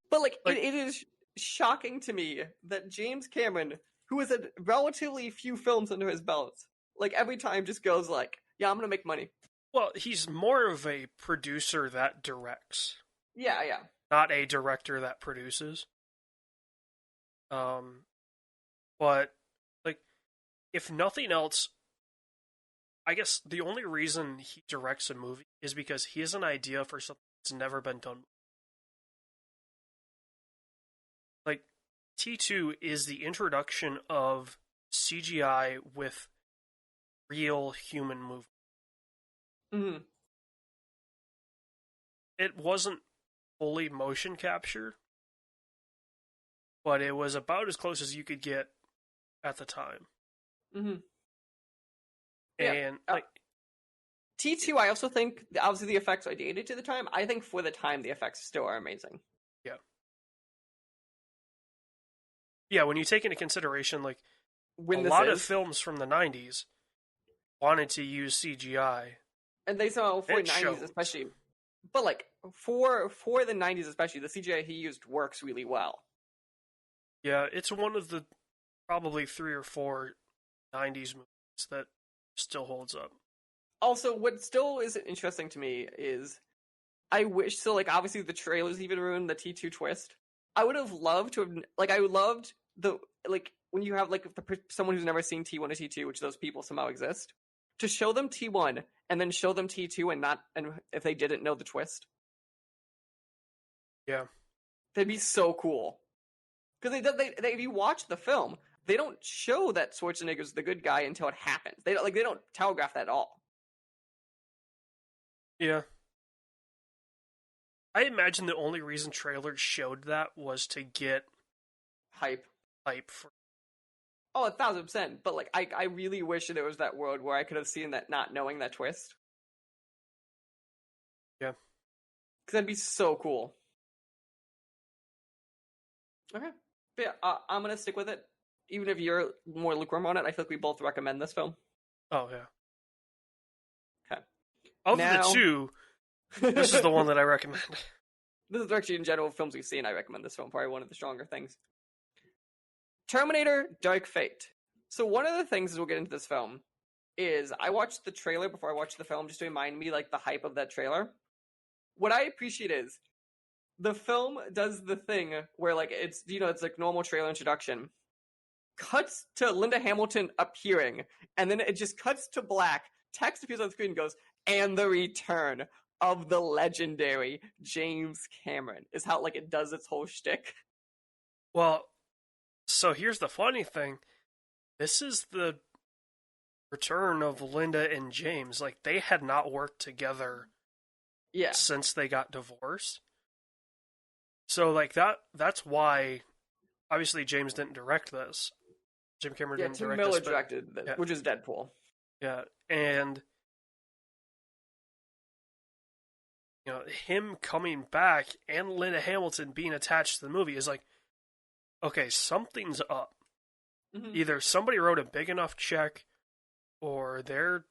But like it is shocking to me that James Cameron, who has had relatively few films under his belt, like every time just goes like, yeah, I'm gonna make money. Well, he's more of a producer that directs. Yeah. Not a director that produces. But like, if nothing else, I guess the only reason he directs a movie is because he has an idea for something that's never been done. Like, T2 is the introduction of CGI with real human movement. Mm-hmm. It wasn't fully motion capture, but it was about as close as you could get at the time. Mm-hmm. And like T2, I also think obviously the effects are dated to the time. I think for the time the effects still are amazing. Yeah. Yeah, when you take into consideration like a lot of films from the 90s wanted to use CGI. And they saw for the 90s especially. But like for the 90s especially, the CGI he used works really well. Yeah, it's one of the probably 3 or 4 90s movies that still holds up. Also, what still is interesting to me is I wish so like obviously the trailers even ruined the T2 twist. I would have loved to have like I would loved the like when you have like someone who's never seen T1 or T2, which those people somehow exist, to show them T1 and then show them T2 and if they didn't know the twist. Yeah. That'd be so cool. Because they if you watch the film, they don't show that Schwarzenegger's the good guy until it happens. They don't telegraph that at all. Yeah. I imagine the only reason trailers showed that was to get hype for. Oh, 1,000%. But like, I really wish there was that world where I could have seen that not knowing that twist. Yeah. Because that'd be so cool. Okay. But yeah, I'm gonna stick with it. Even if you're more lukewarm on it, I feel like we both recommend this film. Oh, yeah. Okay. Of the two, this is the one that I recommend. This is actually, in general, films we've seen, I recommend this film. Probably one of the stronger things. Terminator Dark Fate. So one of the things as we'll get into this film is I watched the trailer before I watched the film just to remind me like the hype of that trailer. What I appreciate is the film does the thing where like it's it's like normal trailer introduction. Cuts to Linda Hamilton appearing, and then it just cuts to black. Text appears on the screen and goes, and the return of the legendary James Cameron is how like it does its whole shtick. Well, so here's the funny thing. This is the return of Linda and James. Like, they had not worked together since they got divorced. So, like, that's why, obviously, James didn't direct this. Jim Cameron didn't direct this. Tim Miller directed this, which is Deadpool. Yeah, and him coming back and Linda Hamilton being attached to the movie is like, okay, something's up. Mm-hmm. Either somebody wrote a big enough check, or they're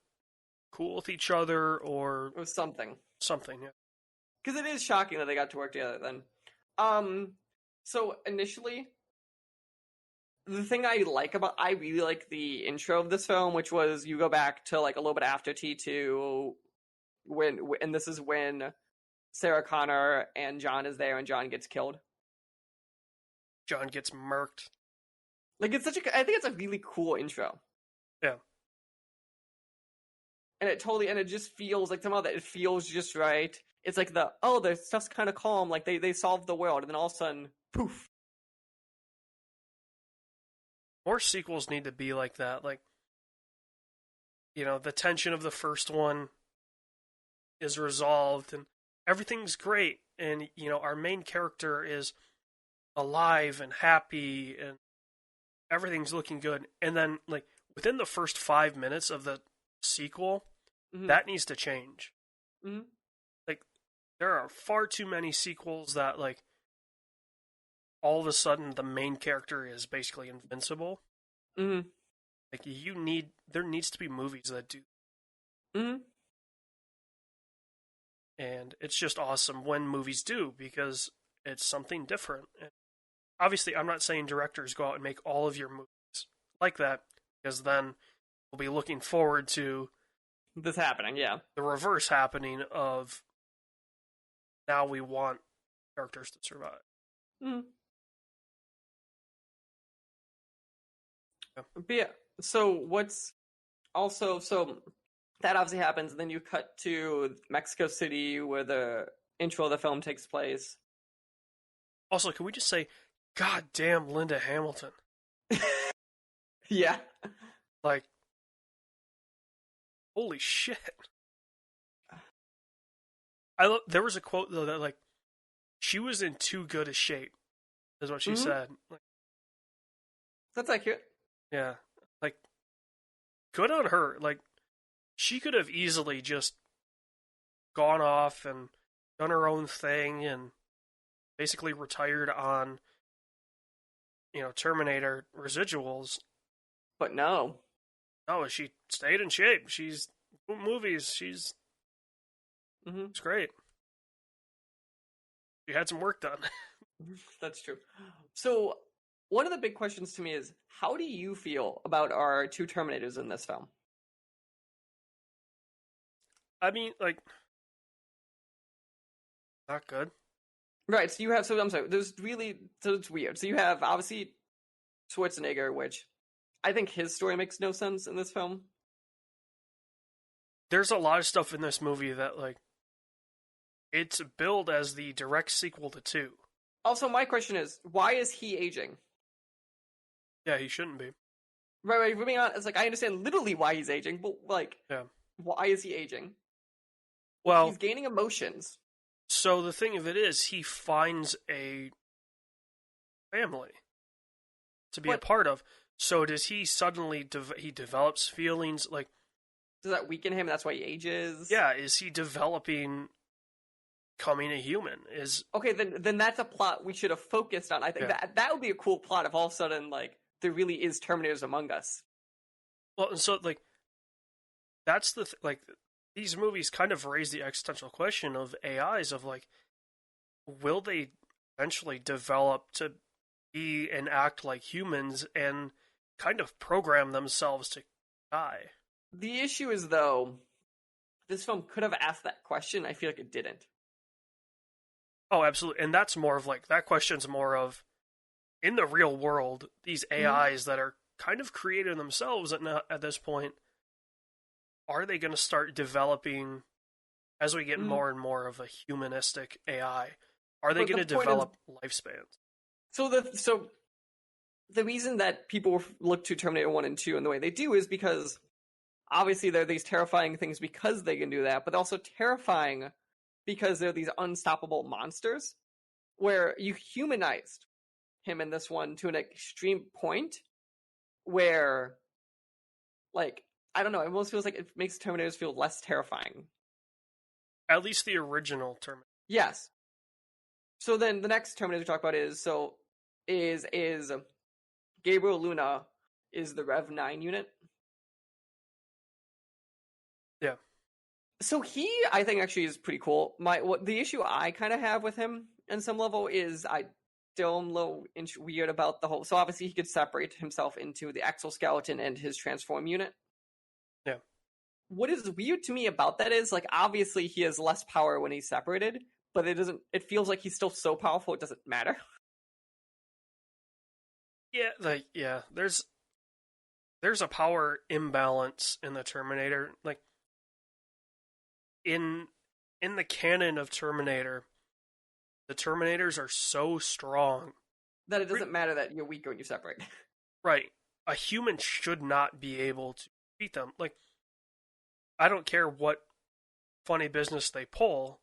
cool with each other, or something. Something, yeah. Because it is shocking that they got to work together then. So initially, the thing I really like the intro of this film, which was you go back to like a little bit after T2, and this is when Sarah Connor and John is there and John gets killed. John gets murked. Like it's I think it's a really cool intro. Yeah. And it just feels like somehow that it feels just right. It's like the stuff's kind of calm, like they solved the world, and then all of a sudden, poof. More sequels need to be like that. Like, the tension of the first one is resolved and everything's great. And, our main character is alive and happy and everything's looking good. And then, like, within the first 5 minutes of the sequel, that needs to change. Mm-hmm. Like, there are far too many sequels that, like, all of a sudden the main character is basically invincible. Mm-hmm. Like, there needs to be movies that do. Mm-hmm. And it's just awesome when movies do, because it's something different. And obviously, I'm not saying directors go out and make all of your movies like that, because then we'll be looking forward to this happening, yeah. the reverse happening of now we want characters to survive. Mm-hmm. But yeah, so what's also, so that obviously happens, and then you cut to Mexico City where the intro of the film takes place. Also, can we just say, God damn Linda Hamilton? Yeah. Like, holy shit. There was a quote, though, that, like, she was in too good a shape, is what she said. Like, that's accurate. Yeah. Like, good on her. Like, she could have easily just gone off and done her own thing and basically retired on, Terminator residuals. But no. No, she stayed in shape. She's movies. She's it's great. She had some work done. That's true. So, one of the big questions to me is, how do you feel about our two Terminators in this film? I mean, like, not good. Right, so you have, so I'm sorry, so it's weird. So you have, obviously, Schwarzenegger, which I think his story makes no sense in this film. There's a lot of stuff in this movie that, like, it's billed as the direct sequel to 2. Also, my question is, why is he aging? Yeah, he shouldn't be. Right, for being honest, like, I understand literally why he's aging, but, like, yeah. Why is he aging? Well, he's gaining emotions. So the thing of it is, he finds a family to be a part of. So does he suddenly he develops feelings like? Does that weaken him? That's why he ages. Yeah, is he developing, becoming a human? Okay, then that's a plot we should have focused on. I think that would be a cool plot if all of a sudden, like, there really is Terminators among us. Well, and so, like, that's the like. These movies kind of raise the existential question of AIs of, like, will they eventually develop to be and act like humans and kind of program themselves to die? The issue is, though, this film could have asked that question. I feel like it didn't. Oh, absolutely. And that's more of, like, that question's more of, in the real world, these AIs that are kind of creating themselves at this point, are they going to start developing, as we get more and more of a humanistic AI, are they going to develop lifespans? So the reason that people look to Terminator 1 and 2 and the way they do is because obviously they're these terrifying things because they can do that, but also terrifying because they're these unstoppable monsters, where you humanized him in this one to an extreme point where, like, I don't know, it almost feels like it makes Terminators feel less terrifying. At least the original Terminator. Yes. So then the next Terminator to talk about is Gabriel Luna is the Rev 9 unit. Yeah. So he, I think, actually is pretty cool. The issue I kind of have with him in some level is I still am a little weird about the whole. So obviously he could separate himself into the exoskeleton and his transform unit. Yeah. What is weird to me about that is, like, obviously he has less power when he's separated, but it feels like he's still so powerful it doesn't matter. there's a power imbalance in the Terminator. Like in the canon of Terminator, the Terminators are so strong That it doesn't matter that you're weaker when you separate. right. A human should not be able to beat them. Like, I don't care what funny business they pull.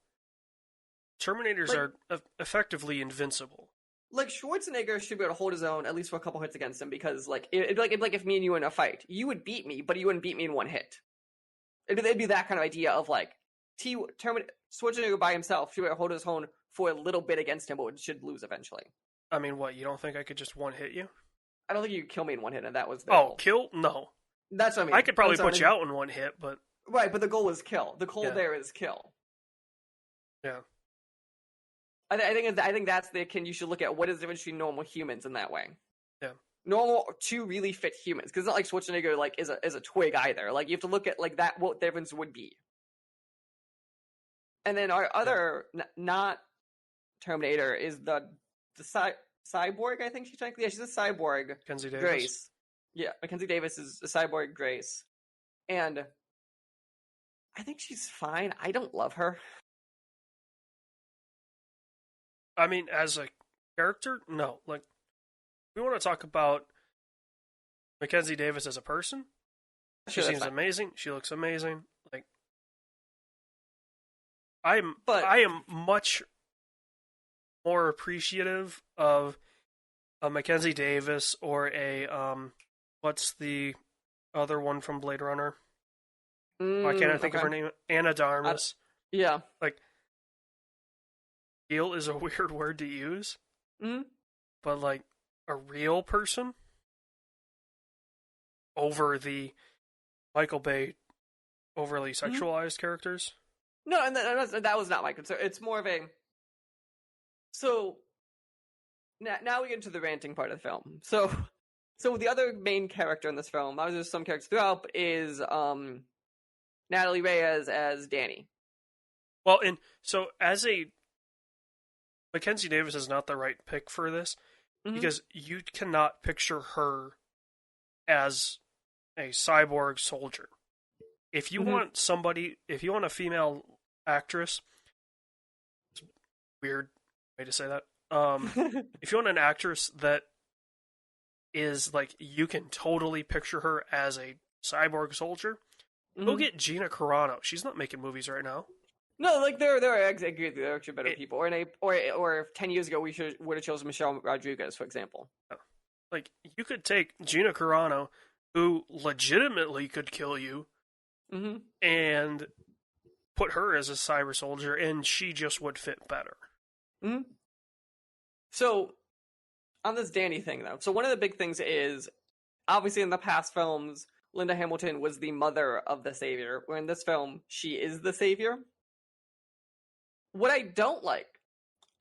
Terminators Like, are effectively invincible. like Schwarzenegger should be able to hold his own at least for a couple hits against him because like it'd like if me and you were in a fight, you would beat me, but you wouldn't beat me in one hit. It'd be that kind of idea of like Schwarzenegger by himself should be able to hold his own for a little bit against him, but should lose eventually. I mean, what, you don't think I could just one hit you? I don't think you could kill me in one hit, and that was the Oh, goal. kill? No. That's what I mean. I could probably That's what put I you mean. out in one hit, but Right, but the goal was kill. The goal Yeah. there is kill. yeah. I think that's the you should look at what is the difference between normal humans in that way. Yeah. Normal two really fit humans, because it's not like Schwarzenegger like is a twig either. Like you have to look at like that what the difference would be. And then our other not Terminator is the cyborg. I think she's technically she's a cyborg. Kenzie Davis. Grace. Yeah, Mackenzie Davis is a cyborg Grace, and I think she's fine. I don't love her. I mean, as a character, no. Like, we want to talk about Mackenzie Davis as a person. She Sure, that's seems fine. amazing. She looks amazing. Like, But I am much more appreciative of a Mackenzie Davis or a what's the other one from Blade Runner? Why can't I think of her name? Anna Darmus. Yeah. Like, real is a weird word to use, but like a real person over the Michael Bay overly sexualized characters. No, and that was not my concern. It's more of a. So now we get into the ranting part of the film. So the other main character in this film, there's some characters throughout, but is Natalie Reyes as Danny. Well, and so as a Mackenzie Davis is not the right pick for this because you cannot picture her as a cyborg soldier. If you want somebody, if you want a female actress, it's a weird way to say that. If you want an actress that is like, you can totally picture her as a cyborg soldier, go get Gina Carano. She's not making movies right now. No, like there are actually better people. Or 10 years ago we would have chosen Michelle Rodriguez, for example. Like, you could take Gina Carano, who legitimately could kill you, and put her as a cyber soldier, and she just would fit better. So, on this Danny thing, though, so one of the big things is, obviously in the past films, Linda Hamilton was the mother of the savior, where in this film, she is the savior. What I don't like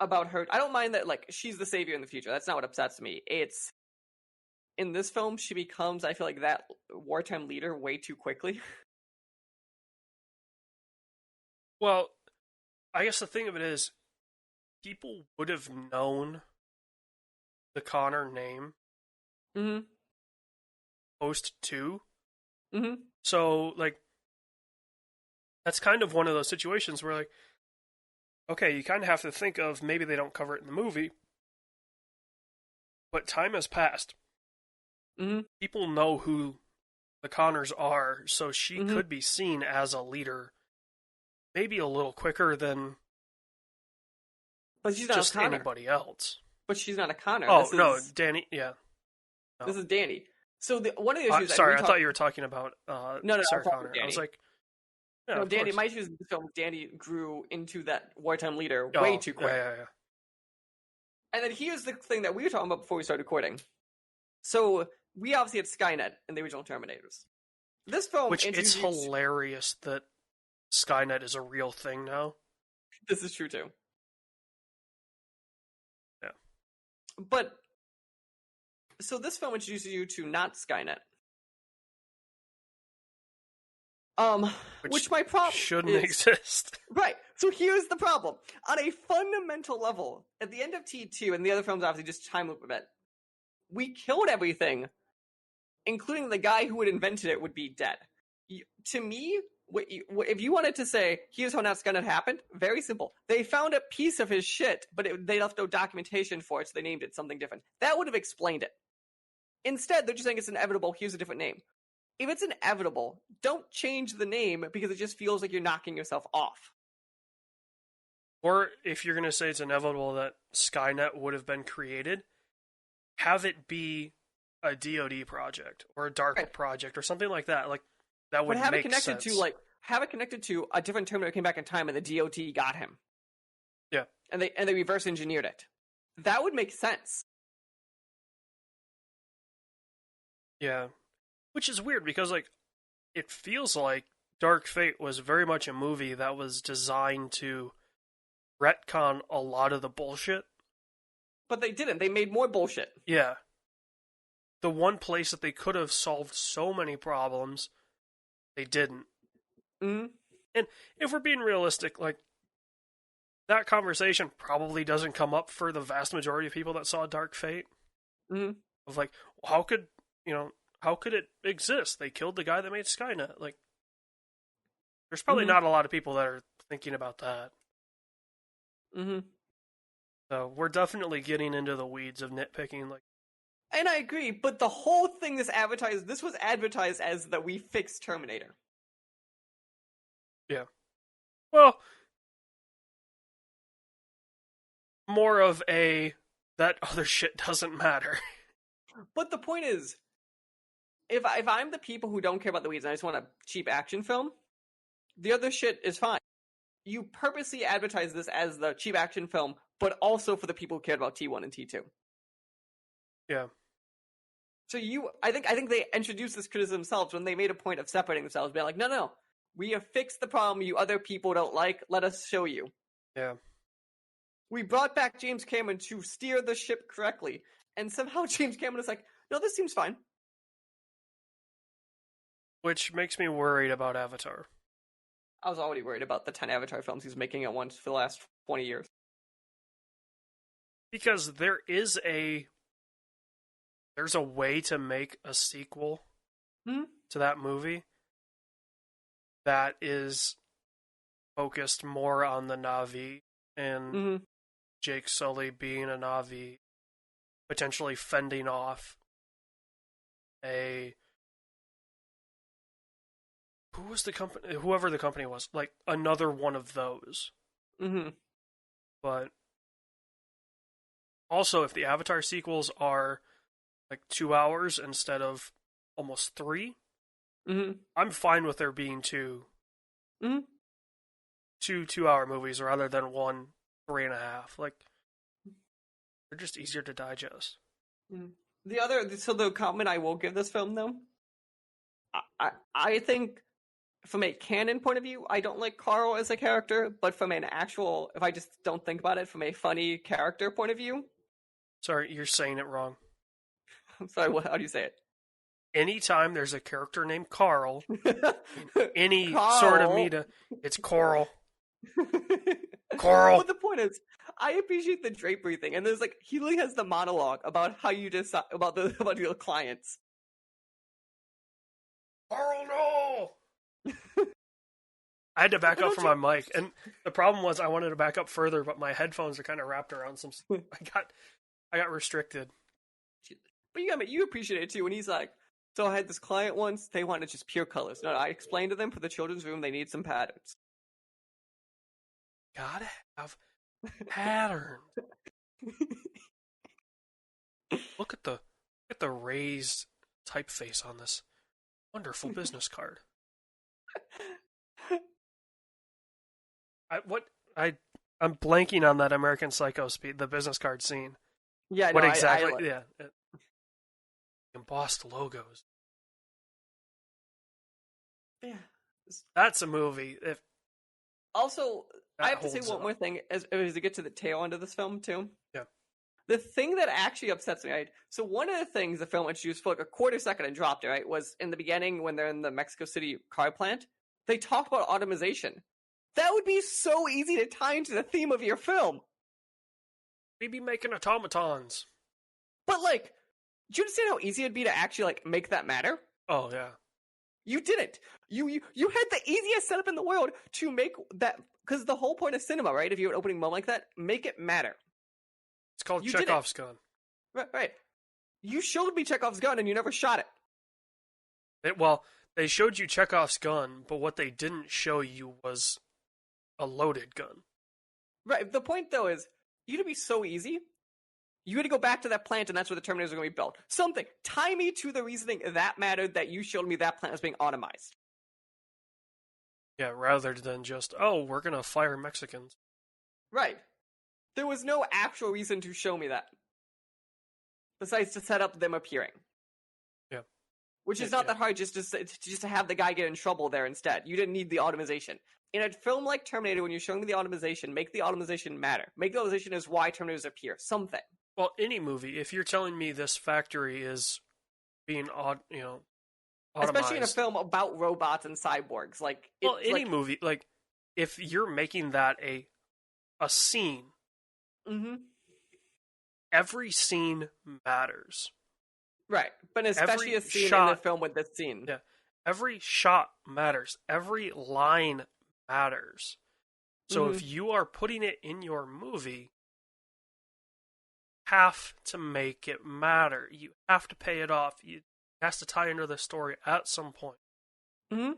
about her, I don't mind that, like, she's the savior in the future. That's not what upsets me. It's, in this film, she becomes, I feel like, that wartime leader way too quickly. Well, I guess the thing of it is, people would have known the Connor name post 2. So, like, that's kind of one of those situations where, like, okay, you kind of have to think of, maybe they don't cover it in the movie, but time has passed. People know who the Connors are, so she could be seen as a leader maybe a little quicker than but she's not just a Connor. anybody else. But she's not a Connor. Oh, no, Danny, yeah. No. This is Danny. So one of the issues... sorry, I thought you were talking about Sarah Connor. Danny. I was like... Yeah, no, Danny, my issue is in the film, Danny grew into that wartime leader way too quick. Yeah. And then here's the thing that we were talking about before we started recording. So, we obviously had Skynet in the original Terminators. This film... Which, it's hilarious that Skynet is a real thing now. This is true, too. Yeah. But... So this film introduces you to not Skynet. Which my problem shouldn't exist. Right. So here's the problem. On a fundamental level, at the end of T2, and the other films obviously just time loop a bit, we killed everything, including the guy who had invented it would be dead. To me, if you wanted to say, here's how Nascar had happened, very simple. They found a piece of his shit, but they left no documentation for it, so they named it something different. That would have explained it. Instead, they're just saying it's inevitable, here's a different name. If it's inevitable, don't change the name because it just feels like you're knocking yourself off. Or if you're going to say it's inevitable that Skynet would have been created, have it be a DoD project or a DARPA project or something like that. Like that would make sense. Have it connected to a different Terminator came back in time and the DoD got him. Yeah, and they reverse engineered it. That would make sense. Yeah, which is weird because like it feels like Dark Fate was very much a movie that was designed to retcon a lot of the bullshit. But they didn't. They made more bullshit. Yeah. The one place that they could have solved so many problems, they didn't. Mm-hmm. And if we're being realistic, like, that conversation probably doesn't come up for the vast majority of people that saw Dark Fate. Mm-hmm. Of like, how could it exist? They killed the guy that made Skynet. Like, there's probably not a lot of people that are thinking about that. Mm-hmm. So we're definitely getting into the weeds of nitpicking. Like, and I agree, but the whole thing this was advertised as that we fixed Terminator. Yeah. Well, more of a that other shit doesn't matter. But the point is, if I'm the people who don't care about the weeds and I just want a cheap action film, the other shit is fine. You purposely advertise this as the cheap action film, but also for the people who cared about T1 and T2. Yeah. So I think they introduced this criticism themselves when they made a point of separating themselves, being like, no, we have fixed the problem you other people don't like. Let us show you. Yeah. We brought back James Cameron to steer the ship correctly, and somehow James Cameron is like, no, this seems fine. Which makes me worried about Avatar. I was already worried about the 10 Avatar films he's making at once for the last 20 years. Because there's a way to make a sequel to that movie that is focused more on the Na'vi and Jake Sully being a Na'vi, potentially fending off whoever the company was, like another one of those. Mm-hmm. But also, if the Avatar sequels are like 2 hours instead of almost 3, I'm fine with there being 2 2-hour movies rather than 1 3.5. Like, they're just easier to digest. The comment I will give this film though, I think from a canon point of view, I don't like Carl as a character, but from an actual, if I just don't think about it from a funny character point of view. Sorry, you're saying it wrong. I'm sorry, how do you say it? Anytime there's a character named Carl, in any Carl. sort of media, it's Coral. Coral. But the point is, I appreciate the drapery thing, and there's like he really has the monologue about how you decide about your clients. Carl, no! I had to back up from my mic, and the problem was I wanted to back up further, but my headphones are kind of wrapped around some. I got restricted. But you appreciate it too when he's like, so I had this client once, they wanted just pure colors. No, I explained to them for the children's room they need some patterns. Gotta have patterns. Look at the raised typeface on this wonderful business card. I'm blanking on that American Psycho the business card scene. Yeah, what no, exactly? Embossed logos. Yeah, that's a movie. Also, I have to say one more thing as we get to the tail end of this film too. Yeah. The thing that actually upsets me, right? So one of the things the film introduced for like a quarter second and dropped it, right, was in the beginning when they're in the Mexico City car plant. They talk about automation. That would be so easy to tie into the theme of your film. We'd be making automatons. But like, Do you understand how easy it'd be to actually like make that matter? Oh yeah. You didn't. You had the easiest setup in the world to make that, because the whole point of cinema, right? If you have an opening moment like that, make it matter. It's called You Chekhov's gun. Right. You showed me Chekhov's gun and you never shot it. They showed you Chekhov's gun, but what they didn't show you was a loaded gun. Right. The point though is, you'd be so easy. You had to go back to that plant, and that's where the Terminators are going to be built. Something. Tie me to the reasoning that mattered that you showed me that plant was being automized. Yeah, rather than just, oh, we're going to fire Mexicans. Right. There was no actual reason to show me that. Besides to set up them appearing. Yeah. Which is not that hard, just to have the guy get in trouble there instead. You didn't need the automation. In a film like Terminator, when you're showing me the automation, make the automation matter. Make the automation is why Terminators appear. Something. Well, any movie, if you're telling me this factory is being automized, especially in a film about robots and cyborgs, any movie, like if you're making that a scene, mm-hmm. every scene matters, right? But especially every a scene shot, in a film with this scene, yeah, every shot matters, every line matters. So if you are putting it in your movie, have to make it matter. You have to pay it off. It has to tie into the story at some point. Mm-hmm.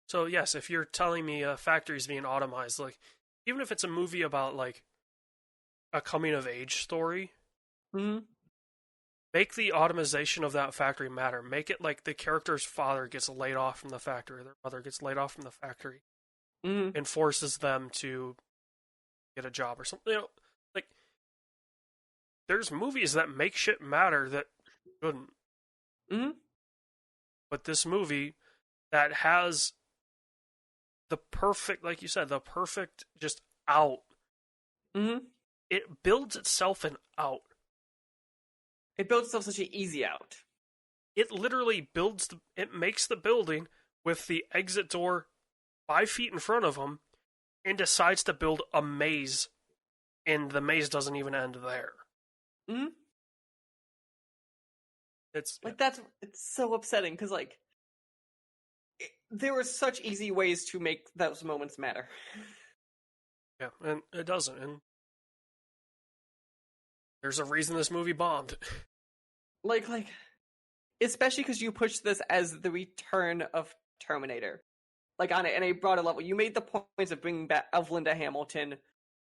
So yes, if you're telling me a factory is being automized, like even if it's a movie about like a coming of age story, make the automation of that factory matter. Make it like the character's father gets laid off from the factory, their mother gets laid off from the factory, and forces them to get a job or something. Like there's movies that make shit matter that shouldn't. But this movie that has the perfect, like you said, the perfect just out. It builds itself an out. It builds itself such an easy out. It literally it makes the building with the exit door 5 feet in front of them and decides to build a maze, and the maze doesn't even end there. It's so upsetting because there were such easy ways to make those moments matter. Yeah, and it doesn't. And there's a reason this movie bombed. Especially because you pushed this as the return of Terminator. On a broader level, you made the points of bringing back of Linda Hamilton,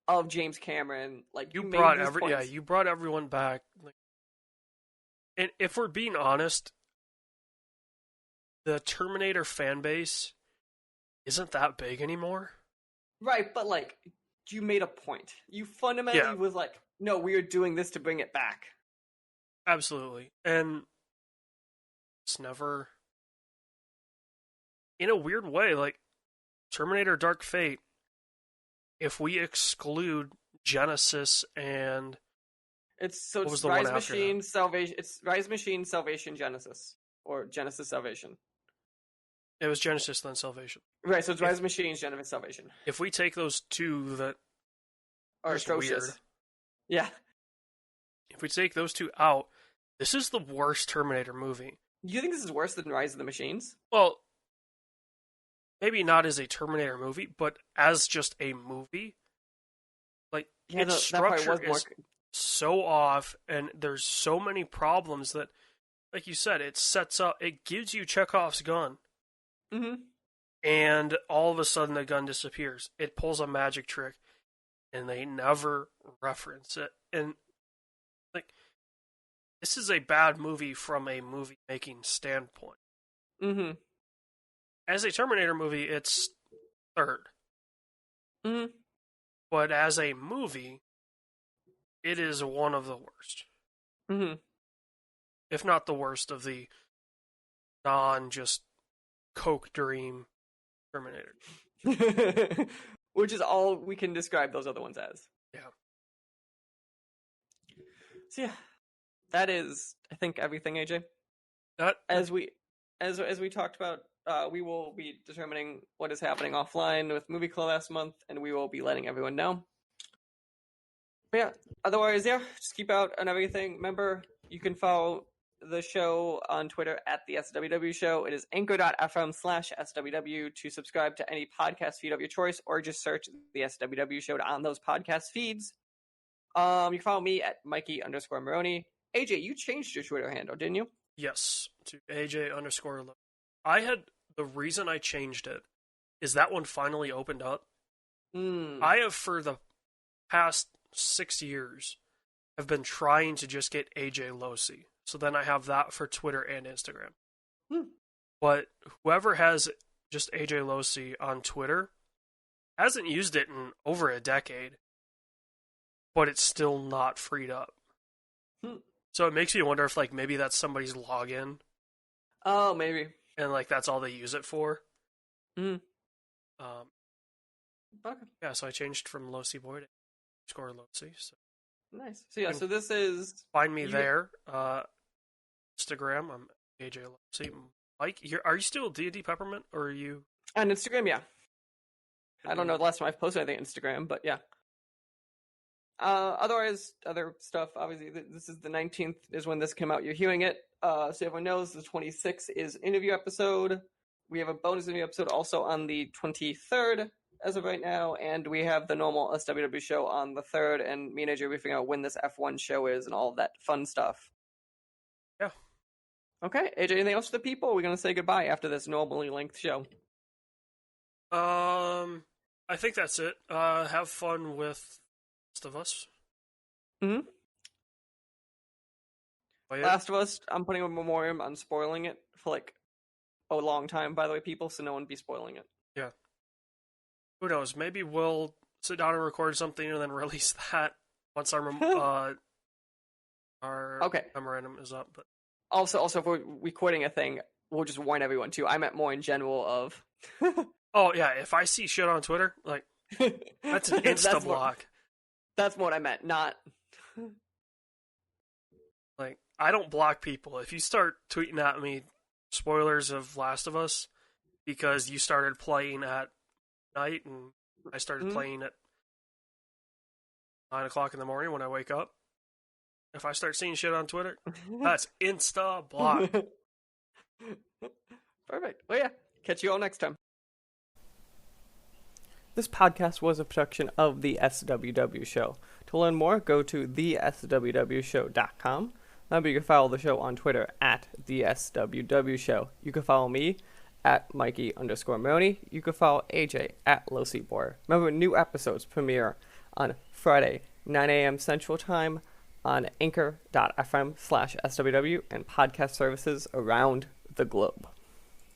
of James Cameron. You brought everyone back. And if we're being honest, the Terminator fan base isn't that big anymore. Right, but you made a point. You fundamentally was like, no, we are doing this to bring it back. Absolutely. And it's never, in a weird way, Terminator Dark Fate, if we exclude Genesis and it's Rise Machine, Salvation. It's Rise Machine, Salvation, Genesis, or Genesis, Salvation. It was Genesis, then Salvation. Right, so it's Rise Machine, Genesis, Salvation. If we take those two that are atrocious, weird, yeah. If we take those two out, this is the worst Terminator movie. You think this is worse than Rise of the Machines? Well, maybe not as a Terminator movie, but as just a movie. Its structure is so off, and there's so many problems that, like you said, it gives you Chekhov's gun. And all of a sudden the gun disappears. It pulls a magic trick, and they never reference it. And, this is a bad movie from a movie-making standpoint. As a Terminator movie, it's third. But as a movie, it is one of the worst. If not the worst of the just Coke Dream Terminator. Which is all we can describe those other ones as. Yeah. So yeah, that is, I think, everything, AJ. As we talked about, we will be determining what is happening offline with Movie Club last month, and we will be letting everyone know. But yeah, otherwise, yeah, just keep out on everything. Remember, you can follow the show on Twitter at the SWW Show. It is anchor.fm/SWW to subscribe to any podcast feed of your choice, or just search the SWW Show on those podcast feeds. You can follow me at Mikey_Maroney. AJ, you changed your Twitter handle, didn't you? Yes, to AJ_. The reason I changed it is that one finally opened up. I have, for the past 6 years, have been trying to just get AJ Losi. So then I have that for Twitter and Instagram. But whoever has just AJ Losi on Twitter hasn't used it in over a decade, but it's still not freed up. So it makes me wonder if, like, maybe that's somebody's login. Oh, maybe. And, like, that's all they use it for. Okay. Yeah, so I changed from Losi Boy to _Losi. So. Nice. So yeah, so this is... Find me there. Instagram, I'm AJ Losi. Mike, are you still D&D Peppermint, or are you... On Instagram, yeah. I don't know the last time I've posted anything on Instagram, but yeah. Otherwise, other stuff, obviously, this is the 19th is when this came out. You're hearing it. So everyone knows the 26th is interview episode. We have a bonus interview episode also on the 23rd as of right now, and we have the normal SWW show on the 3rd, and me and AJ will be figuring out when this F1 show is and all of that fun stuff. Yeah. Okay, AJ, anything else to the people? Or are we going to say goodbye after this normally length show? I think that's it. Have fun with Last of Us. Mm-hmm. Last of Us, I'm putting a memoriam on spoiling it for like a long time, by the way, people, so no one be spoiling it. Yeah. Who knows? Maybe we'll sit down and record something and then release that once our memorandum is up. But also, if we're recording a thing, we'll just warn everyone too. I meant more in general of. Oh yeah, if I see shit on Twitter, like that's an insta block. That's what I meant, not. Like, I don't block people. If you start tweeting at me spoilers of Last of Us because you started playing at night and I started playing at 9 o'clock in the morning when I wake up, if I start seeing shit on Twitter, that's insta block. Perfect. Well, yeah. Catch you all next time. This podcast was a production of The SWW Show. To learn more, go to theswwshow.com. Remember, you can follow the show on Twitter at The SWW Show. You can follow me at Mikey_Maroney. You can follow AJ at LoCBor. Remember, new episodes premiere on Friday, 9 a.m. Central Time on anchor.fm/SWW and podcast services around the globe.